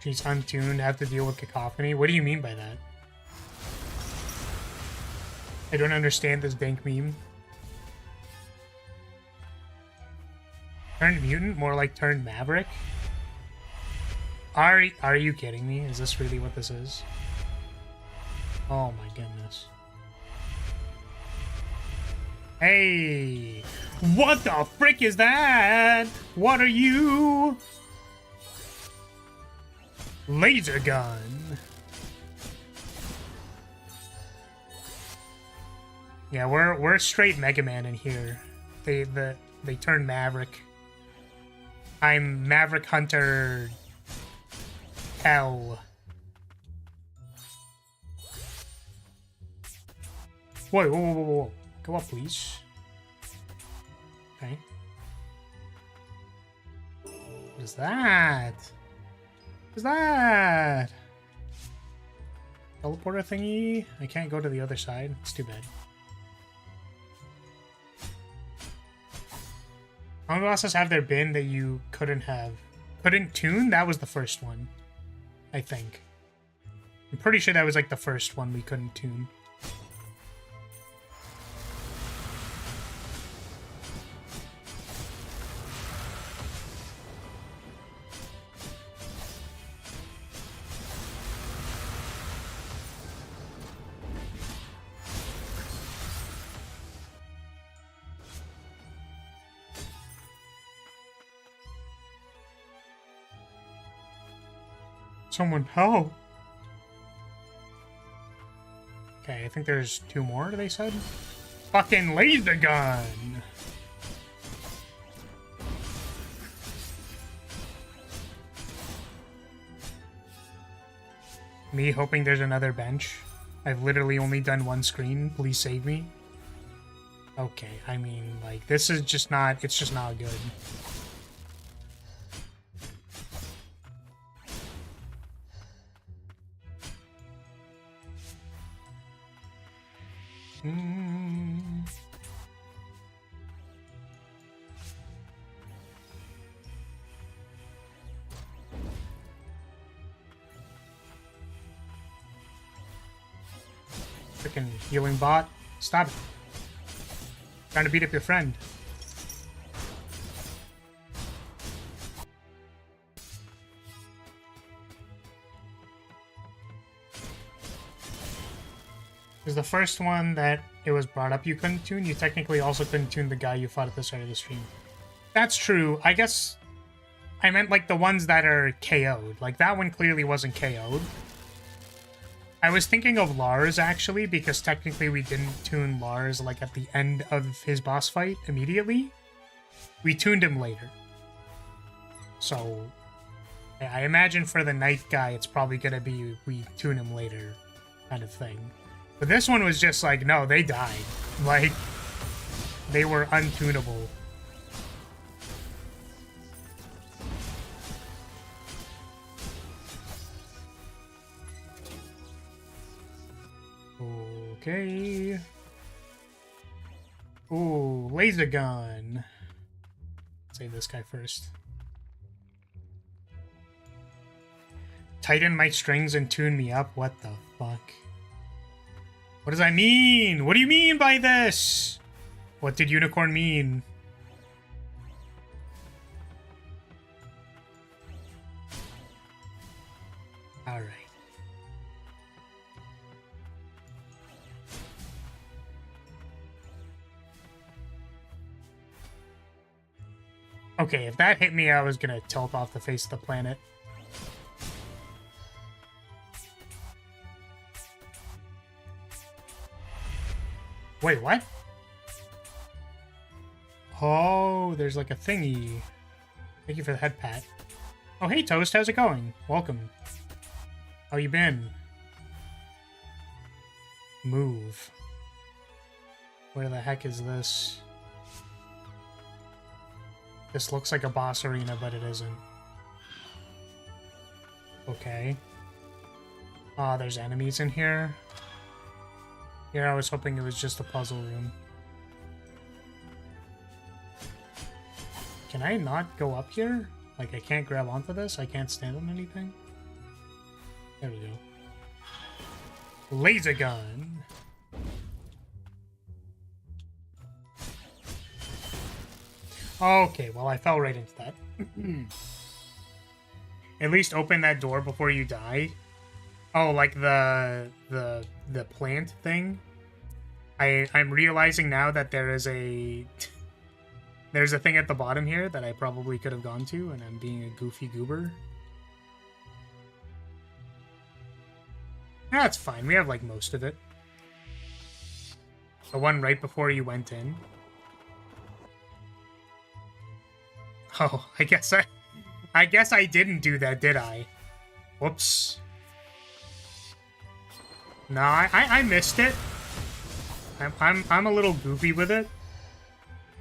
She's untuned, have to deal with cacophony. What do you mean by that? I don't understand this dank meme. Turned mutant? More like turned maverick? Are you kidding me? Is this really what this is? Oh my goodness. Hey! What the frick is that? What are you? Laser gun. Yeah, we're straight Mega Man in here. They turn Maverick. I'm Maverick Hunter Hell. Whoa. Go up, please. Okay. What is that? What is that? Teleporter thingy? I can't go to the other side. It's too bad. How many bosses have there been that you couldn't tune? That was the first one, I think. I'm pretty sure that was like the first one we couldn't tune. Someone help! think there's 2 more, they said. Fucking laser gun! Me hoping there's another bench. I've literally only done 1 screen. Please save me. Okay, I mean, like, this is just not... It's just not good. Freaking healing bot. Stop it. Trying to beat up your friend. Because the first one that it was brought up you couldn't tune, you technically also couldn't tune the guy you fought at the start of the stream. That's true. I guess I meant like the ones that are KO'd. Like that one clearly wasn't KO'd. I was thinking of Lars actually, because technically we didn't tune Lars like at the end of his boss fight immediately. We tuned him later. So I imagine for the night guy it's probably gonna be we tune him later kind of thing. But this one was just like, no, they died. Like, they were untunable. Okay. Ooh, laser gun. Save this guy first. Tighten my strings and tune me up? What the fuck? What does that mean? What do you mean by this? What did unicorn mean? Alright. Okay, if that hit me, I was gonna tilt off the face of the planet. Wait, what? Oh, there's like a thingy. Thank you for the head pat. Oh, hey, Toast, how's it going? Welcome. How you been? Move. Where the heck is this? This looks like a boss arena, but it isn't. Okay. Oh, there's enemies in here. Here, I was hoping it was just a puzzle room. Can I not go up here? Like, I can't grab onto this? I can't stand on anything? There we go. Laser gun! Okay, well, I fell right into that. At least open that door before you die. Oh, like the plant thing? I'm realizing now that there is a... There's a thing at the bottom here that I probably could have gone to, and I'm being a goofy goober. That's fine, we have like most of it. The one right before you went in. Oh, I guess I didn't do that, did I? Whoops. No, I missed it. I'm a little goofy with it.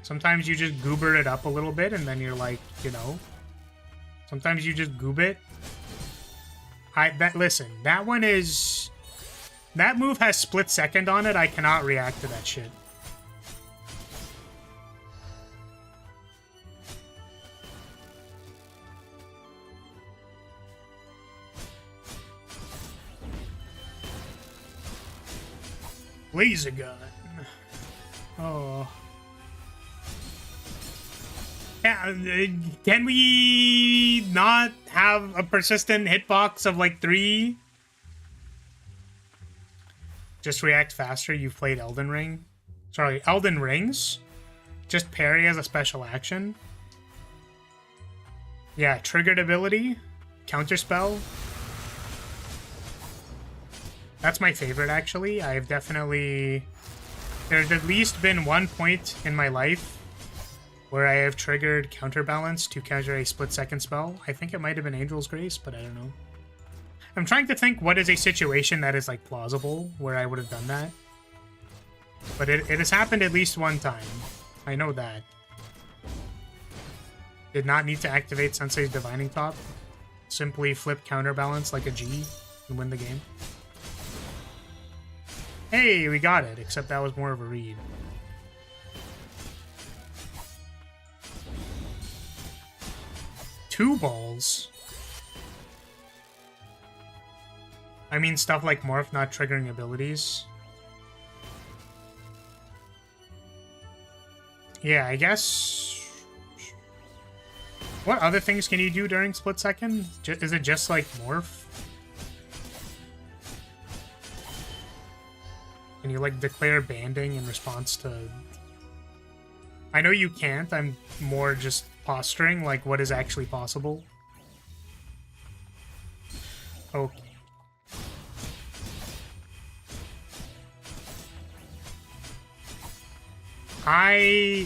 Sometimes you just goober it up a little bit, and then you're like, you know. Sometimes you just goob it. Listen, that one is... That move has split second on it. I cannot react to that shit. Laser gun. Oh. Yeah, can we not have a persistent hitbox of like 3? Just react faster. You've played Elden Ring. Sorry, Elden Rings. Just parry as a special action. Yeah, triggered ability. Counterspell. That's my favorite, actually. I've definitely... There's at least been one point in my life where I have triggered Counterbalance to counter a split-second spell. I think it might have been Angel's Grace, but I don't know. I'm trying to think what is a situation that is, like, plausible where I would have done that. But it has happened at least one time. I know that. Did not need to activate Sensei's Divining Top. Simply flip Counterbalance like a G and win the game. Hey, we got it, except that was more of a read. Two balls? I mean stuff like Morph not triggering abilities. Yeah, I guess... What other things can you do during split second? Is it just like Morph? Can you, like, declare banding in response to... I know you can't. I'm more just posturing, like, what is actually possible. Okay.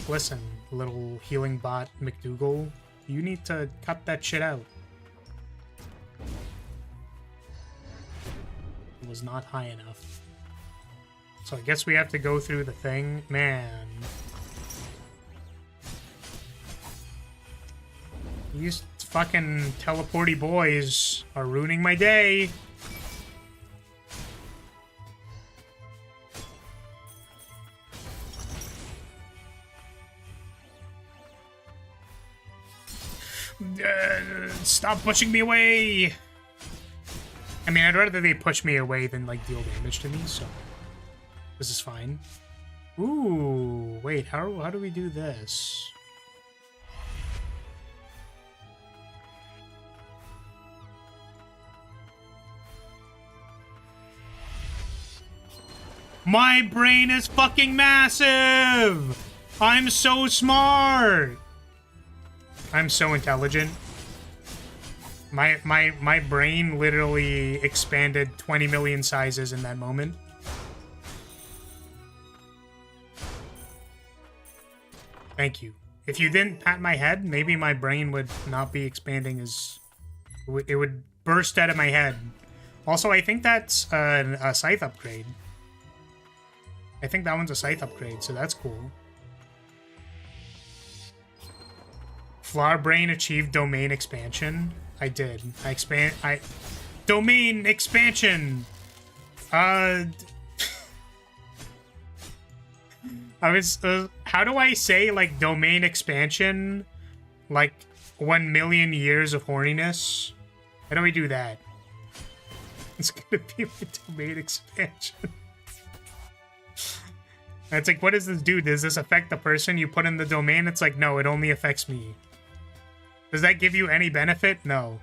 Listen, little healing bot McDougal. You need to cut that shit out. It was not high enough. So I guess we have to go through the thing. Man. These fucking teleporty boys are ruining my day. Stop pushing me away! I mean, I'd rather they push me away than, like, deal damage to me, so... This is fine. Ooh, wait, how do we do this? My brain is fucking massive! I'm so smart! I'm so intelligent. My brain literally expanded 20 million sizes in that moment. Thank you. If you didn't pat my head, maybe my brain would not be expanding as... It would burst out of my head. Also, I think that's a scythe upgrade. I think that one's a scythe upgrade, so that's cool. Flower Brain achieved domain expansion. I did. Domain expansion! I was, how do I say, like, domain expansion? Like, 1 million years of horniness? How do we do that? It's gonna be my domain expansion. It's like, what does this do? Does this affect the person you put in the domain? It's like, no, it only affects me. Does that give you any benefit? No.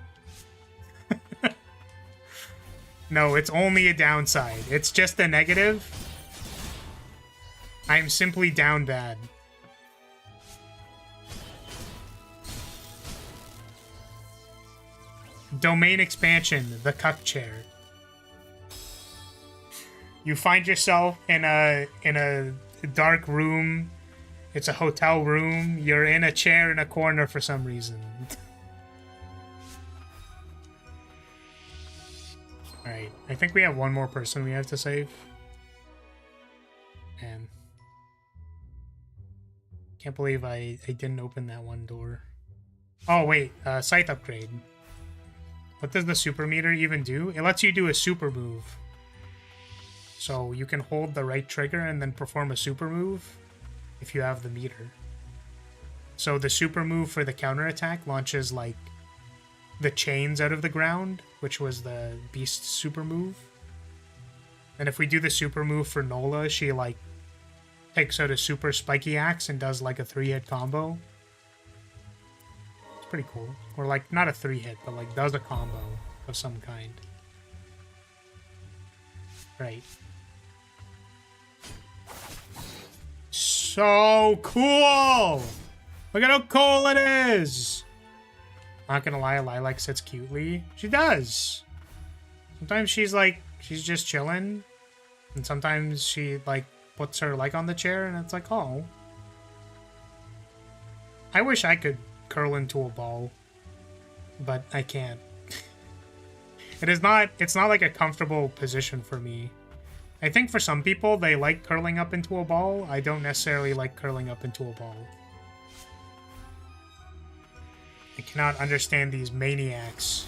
No, it's only a downside. It's just a negative. I'm simply down bad. Domain expansion, the cuck chair. You find yourself in a dark room. It's a hotel room. You're in a chair in a corner for some reason. Alright, I think we have one more person we have to save. And can't believe I didn't open that one door. Oh wait, scythe upgrade. What does the super meter even do? It lets you do a super move. So you can hold the right trigger and then perform a super move if you have the meter. So the super move for the counterattack launches, like, the chains out of the ground, which was the beast's super move. And if we do the super move for Nola, she, like, takes out a super spiky axe and does, like, a 3-hit combo. It's pretty cool. Or, like, not a 3-hit, but, like, does a combo of some kind. Right. So cool! Look at how cool it is! Not gonna lie, Lilac sits cutely. She does! Sometimes she's She's just chilling. And sometimes she, like, puts her leg on the chair, and it's like, oh. I wish I could curl into a ball, but I can't. It's not like a comfortable position for me. I think for some people, they like curling up into a ball. I don't necessarily like curling up into a ball. I cannot understand these maniacs.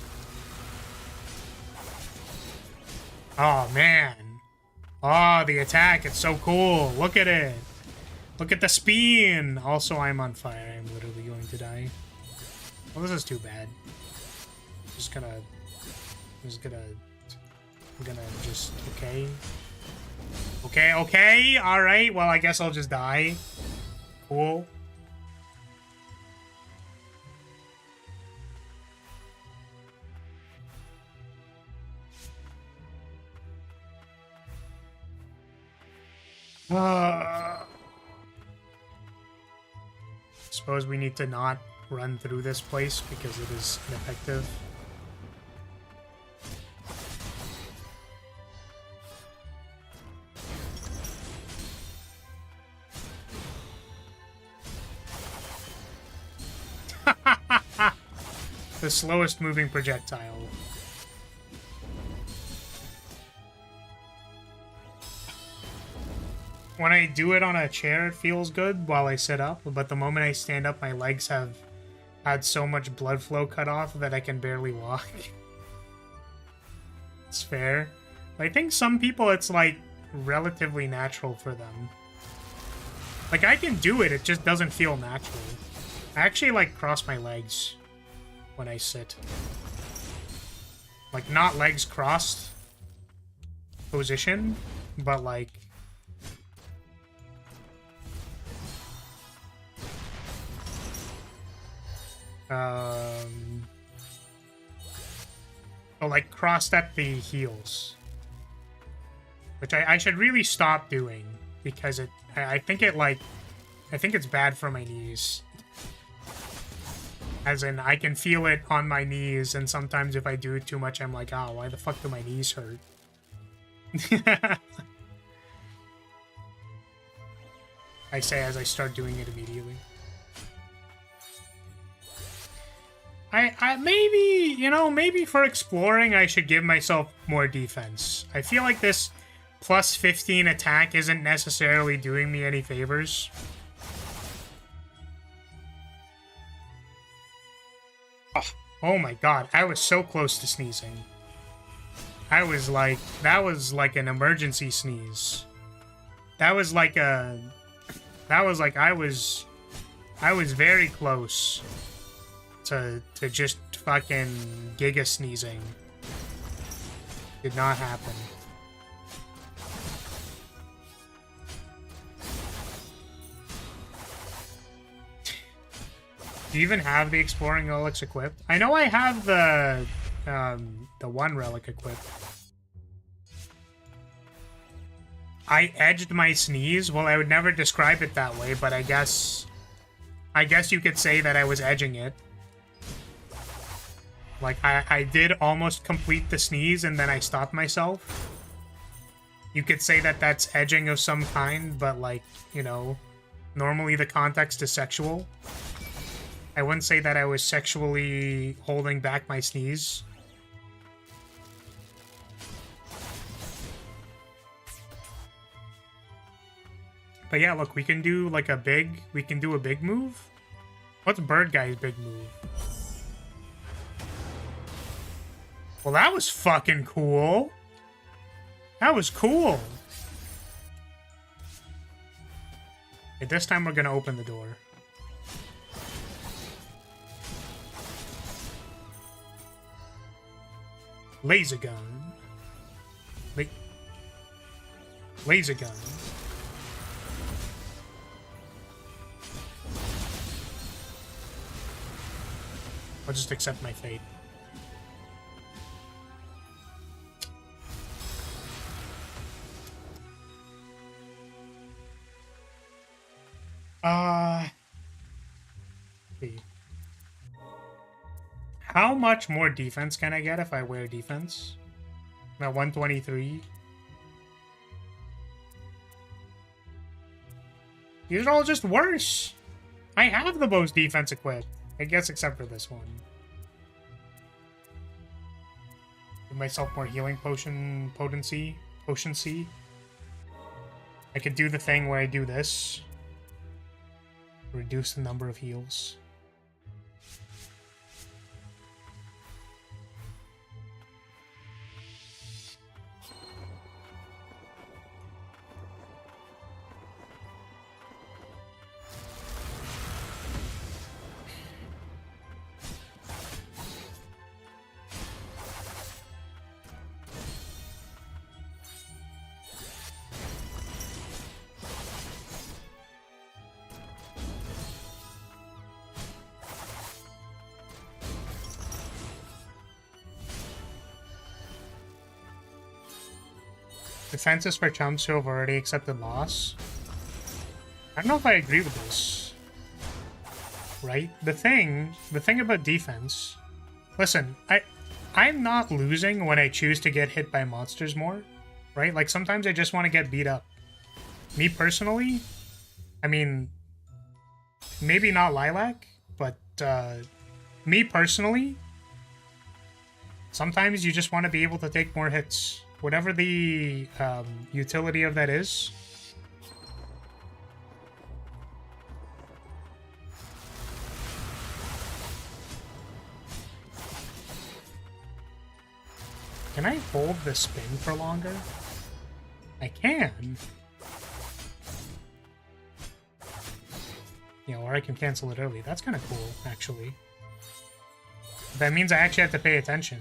Oh, man. Oh, the attack. It's so cool. Look at it. Look at the spin. Also, I'm on fire. I'm literally going to die. Well, this is too bad. I'm gonna just, okay. Okay. All right. Well, I guess I'll just die. Cool. Suppose we need to not run through this place because it is ineffective. The slowest moving projectile. When I do it on a chair, it feels good while I sit up, but the moment I stand up, my legs have had so much blood flow cut off that I can barely walk. It's fair. But I think some people, it's, like, relatively natural for them. Like, I can do it, it just doesn't feel natural. I actually, like, cross my legs when I sit. Like, not legs crossed position, but, like... like, crossed at the heels. Which I should really stop doing, because I think it's bad for my knees. As in, I can feel it on my knees, and sometimes if I do it too much, I'm like, oh, why the fuck do my knees hurt? I say as I start doing it immediately. I maybe, you know, maybe for exploring, I should give myself more defense. I feel like this plus 15 attack isn't necessarily doing me any favors. Oh my god, I was so close to sneezing. I was like, that was like an emergency sneeze. I was very close to just fucking giga sneezing. Did not happen. Do you even have the exploring relics equipped? I know I have the one relic equipped. I edged my sneeze. Well, I would never describe it that way, but I guess you could say that I was edging it. Like, I did almost complete the sneeze, and then I stopped myself. You could say that that's edging of some kind, but, like, you know, normally the context is sexual. I wouldn't say that I was sexually holding back my sneeze. But yeah, look, we can do, like, a big move. What's Bird Guy's big move? Well, that was fucking cool. That was cool. Okay, this time we're gonna open the door. Laser gun. Laser gun. I'll just accept my fate. See. How much more defense can I get if I wear defense? I'm at 123. These are all just worse. I have the most defense equipped. I guess except for this one. Give myself more healing potency. I could do the thing where I do this. Reduce the number of heals. Defenses for chumps who have already accepted loss. I don't know if I agree with this. Right? The thing about defense... Listen, I'm not losing when I choose to get hit by monsters more. Right? Like, sometimes I just want to get beat up. Me personally, I mean... Maybe not Lilac, but, me personally... Sometimes you just want to be able to take more hits. Whatever the utility of that is. Can I hold the spin for longer? I can. Yeah, or I can cancel it early. That's kind of cool, actually. That means I actually have to pay attention.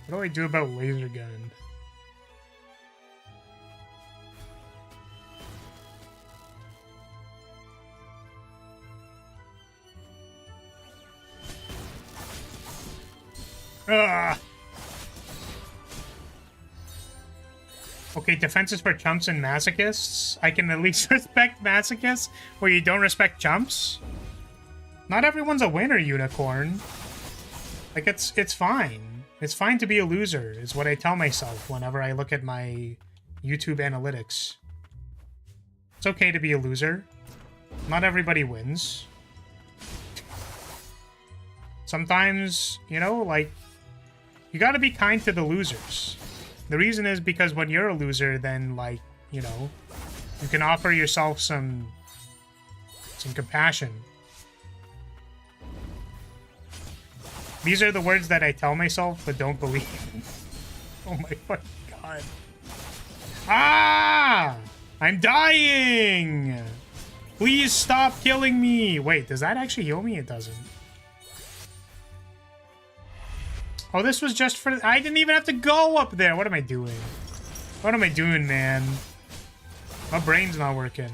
What do I do about laser gun? Ah! Okay, defenses for chumps and masochists. I can at least respect masochists where you don't respect chumps. Not everyone's a winner, Unicorn. Like, it's fine. It's fine to be a loser, is what I tell myself whenever I look at my YouTube analytics. It's okay to be a loser. Not everybody wins. Sometimes, you know, like, you gotta be kind to the losers. The reason is because when you're a loser, then, like, you know, you can offer yourself some compassion. These are the words that I tell myself, but don't believe. Oh my fucking god. Ah! I'm dying! Please stop killing me! Wait, does that actually heal me? It doesn't. Oh, this was just for... I didn't even have to go up there! What am I doing? What am I doing, man? My brain's not working.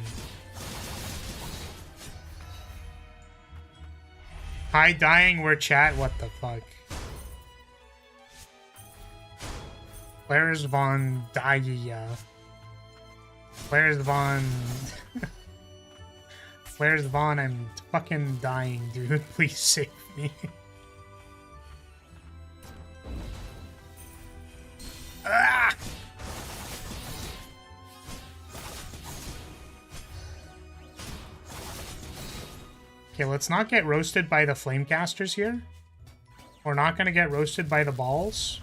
Hi, dying, we're chat. What the fuck? Where's Von Daya? Where's Von? Where's Von? I'm fucking dying, dude. Please save me. Ah! Okay, let's not get roasted by the flamecasters here. We're not gonna get roasted by the balls.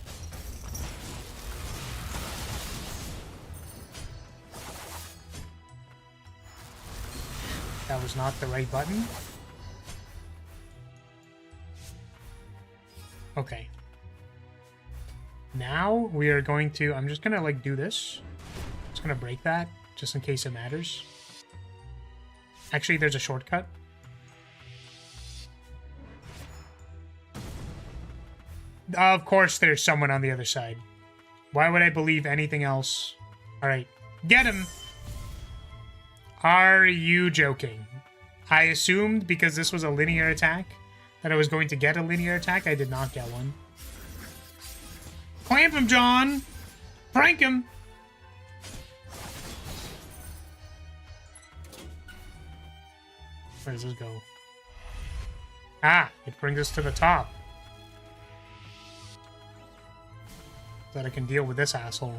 That was not the right button. Okay. Now we are going to... I'm just gonna, like, do this. Just gonna break that, just in case it matters. Actually, there's a shortcut. Of course there's someone on the other side. Why would I believe anything else? Alright, get him! Are you joking? I assumed, because this was a linear attack, that I was going to get a linear attack. I did not get one. Clamp him, John! Prank him! Where does this go? Ah, it brings us to the top. So that I can deal with this asshole.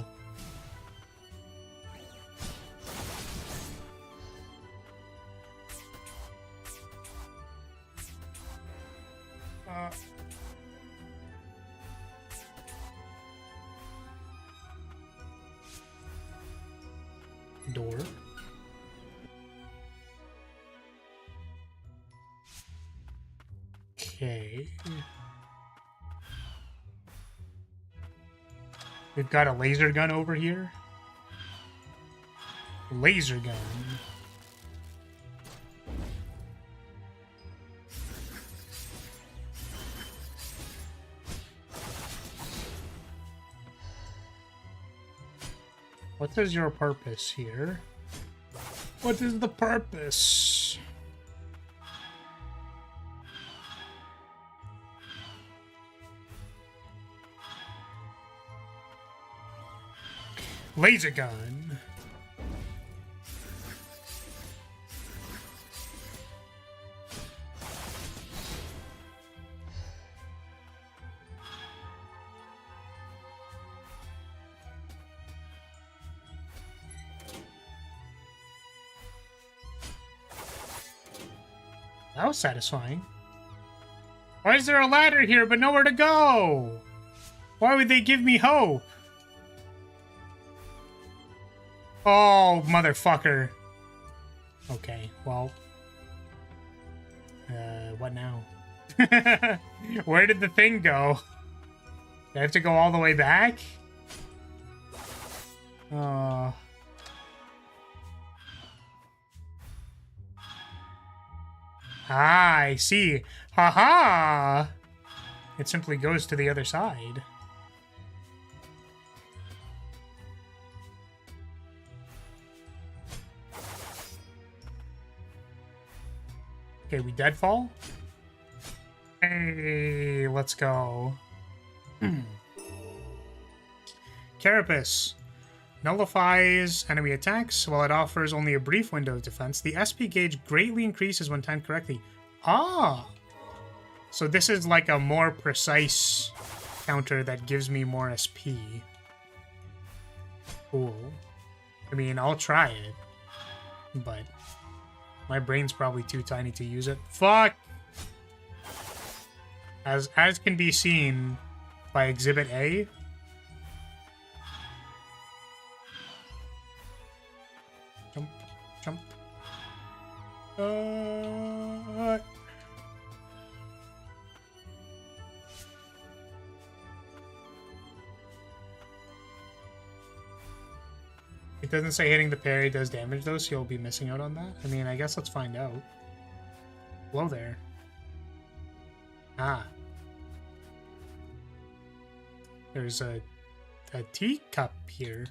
Door. Okay. We've got a laser gun over here. Laser gun. What is your purpose here? What is the purpose? Laser gun. That was satisfying. Why is there a ladder here but nowhere to go? Why would they give me hope? Oh, motherfucker. Okay, well. What now? Where did the thing go? Do I have to go all the way back? Oh. Ah, I see. Haha! It simply goes to the other side. Okay, we deadfall? Hey, let's go. Carapace. Nullifies enemy attacks. While it offers only a brief window of defense, the SP gauge greatly increases when timed correctly. Ah! So this is like a more precise counter that gives me more SP. Cool. I mean, I'll try it. But my brain's probably too tiny to use it. Fuck! As can be seen by Exhibit A, jump, jump. It doesn't say hitting the parry does damage though, so you'll be missing out on that. I mean, I guess let's find out. Hello there. Ah. There's a teacup here.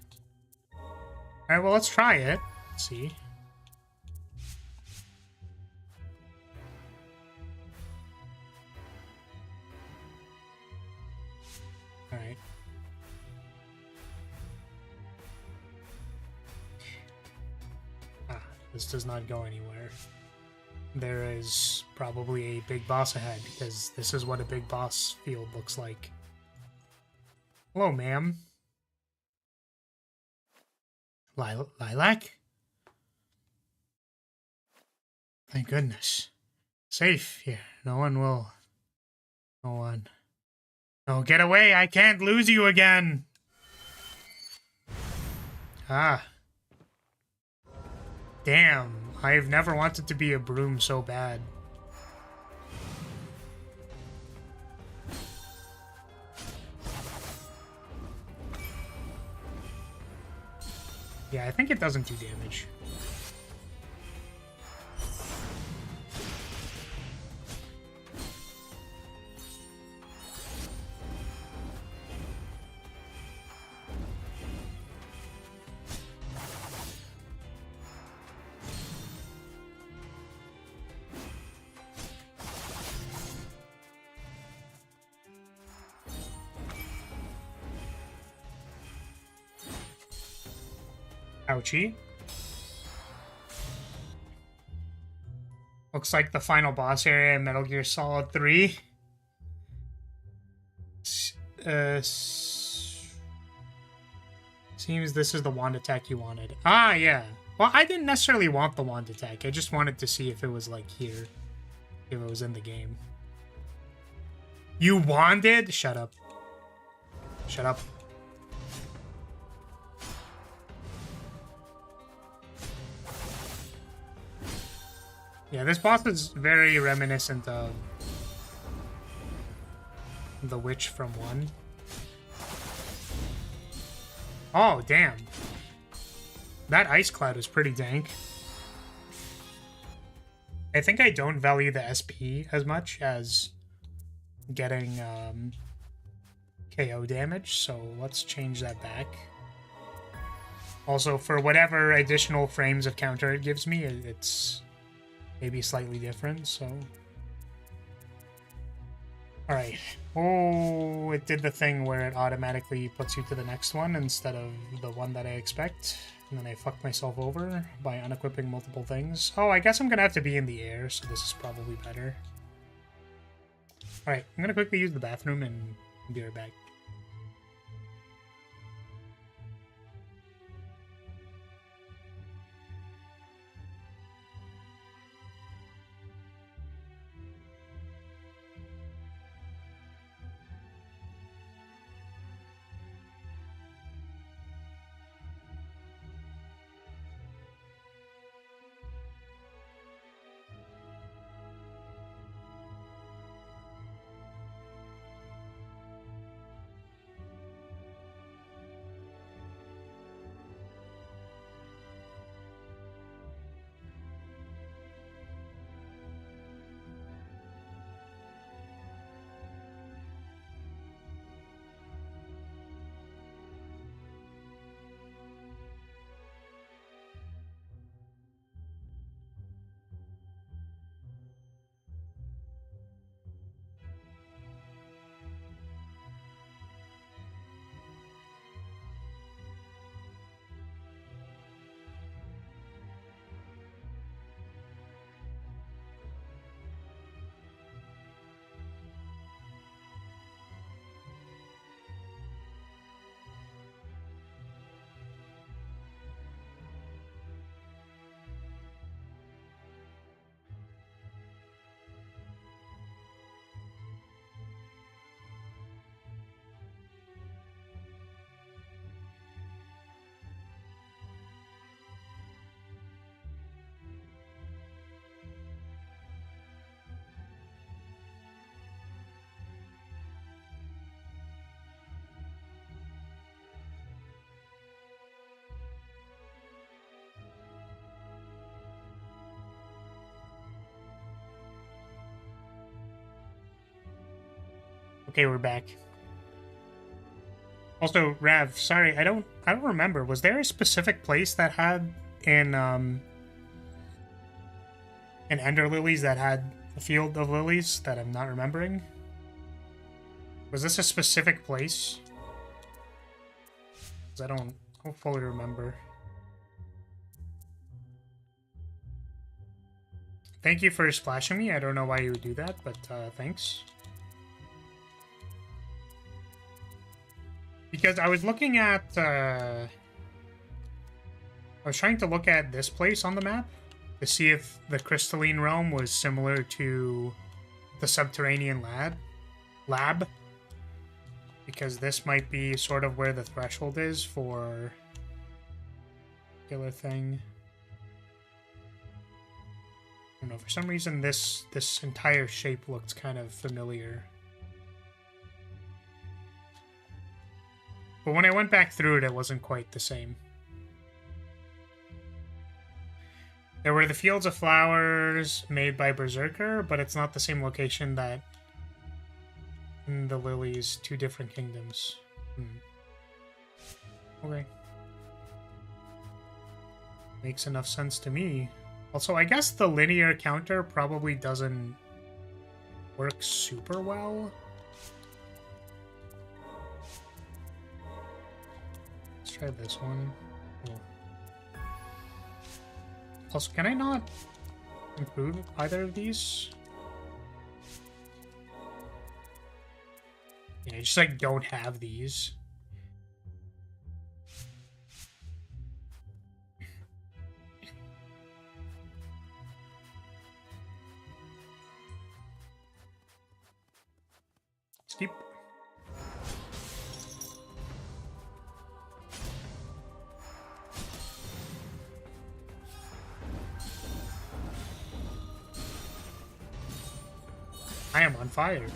Alright, well, let's try it. Let's see. Alright. Ah, this does not go anywhere. There is probably a big boss ahead, because this is what a big boss field looks like. Hello, ma'am. Lilac? Thank goodness. Safe here. No one will. No one. No, get away! I can't lose you again! Ah. Damn. I've never wanted to be a broom so bad. Yeah, I think it doesn't do damage. Ouchie. Looks like the final boss area in Metal Gear Solid 3. Seems this is the wand attack you wanted. Ah, yeah. Well, I didn't necessarily want the wand attack. I just wanted to see if it was, like, here. If it was in the game. You wanded? Shut up. Shut up. Yeah, this boss is very reminiscent of the witch from 1. Oh, damn. That ice cloud is pretty dank. I think I don't value the SP as much as getting KO damage, so let's change that back. Also, for whatever additional frames of counter it gives me, it's maybe slightly different, so... Alright. Oh, it did the thing where it automatically puts you to the next one instead of the one that I expect. And then I fucked myself over by unequipping multiple things. Oh, I guess I'm gonna have to be in the air, so this is probably better. Alright, I'm gonna quickly use the bathroom and be right back. Okay, we're back. Also, Rav, sorry, I don't remember. Was there a specific place that had in Ender Lilies that had a field of lilies that I'm not remembering? Was this a specific place? 'Cause I don't fully remember. Thank you for splashing me. I don't know why you would do that, but thanks. Because I was looking at, I was trying to look at this place on the map to see if the crystalline realm was similar to the subterranean lab. Because this might be sort of where the threshold is for killer thing. I don't know, for some reason this entire shape looked kind of familiar. But when I went back through it, it wasn't quite the same. There were the Fields of Flowers made by Berserker, but it's not the same location that in the Lilies, 2 different kingdoms. Okay. Makes enough sense to me. Also, I guess the linear counter probably doesn't work super well. Let's try this one. Cool. Also, can I not improve either of these? Yeah, I just like don't have these. Skip. I am on fire.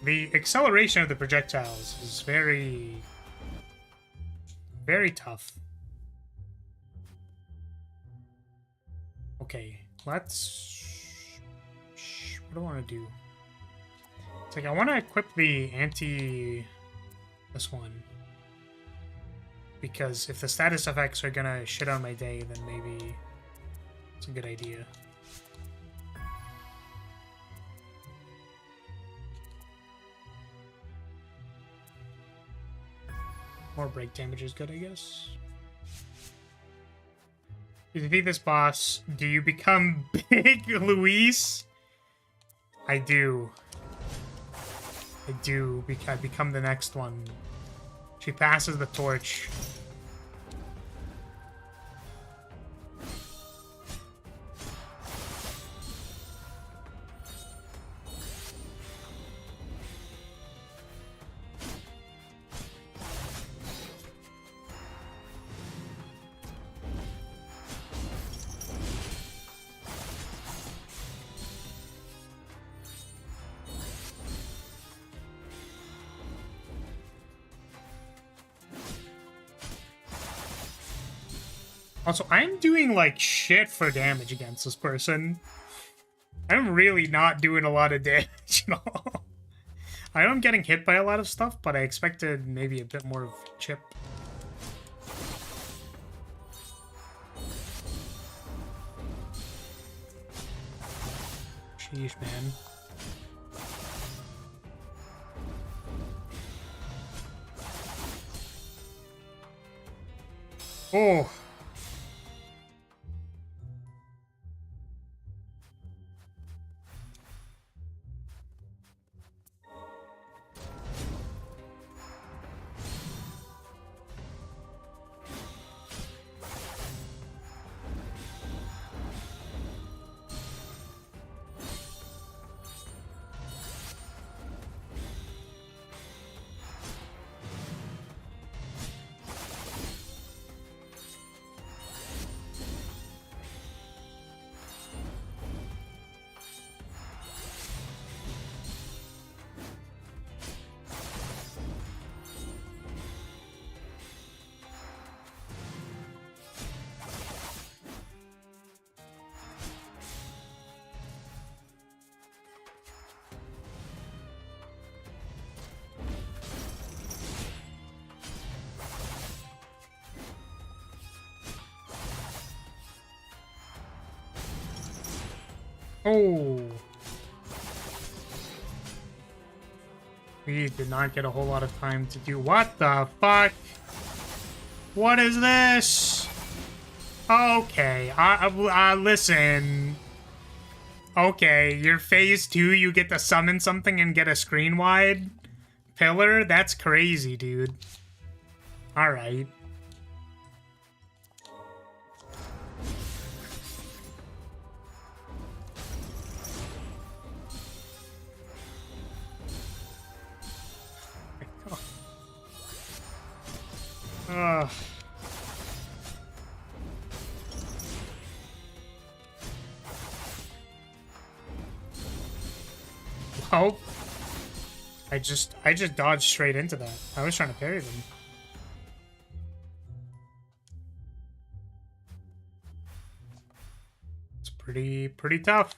The acceleration of the projectiles is very, very tough. Okay, let's... What do I want to do? It's like I want to equip the anti... this one. Because if the status effects are gonna shit on my day, then maybe it's a good idea. More break damage is good, I guess. You defeat this boss. Do you become Big Luis? I do. I do. I become the next one. She passes the torch. Also, I'm doing, like, shit for damage against this person. I'm really not doing a lot of damage at all. I know I'm getting hit by a lot of stuff, but I expected maybe a bit more of chip. Sheesh, man. Oh. Oh. We did not get a whole lot of time to do. What the fuck? What is this? Okay. Listen. Okay, your phase 2, you get to summon something and get a screen-wide pillar? That's crazy, dude. Alright. Oh. I just dodged straight into that. I was trying to parry them. It's pretty tough.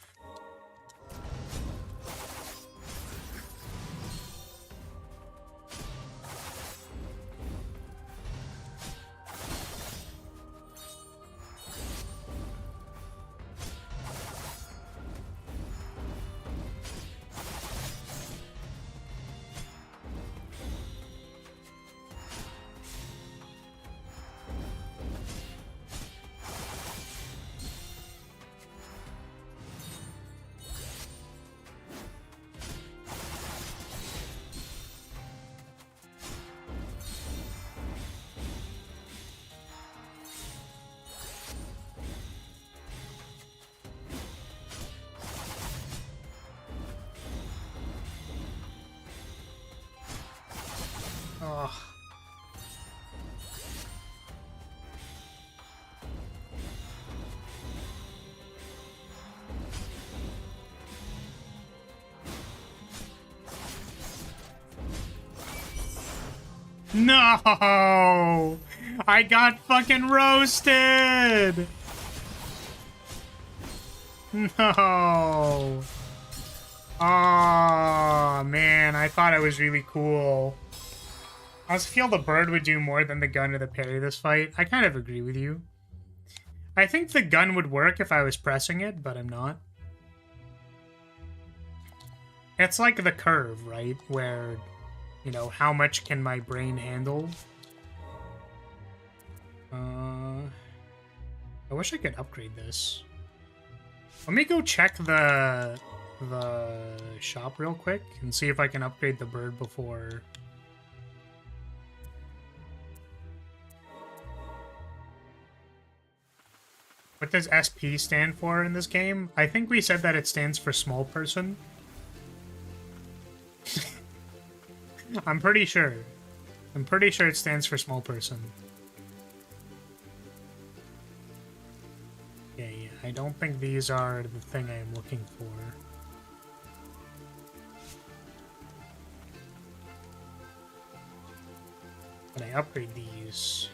No! I got fucking roasted! No! Oh man, I thought it was really cool. I just feel the bird would do more than the gun or the parry this fight. I kind of agree with you. I think the gun would work if I was pressing it, but I'm not. It's like the curve, right? Where, you know, how much can my brain handle? I wish I could upgrade this. Let me go check the shop real quick and see if I can upgrade the bird before. What does SP stand for in this game? I think we said that it stands for small person. I'm pretty sure. I'm pretty sure it stands for small person. Yeah, I don't think these are the thing I am looking for. Can I upgrade these?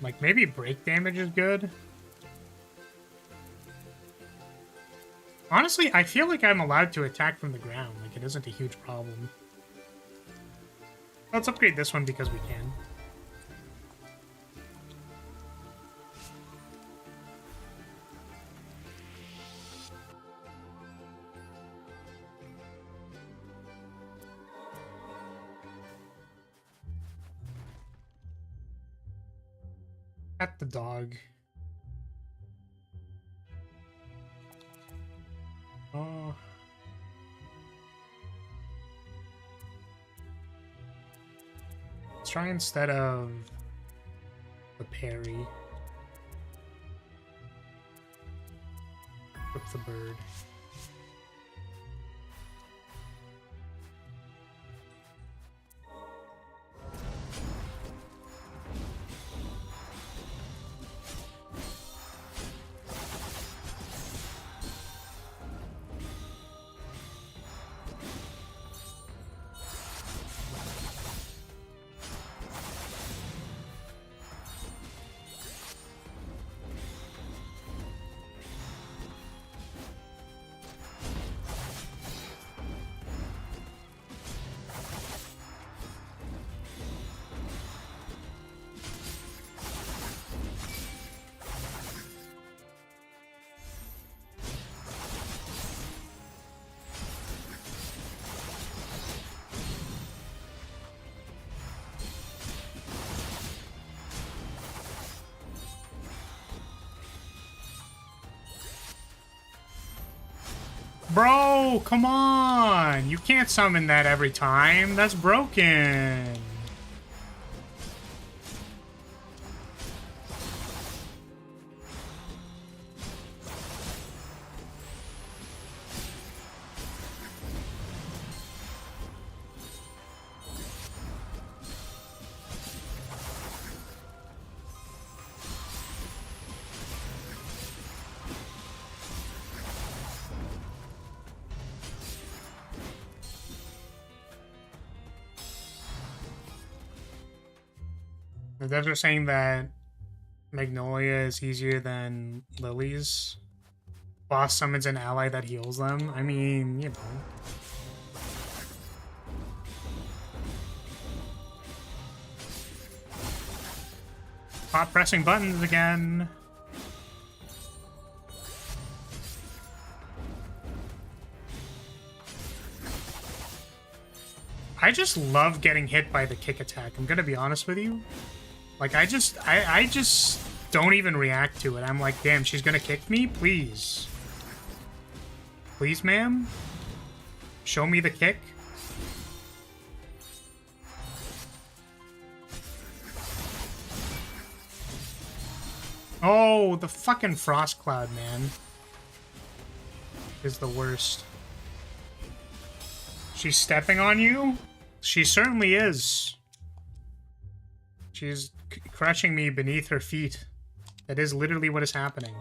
Like maybe break damage is good. Honestly, I feel like I'm allowed to attack from the ground. Like it isn't a huge problem. Let's upgrade this one because we can. At the dog. Oh. Let's try instead of the parry. Flip the bird. Bro, come on! You can't summon that every time. That's broken. The devs are saying that Magnolia is easier than Lily's. Boss summons an ally that heals them. I mean, you know. Stop pressing buttons again. I just love getting hit by the kick attack. I'm gonna be honest with you. Like, I just don't even react to it. I'm like, damn, she's gonna kick me? Please. Please, ma'am? Show me the kick. Oh, the fucking frost cloud, man. Is the worst. She's stepping on you? She certainly is. She's crushing me beneath her feet. That is literally what is happening.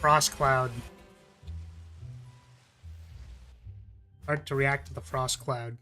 Frost cloud. Hard to react to the frost cloud.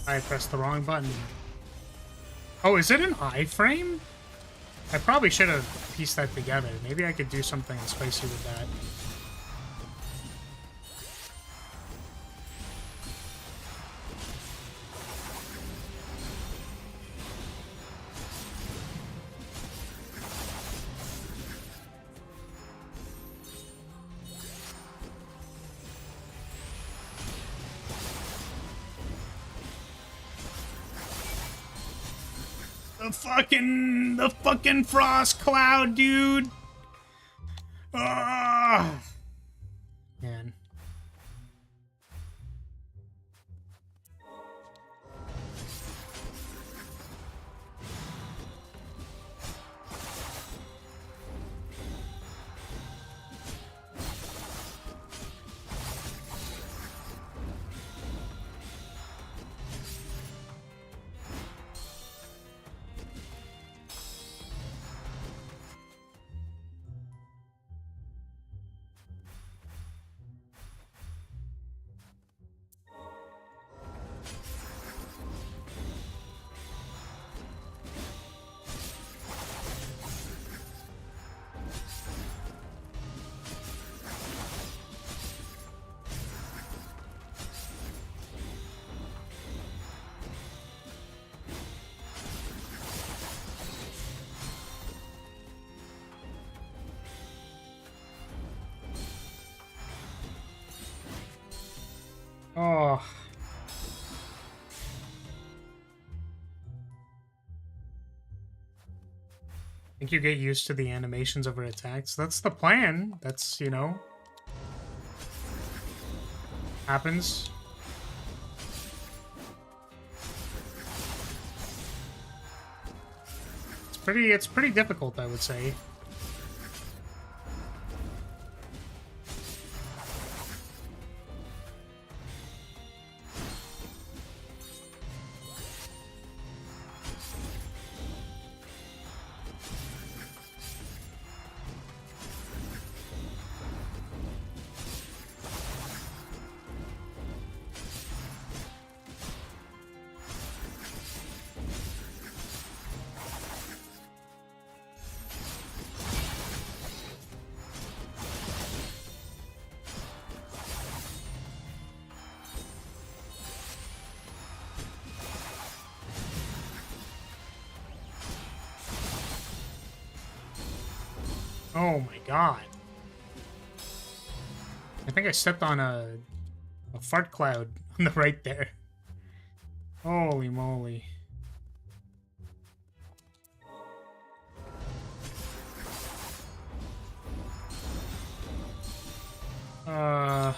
I pressed the wrong button. Oh, is it an iframe? I probably should have pieced that together. Maybe I could do something spicy with that. The fucking frost cloud, dude. Ah, man. Oh. I think you get used to the animations of her attacks. That's the plan. That's, you know, happens. It's pretty difficult, I would say. Oh my god. I think I stepped on a fart cloud on the right there. Holy moly. Uh...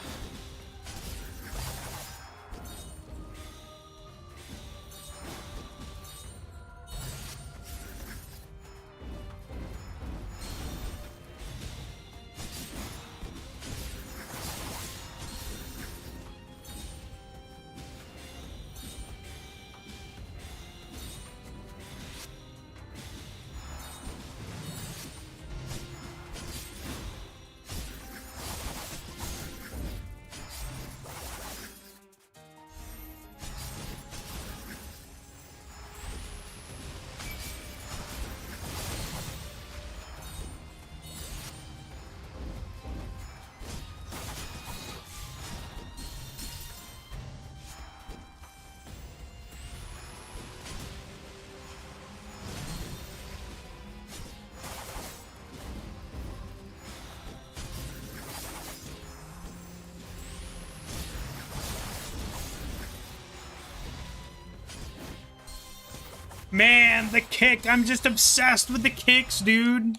Man, the kick! I'm just obsessed with the kicks, dude!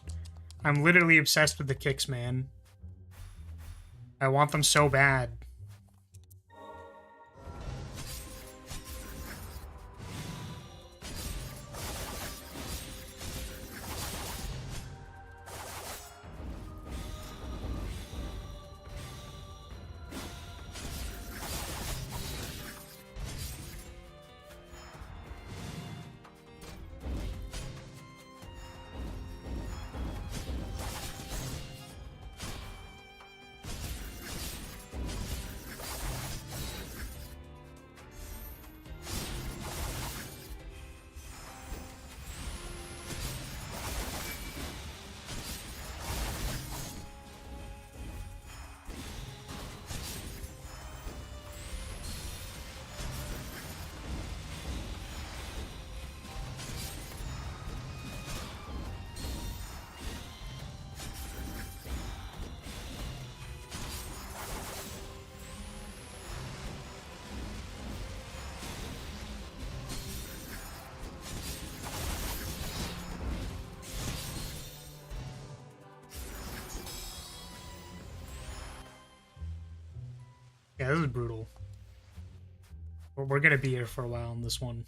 I'm literally obsessed with the kicks, man. I want them so bad. Yeah, this is brutal. We're gonna be here for a while on this one.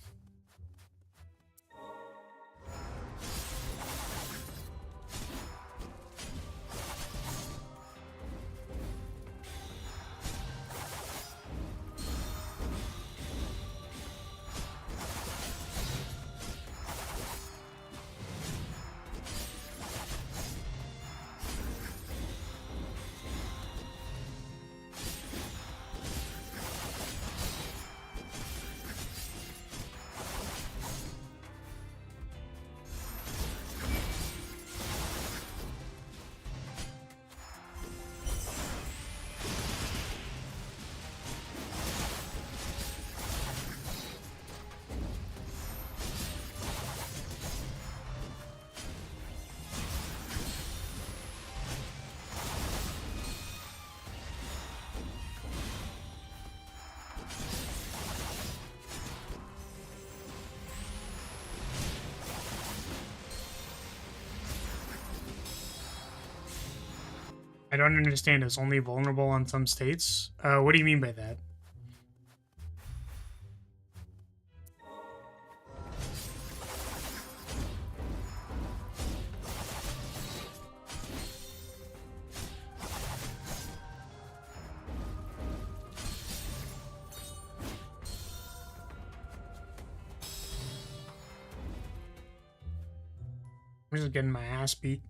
I don't understand. It's only vulnerable on some states. What do you mean by that? I'm just getting my ass beat.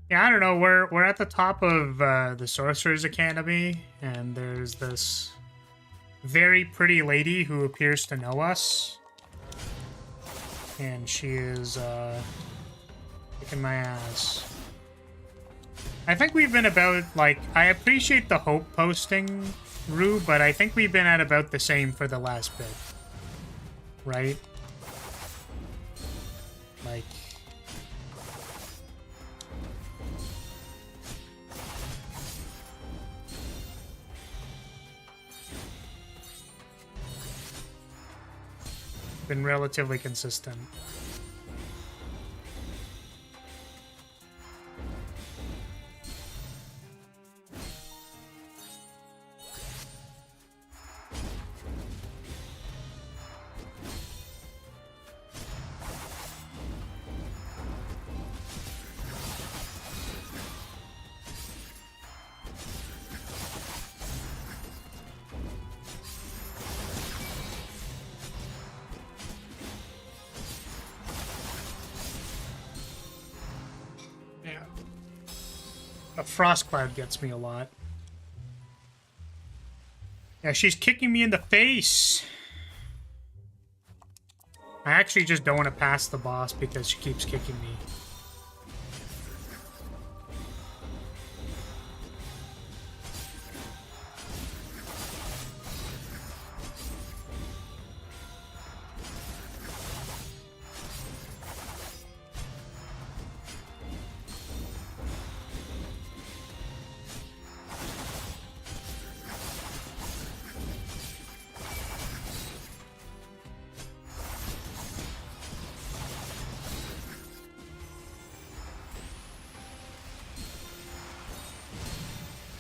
Yeah, I don't know. We're at the top of the Sorcerer's Academy, and there's this very pretty lady who appears to know us, and she is kicking my ass. I think we've been about, like, I appreciate the hope posting, Rue, but I think we've been at about the same for the last bit. Right? Like... been relatively consistent. A frost cloud gets me a lot. Yeah, she's kicking me in the face. I actually just don't want to pass the boss because she keeps kicking me.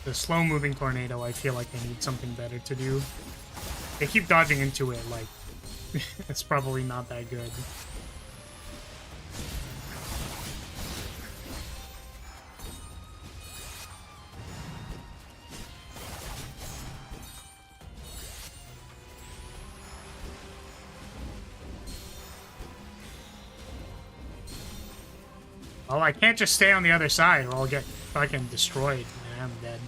The slow-moving tornado, I feel like I need something better to do. They keep dodging into it, like, it's probably not that good. Well, I can't just stay on the other side or I'll get fucking destroyed, man. I'm dead.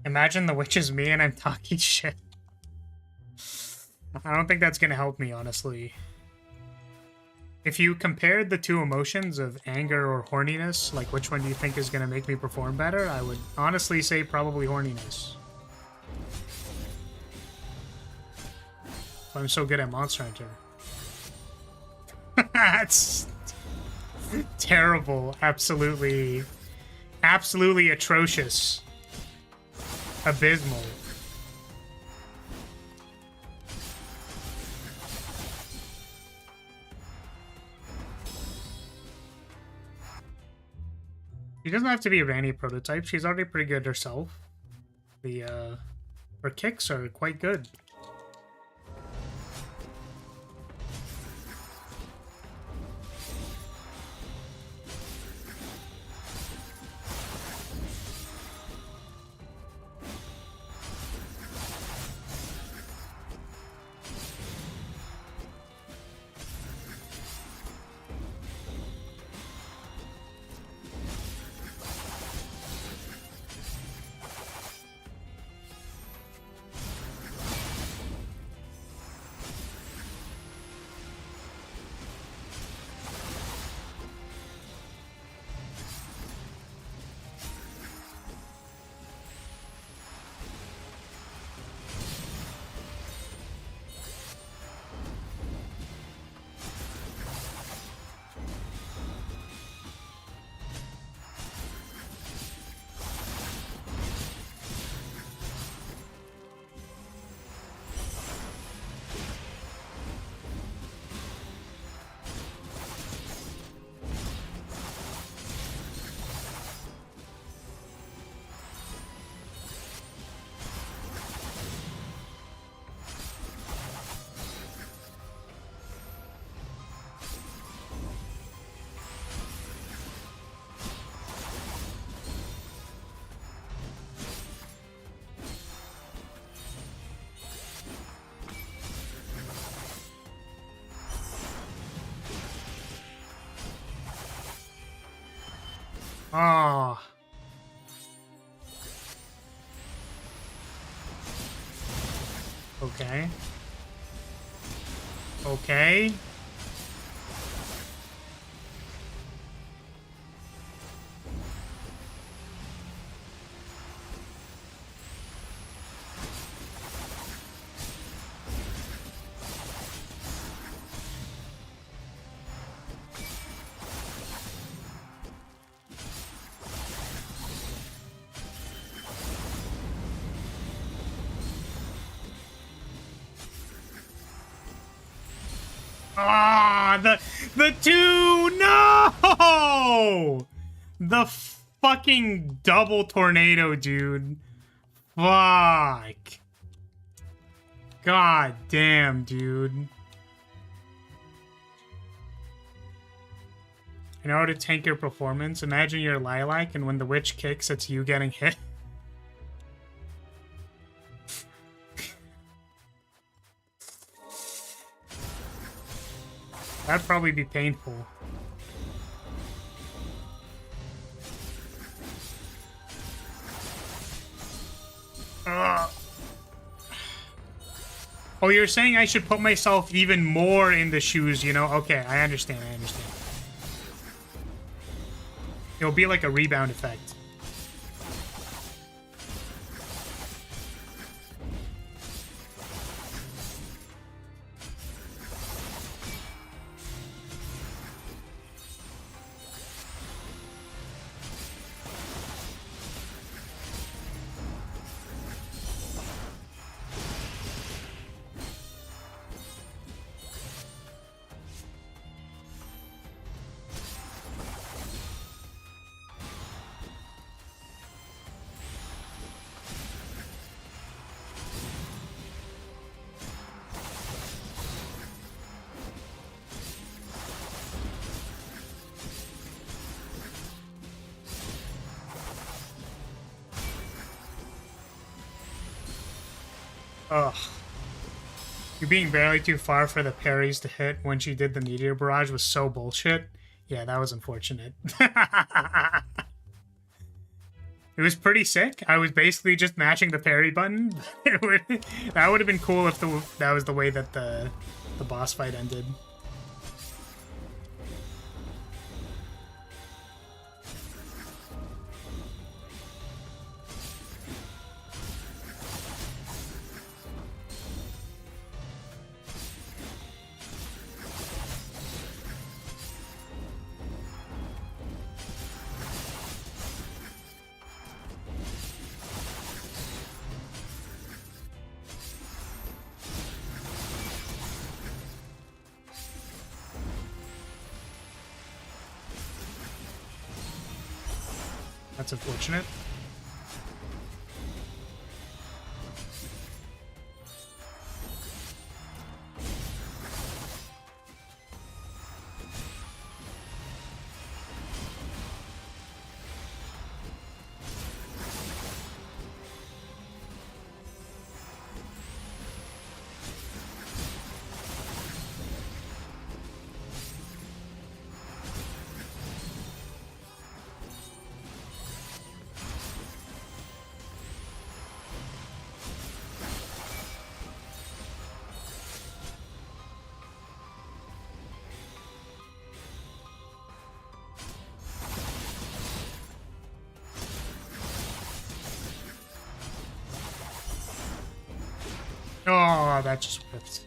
Imagine the witch is me and I'm talking shit. I don't think that's gonna help me, honestly. If you compared the two emotions of anger or horniness, like which one do you think is gonna make me perform better? I would honestly say probably horniness. I'm so good at Monster Hunter. That's terrible. Absolutely atrocious. Abysmal. She doesn't have to be a Randy prototype. She's already pretty good herself. Her kicks are quite good. Oh. Okay. Okay. Ah, the two, no! The fucking double tornado, dude. Fuck. God damn, dude. In order to tank your performance, imagine you're Lilac, and when the witch kicks, it's you getting hit. That'd probably be painful. Oh, you're saying I should put myself even more in the shoes, you know? Okay, I understand, I understand. It'll be like a rebound effect. Ugh. You being barely too far for the parries to hit when she did the meteor barrage was so bullshit. Yeah, that was unfortunate. It was pretty sick. I was basically just mashing the parry button. That would have been cool if that was the way that the boss fight ended. That's unfortunate. Oh, that just whipped.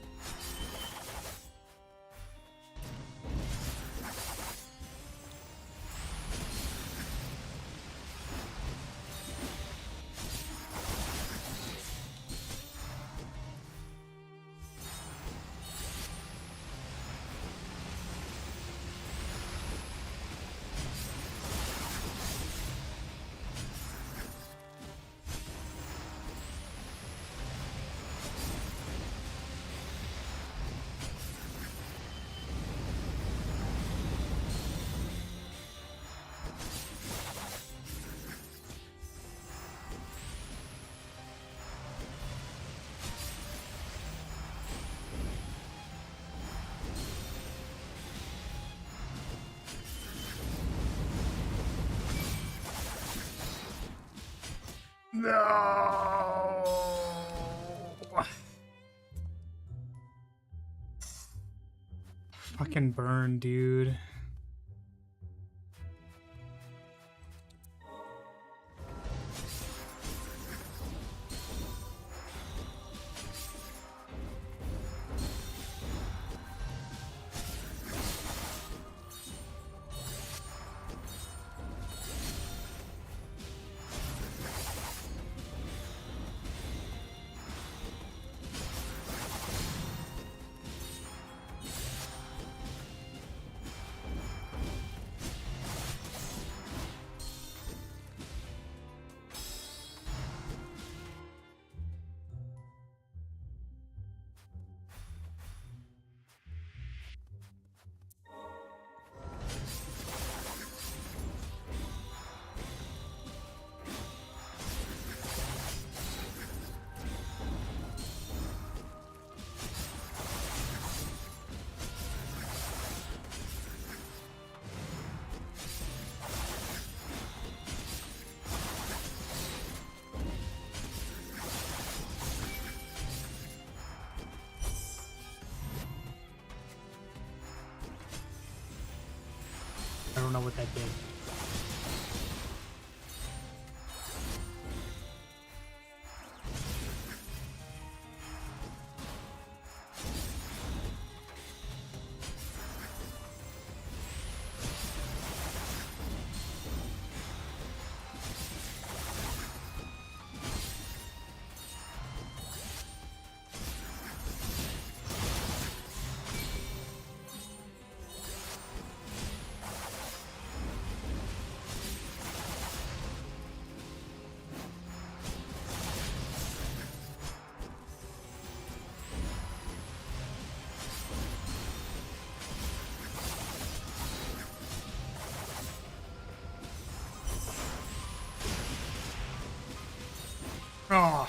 Fucking burn, dude. I don't know what that did. Oh.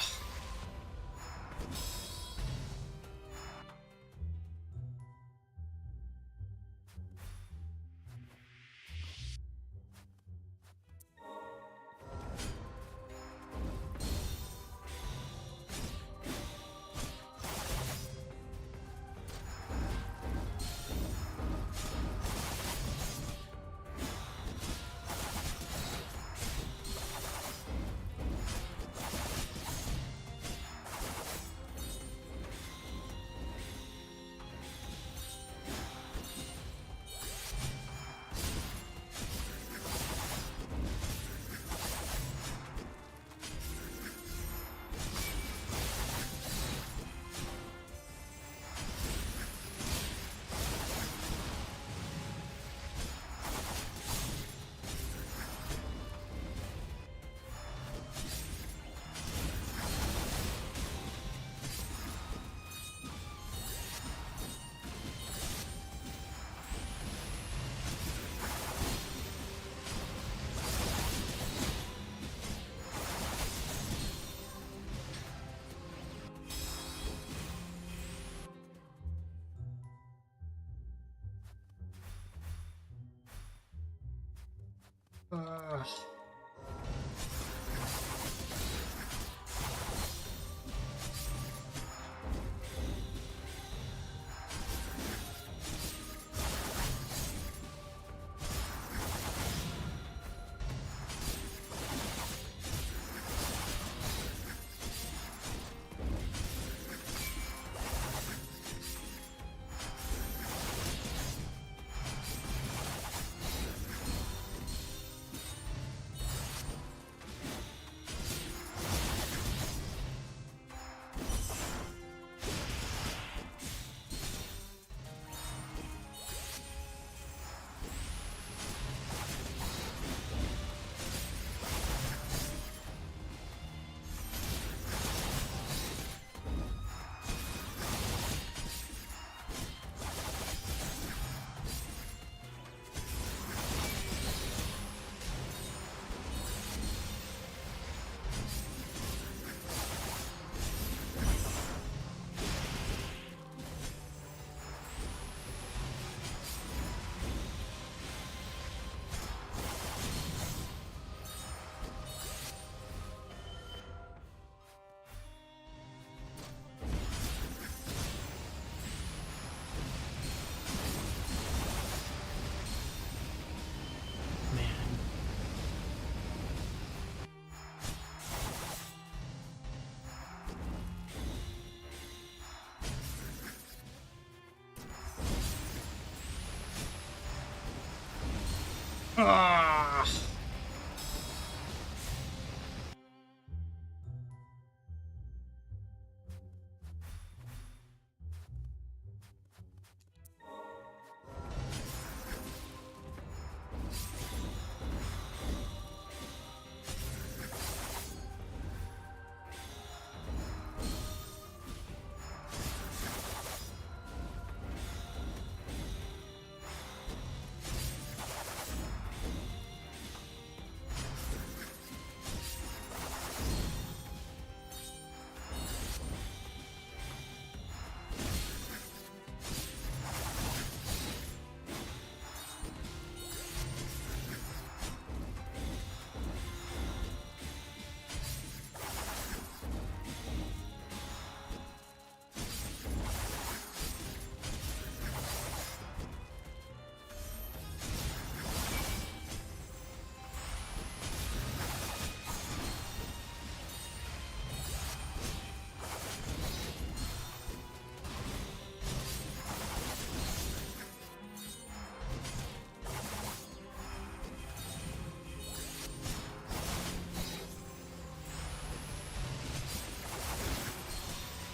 Ah.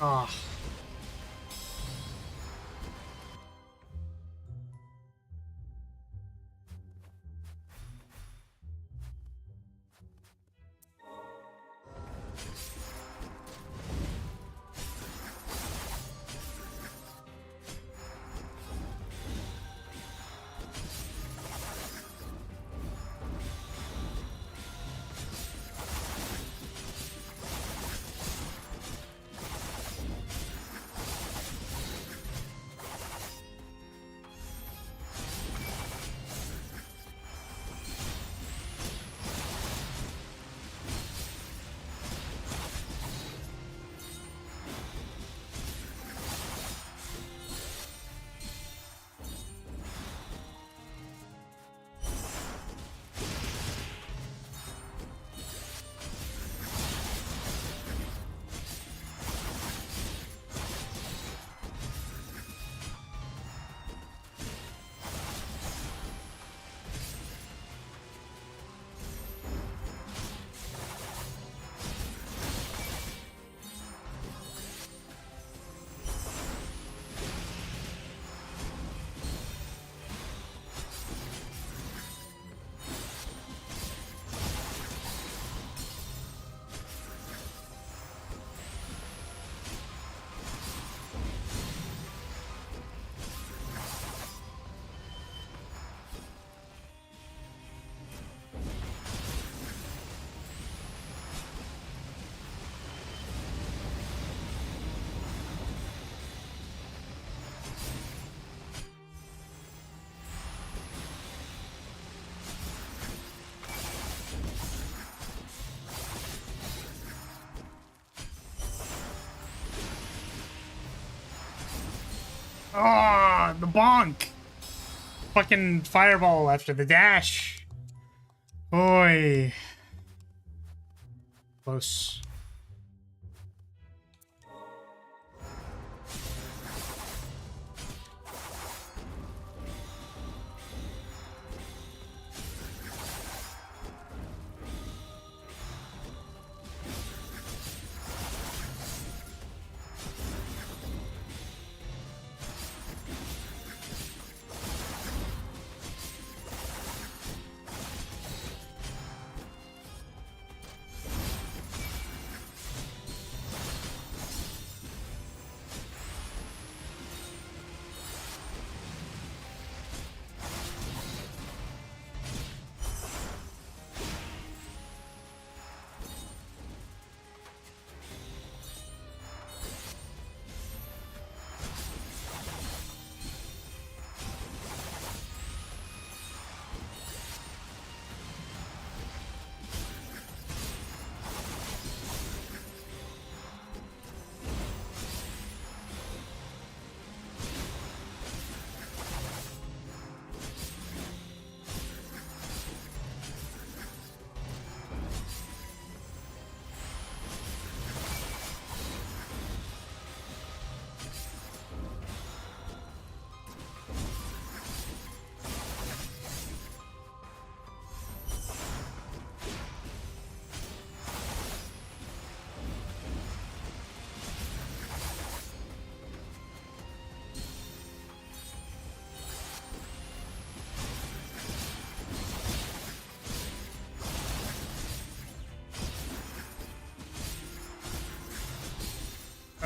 Ah. Ah, the bonk. Fucking fireball after the dash. Oi. Close.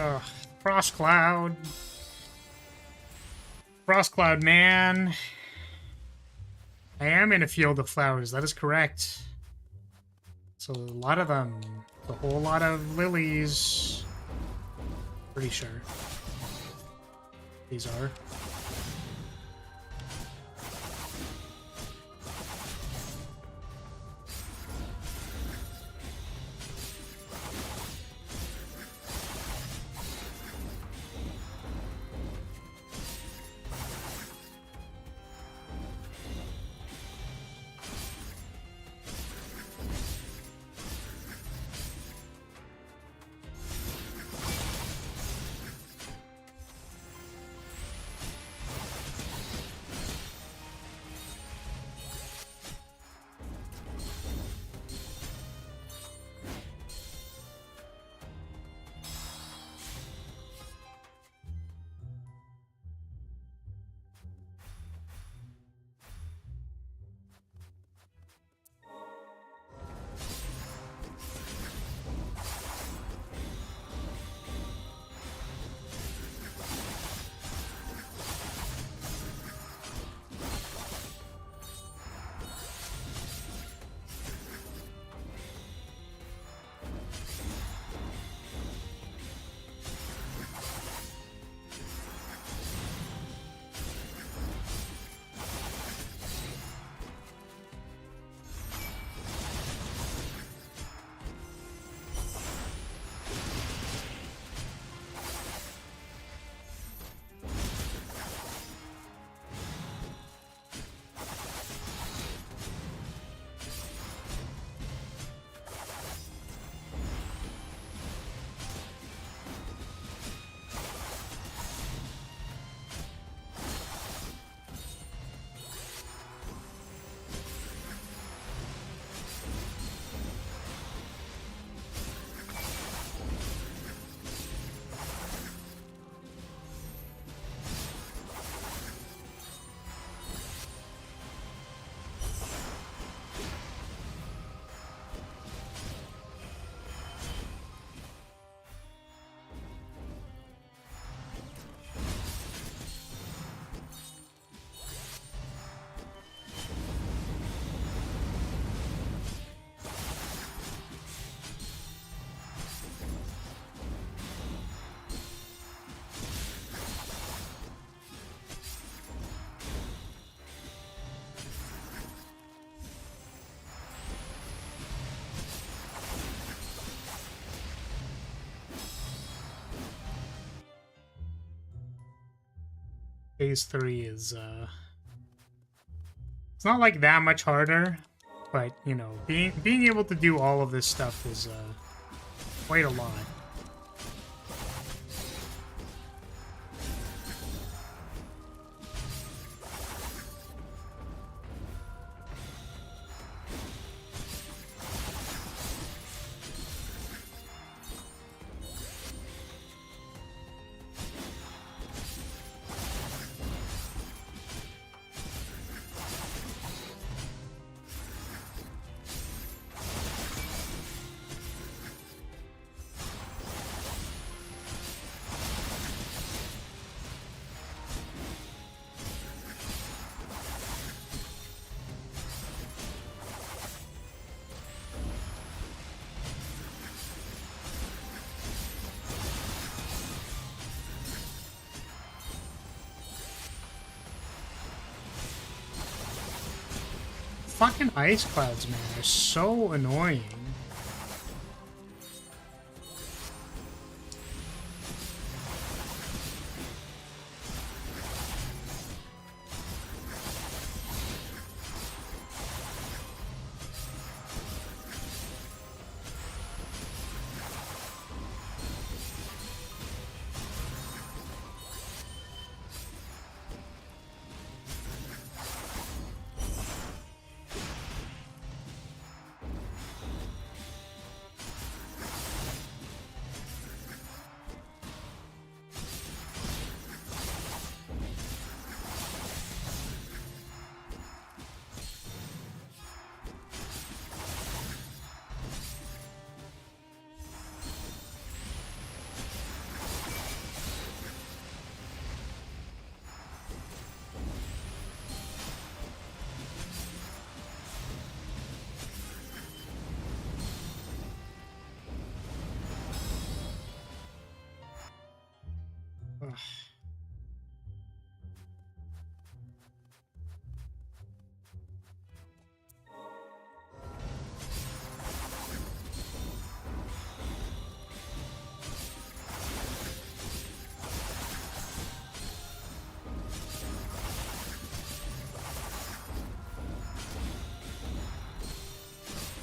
Ugh. Frost Cloud. Frost Cloud, man. I am in a field of flowers, that is correct. So a lot of them. A whole lot of lilies. Pretty sure. These are. Phase 3 is, it's not like that much harder, but, you know, being able to do all of this stuff is, quite a lot. Fucking ice clouds, man, are so annoying.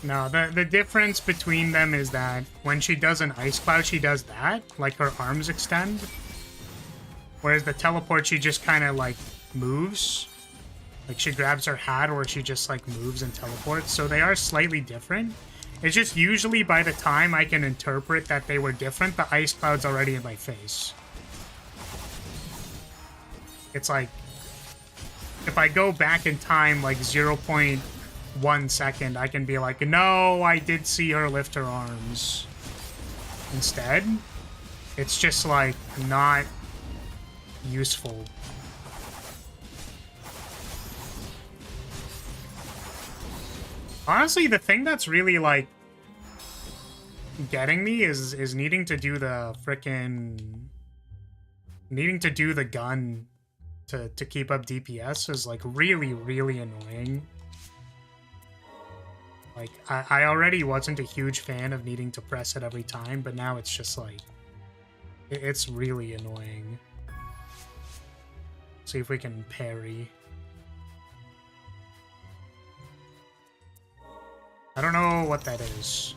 No, the difference between them is that when she does an ice cloud, she does that, like her arms extend. Whereas the teleport, she just kind of like moves. Like she grabs her hat or she just like moves and teleports. So they are slightly different. It's just usually by the time I can interpret that they were different, the ice cloud's already in my face. It's like, if I go back in time like 0.1 second, I can be like, no, I did see her lift her arms. Instead, it's just like not useful. Honestly, the thing that's really like getting me is needing to do the gun to keep up DPS is like really, really annoying. Like, I already wasn't a huge fan of needing to press it every time, but now it's just like, it's really annoying. See if we can parry. I don't know what that is.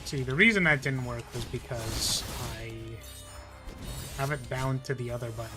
See, the reason that didn't work was because I have it bound to the other button.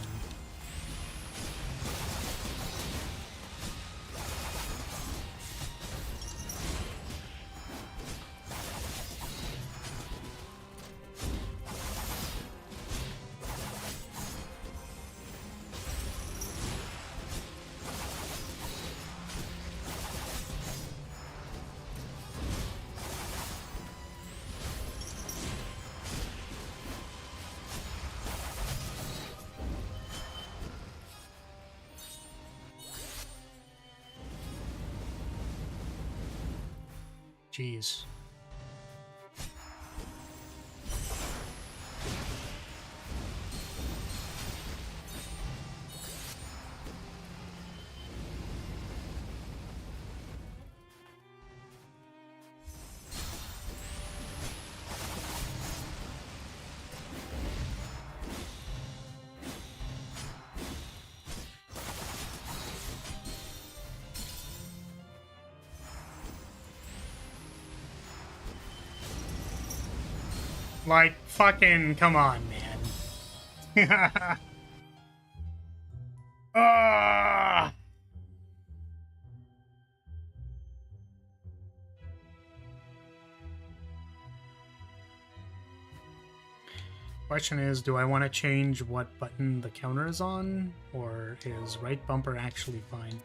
Jeez. Like, fucking, come on, man. Question is, do I want to change what button the counter is on, or is right bumper actually fine?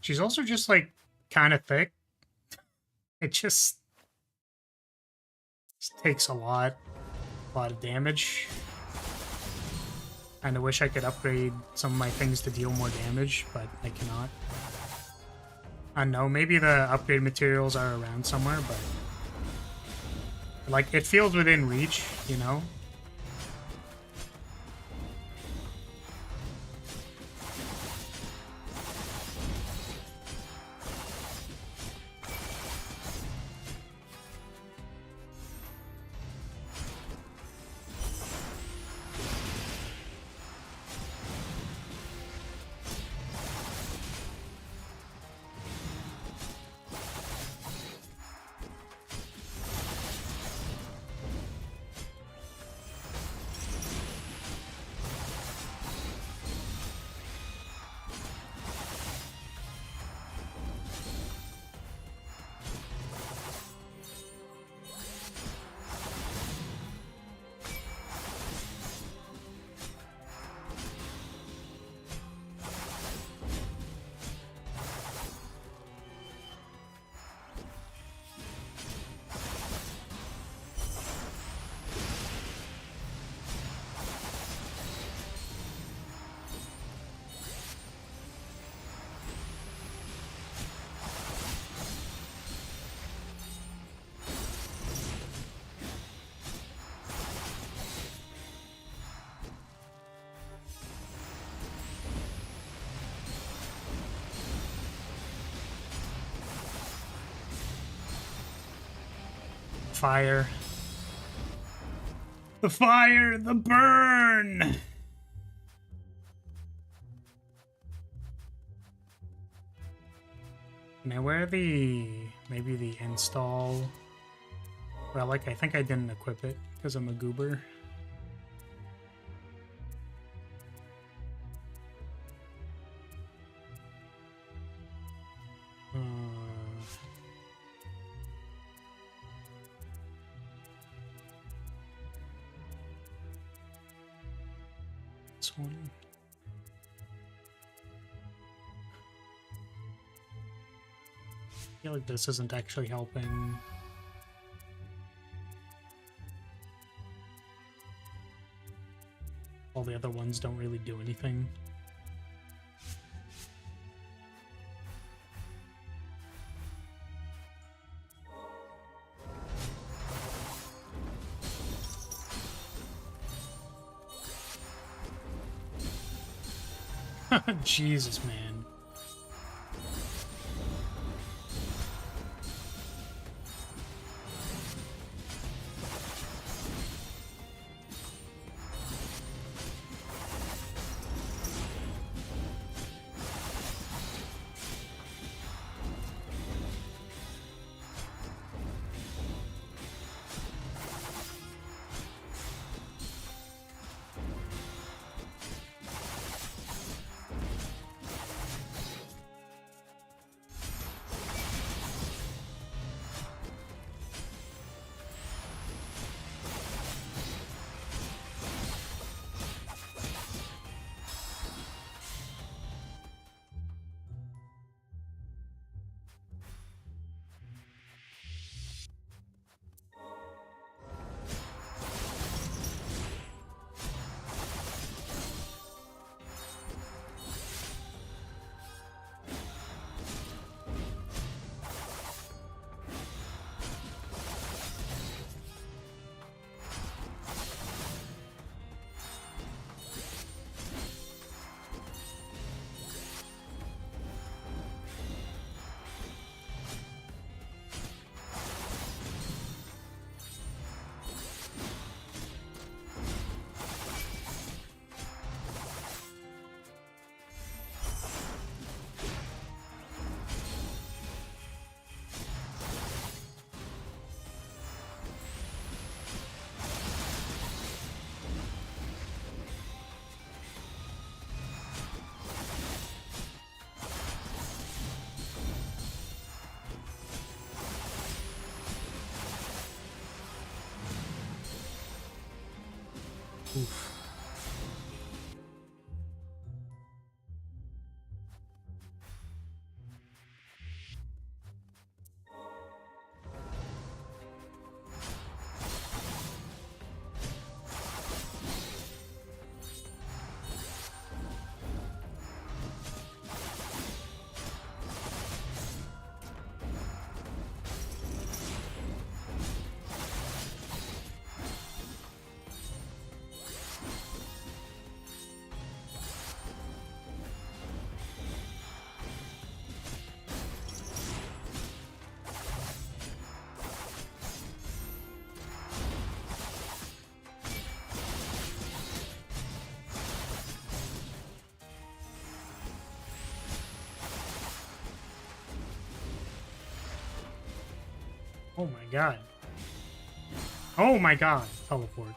She's also just, like, kind of thick. It just takes a lot of damage. Kinda wish I could upgrade some of my things to deal more damage, but I cannot. I don't know, maybe the upgrade materials are around somewhere, but... like, it feels within reach, you know? Fire. The fire! The burn! Now where the... maybe the install... well, like, I think I didn't equip it because I'm a goober. This one. I feel like this isn't actually helping. All the other ones don't really do anything. Jesus, man. Oof. Oh my god. Oh my god. Teleport.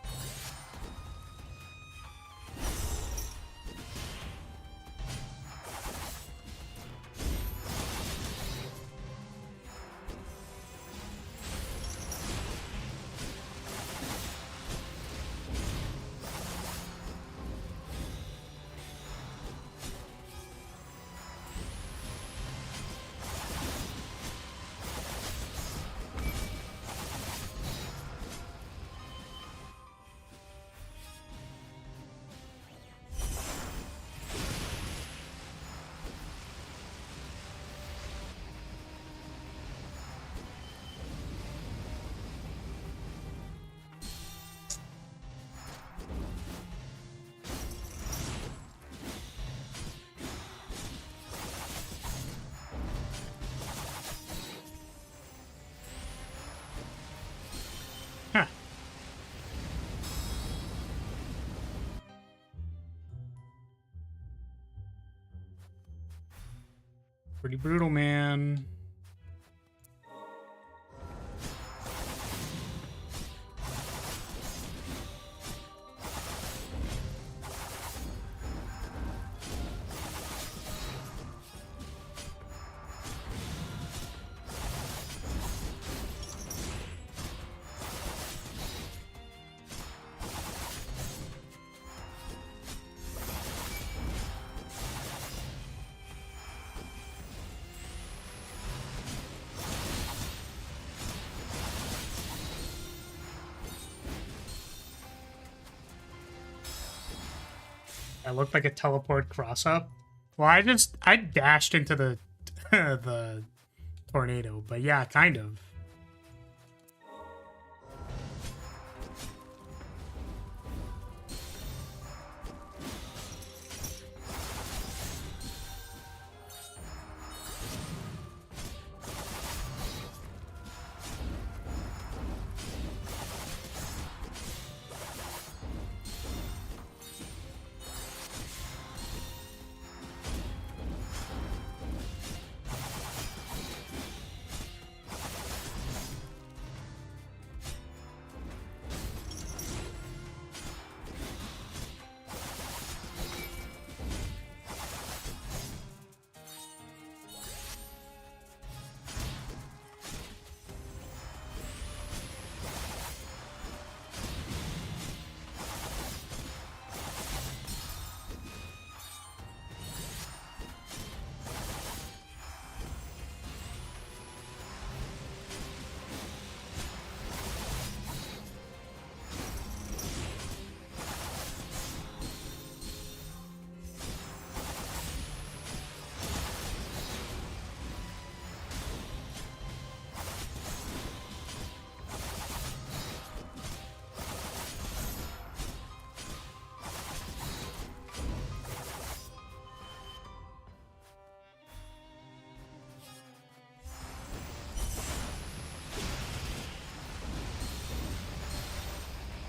Huh. Pretty brutal, man. That looked like a teleport cross up. Well, I dashed into the the tornado, but yeah, kind of.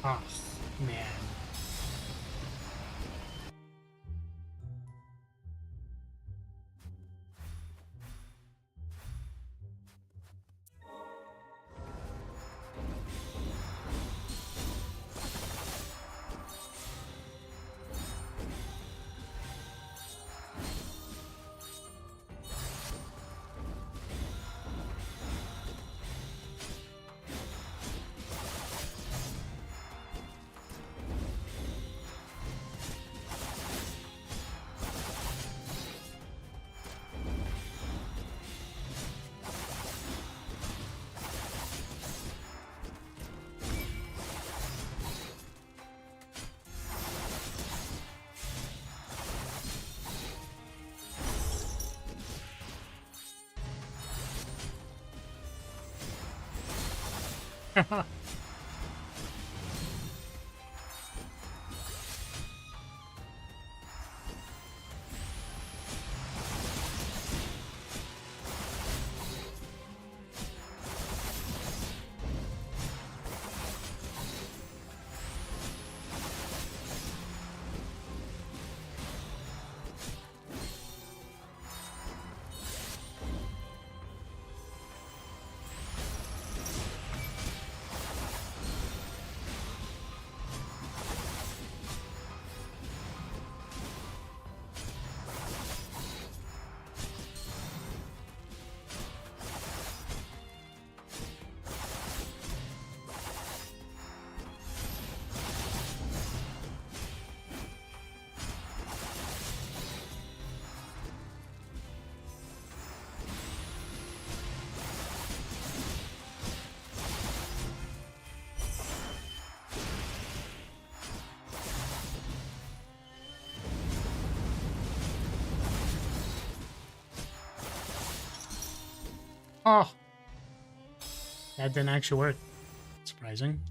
Oh, man. Oh, that didn't actually work. Surprising.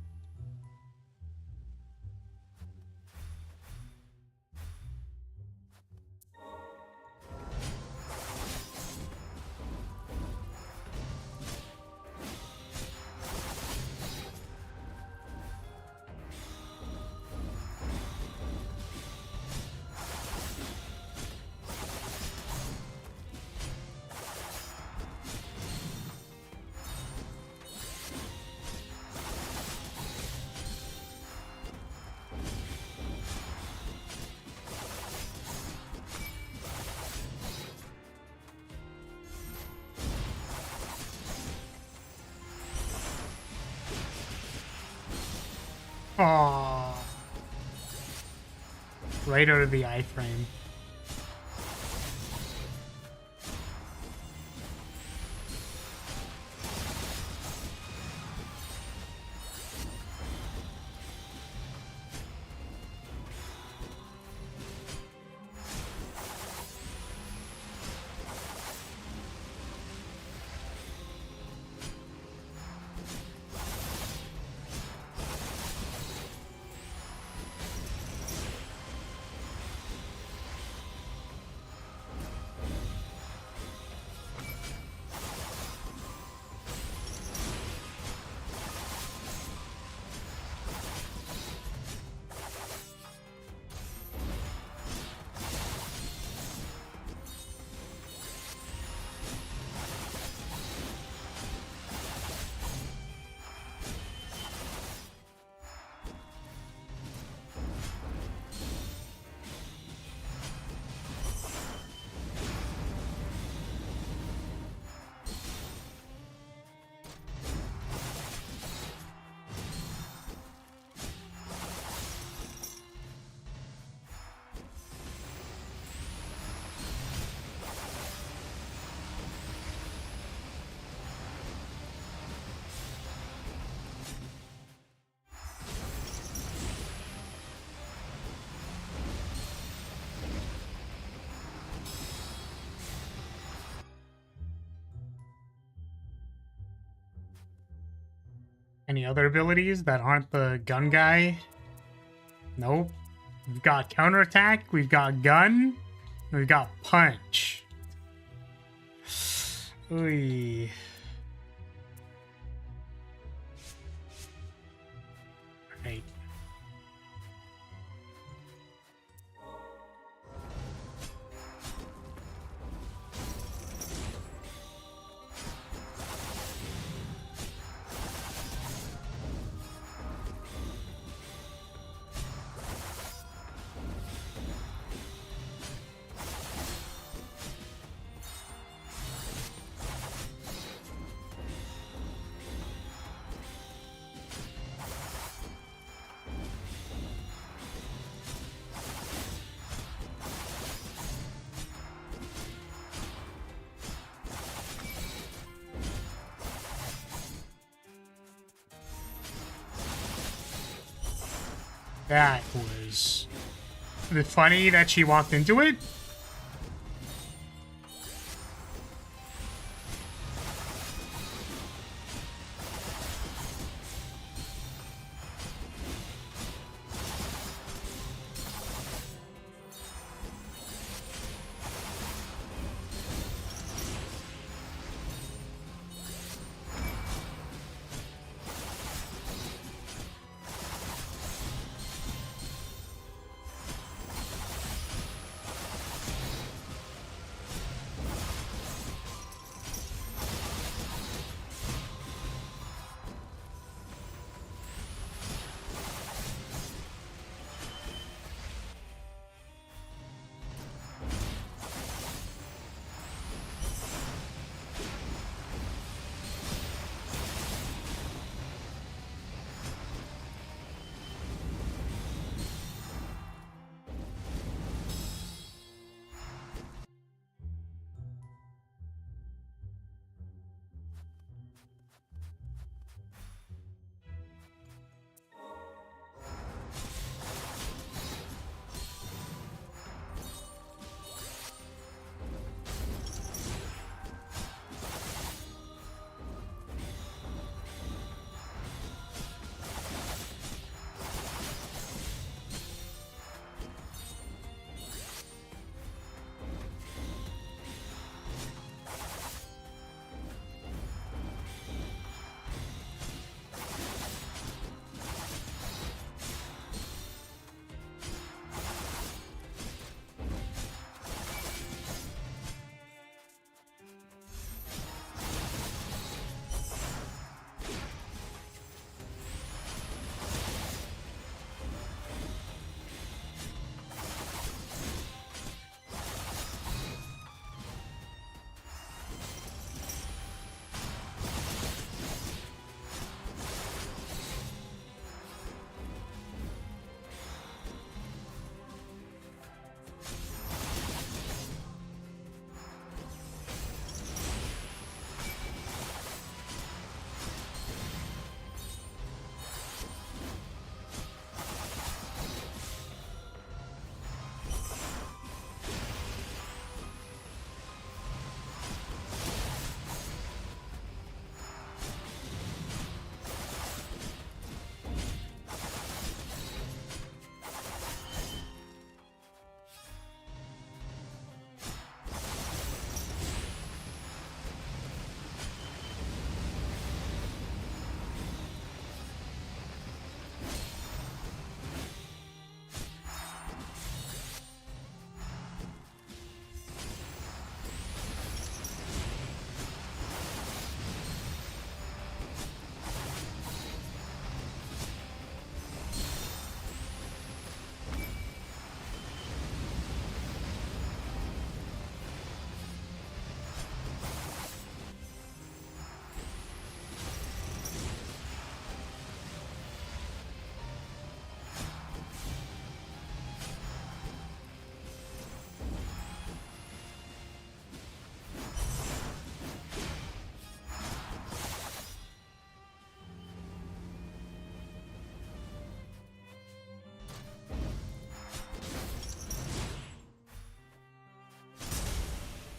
Oh, right out of the iframe. Any other abilities that aren't the gun guy? Nope. We've got counterattack, we've got gun, we've got punch. Oy. Right. That was funny that she walked into it.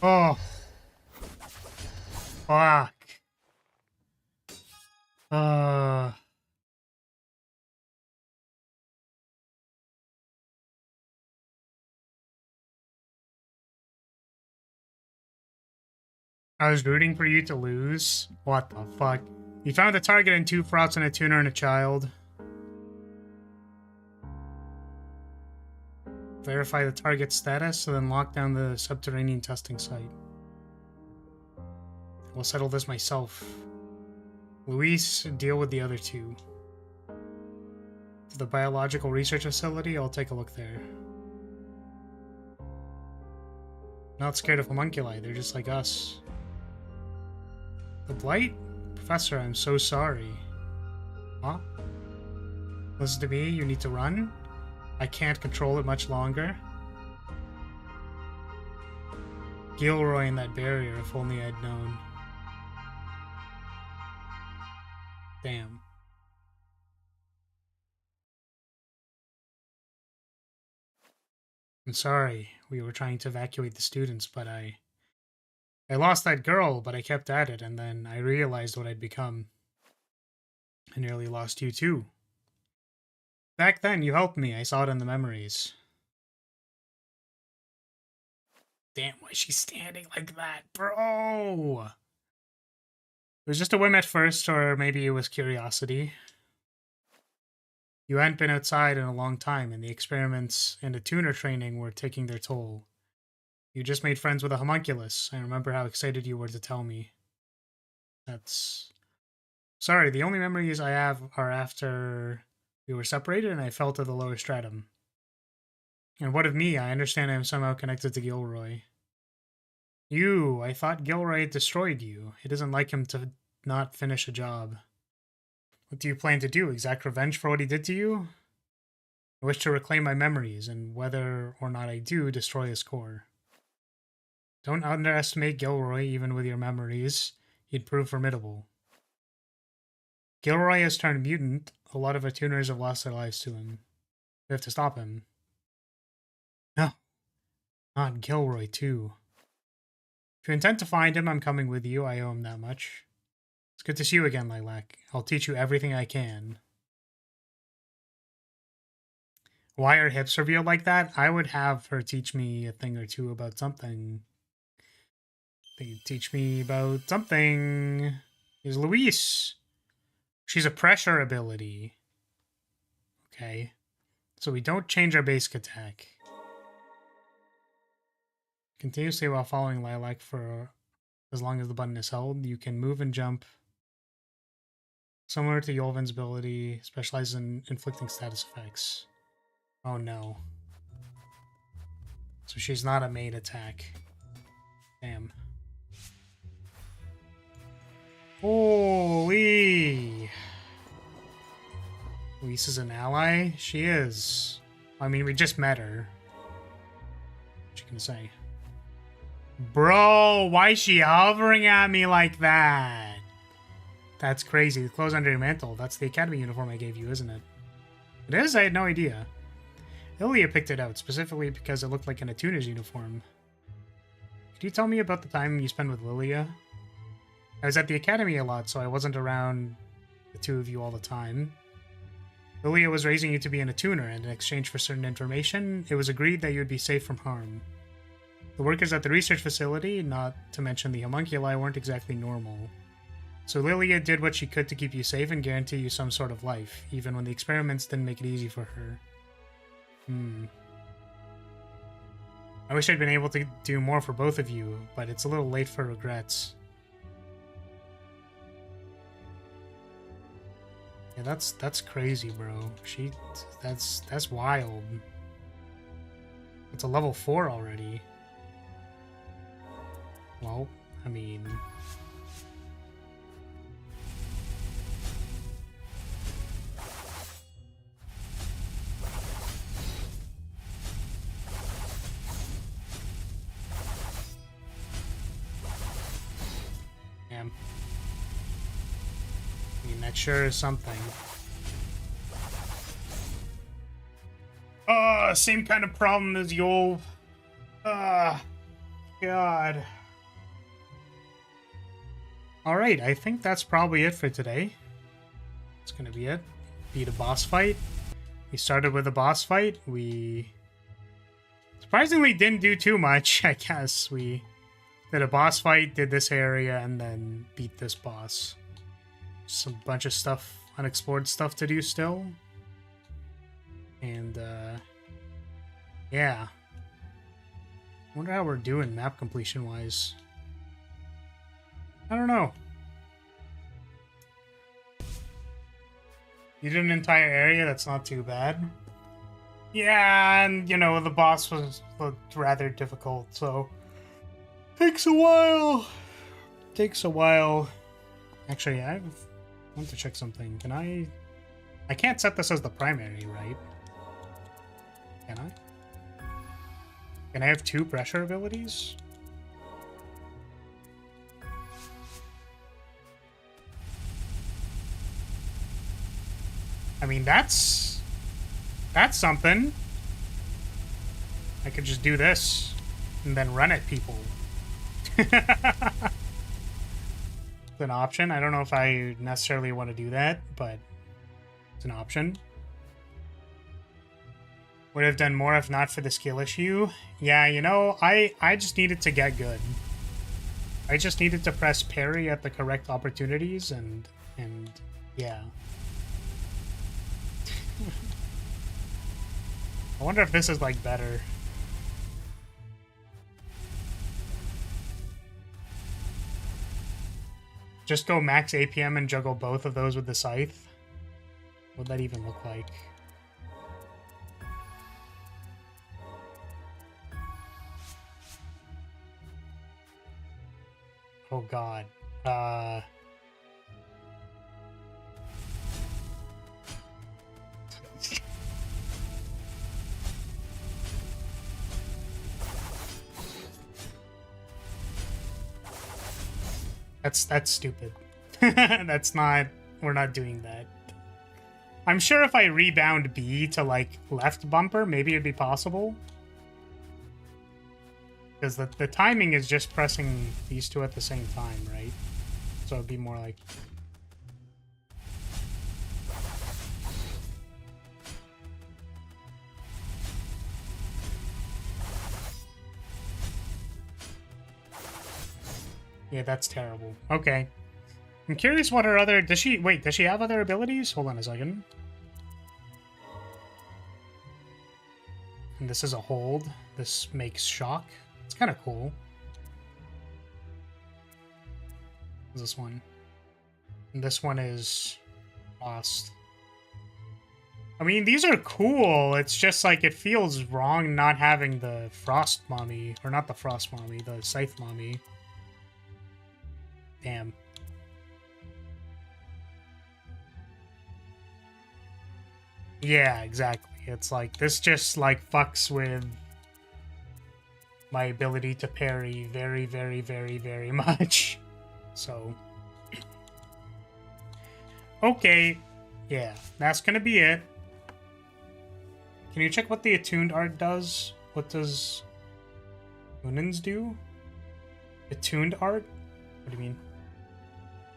Oh. Fuck. I was rooting for you to lose. What the fuck? You found a target and 2 frauds and a tuner and a child. Verify the target status, and then lock down the subterranean testing site. I'll settle this myself. Luis, deal with the other 2. To the biological research facility, I'll take a look there. Not scared of homunculi, they're just like us. The blight? Professor, I'm so sorry. Huh? Listen to me, you need to run? I can't control it much longer. Gilroy and that barrier, if only I'd known. Damn. I'm sorry, we were trying to evacuate the students, but I lost that girl, but I kept at it, and then I realized what I'd become. I nearly lost you too. Back then, you helped me. I saw it in the memories. Damn, why is she standing like that, bro? It was just a whim at first, or maybe it was curiosity. You hadn't been outside in a long time, and the experiments and the tuner training were taking their toll. You just made friends with a homunculus. I remember how excited you were to tell me. That's... Sorry, the only memories I have are after we were separated and I fell to the lower stratum. And what of me? I understand I am somehow connected to Gilroy. You, I thought Gilroy had destroyed you. It isn't like him to not finish a job. What do you plan to do? Exact revenge for what he did to you? I wish to reclaim my memories, and whether or not I do, destroy his core. Don't underestimate Gilroy, even with your memories. He'd prove formidable. Gilroy has turned mutant. A lot of attuners have lost their lives to him. We have to stop him. No. Not Gilroy, too. If you intend to find him, I'm coming with you. I owe him that much. It's good to see you again, Lilac. I'll teach you everything I can. Why are hips revealed like that? I would have her teach me a thing or two about something. They teach me about something. Is Luis. She's a pressure ability. Okay. So we don't change our basic attack. Continuously while following Lilac for as long as the button is held, you can move and jump. Similar to Yolvin's ability, specializes in inflicting status effects. Oh no. So she's not a main attack. Damn. Holy! Luis is an ally? She is. I mean, we just met her. What you gonna say? Bro, why is she hovering at me like that? That's crazy. The clothes under your mantle. That's the academy uniform I gave you, isn't it? It is? I had no idea. Lyria picked it out, specifically because it looked like an attuner's uniform. Could you tell me about the time you spent with Lyria? I was at the academy a lot, so I wasn't around the two of you all the time. Lyria was raising you to be an attuner, and in exchange for certain information, it was agreed that you would be safe from harm. The workers at the research facility, not to mention the homunculi, weren't exactly normal. So Lyria did what she could to keep you safe and guarantee you some sort of life, even when the experiments didn't make it easy for her. I wish I'd been able to do more for both of you, but it's a little late for regrets. Yeah, that's crazy, bro. That's wild. It's a level 4 already. Well, I mean... Damn. I mean, that sure is something. Same kind of problem as Yol. God. Alright, I think that's probably it for today. It's gonna be it. Beat a boss fight. We started with a boss fight. We surprisingly didn't do too much, I guess. We did a boss fight, did this area, and then beat this boss. Just a bunch of stuff, unexplored stuff to do still. And, yeah. Wonder how we're doing map completion-wise. I don't know. You did an entire area, that's not too bad. Yeah, and, you know, the boss looked rather difficult, so... Takes a while. Takes a while. Actually, I want to check something. Can I can't set this as the primary, right? Can I? Can I have 2 pressure abilities? I mean, that's something. I could just do this and then run at people. It's an option. I don't know if I necessarily want to do that, but it's an option. Would have done more if not for the skill issue. Yeah, you know, I just needed to get good. I just needed to press parry at the correct opportunities and yeah. I wonder if this is like better. Just go max APM and juggle both of those with the scythe. What would that even look like? Oh god. That's stupid. That's not... We're not doing that. I'm sure if I rebound B to, like, left bumper, maybe it'd be possible. Because the timing is just pressing these two at the same time, right? So it'd be more like... Yeah, that's terrible. Okay. I'm curious what her other... Does she... Wait, does she have other abilities? Hold on a second. And this is a hold. This makes shock. It's kind of cool. What's this one? And this one is lost. I mean, these are cool. It's just like it feels wrong not having the frost mommy. Or not the frost mommy, the scythe mommy. Damn. Yeah, exactly. It's like, this just, like, fucks with my ability to parry very, very, very, very much. So. Okay. Yeah, that's gonna be it. Can you check what the attuned art does? What does Unins do? Attuned art? What do you mean?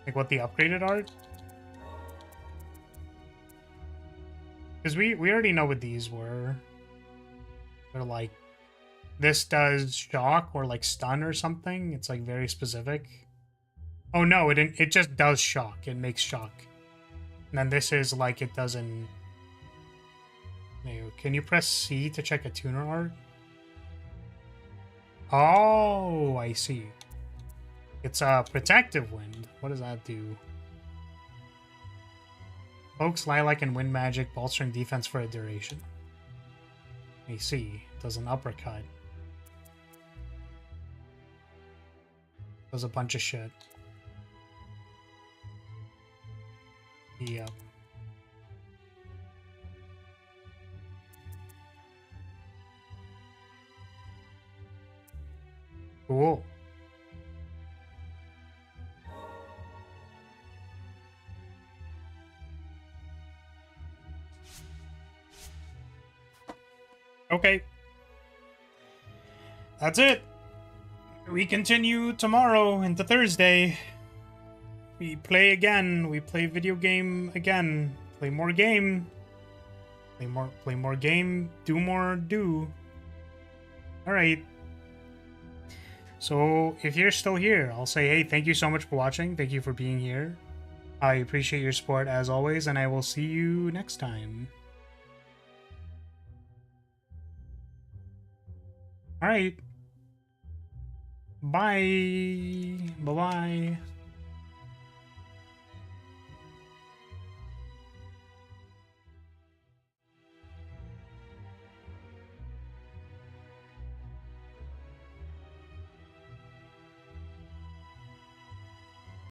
Like what the upgraded art? Because we already know what these were. They're like, this does shock or like stun or something. It's like very specific. Oh no, it just does shock. It makes shock. And then this is like it doesn't... Can you press C to check a tuner art? Oh, I see. It's a protective wind. What does that do? Pokes Lilac and Wind Magic, bolstering defense for a duration. I see. Does an uppercut. Does a bunch of shit. Yep. Cool. Okay. That's it. We continue tomorrow into Thursday. We play again. We play video game again. Play more game. Play more game. Do more do. Alright. So, if you're still here, I'll say, hey, thank you so much for watching. Thank you for being here. I appreciate your support as always, and I will see you next time. Alright. Bye. Bye-bye.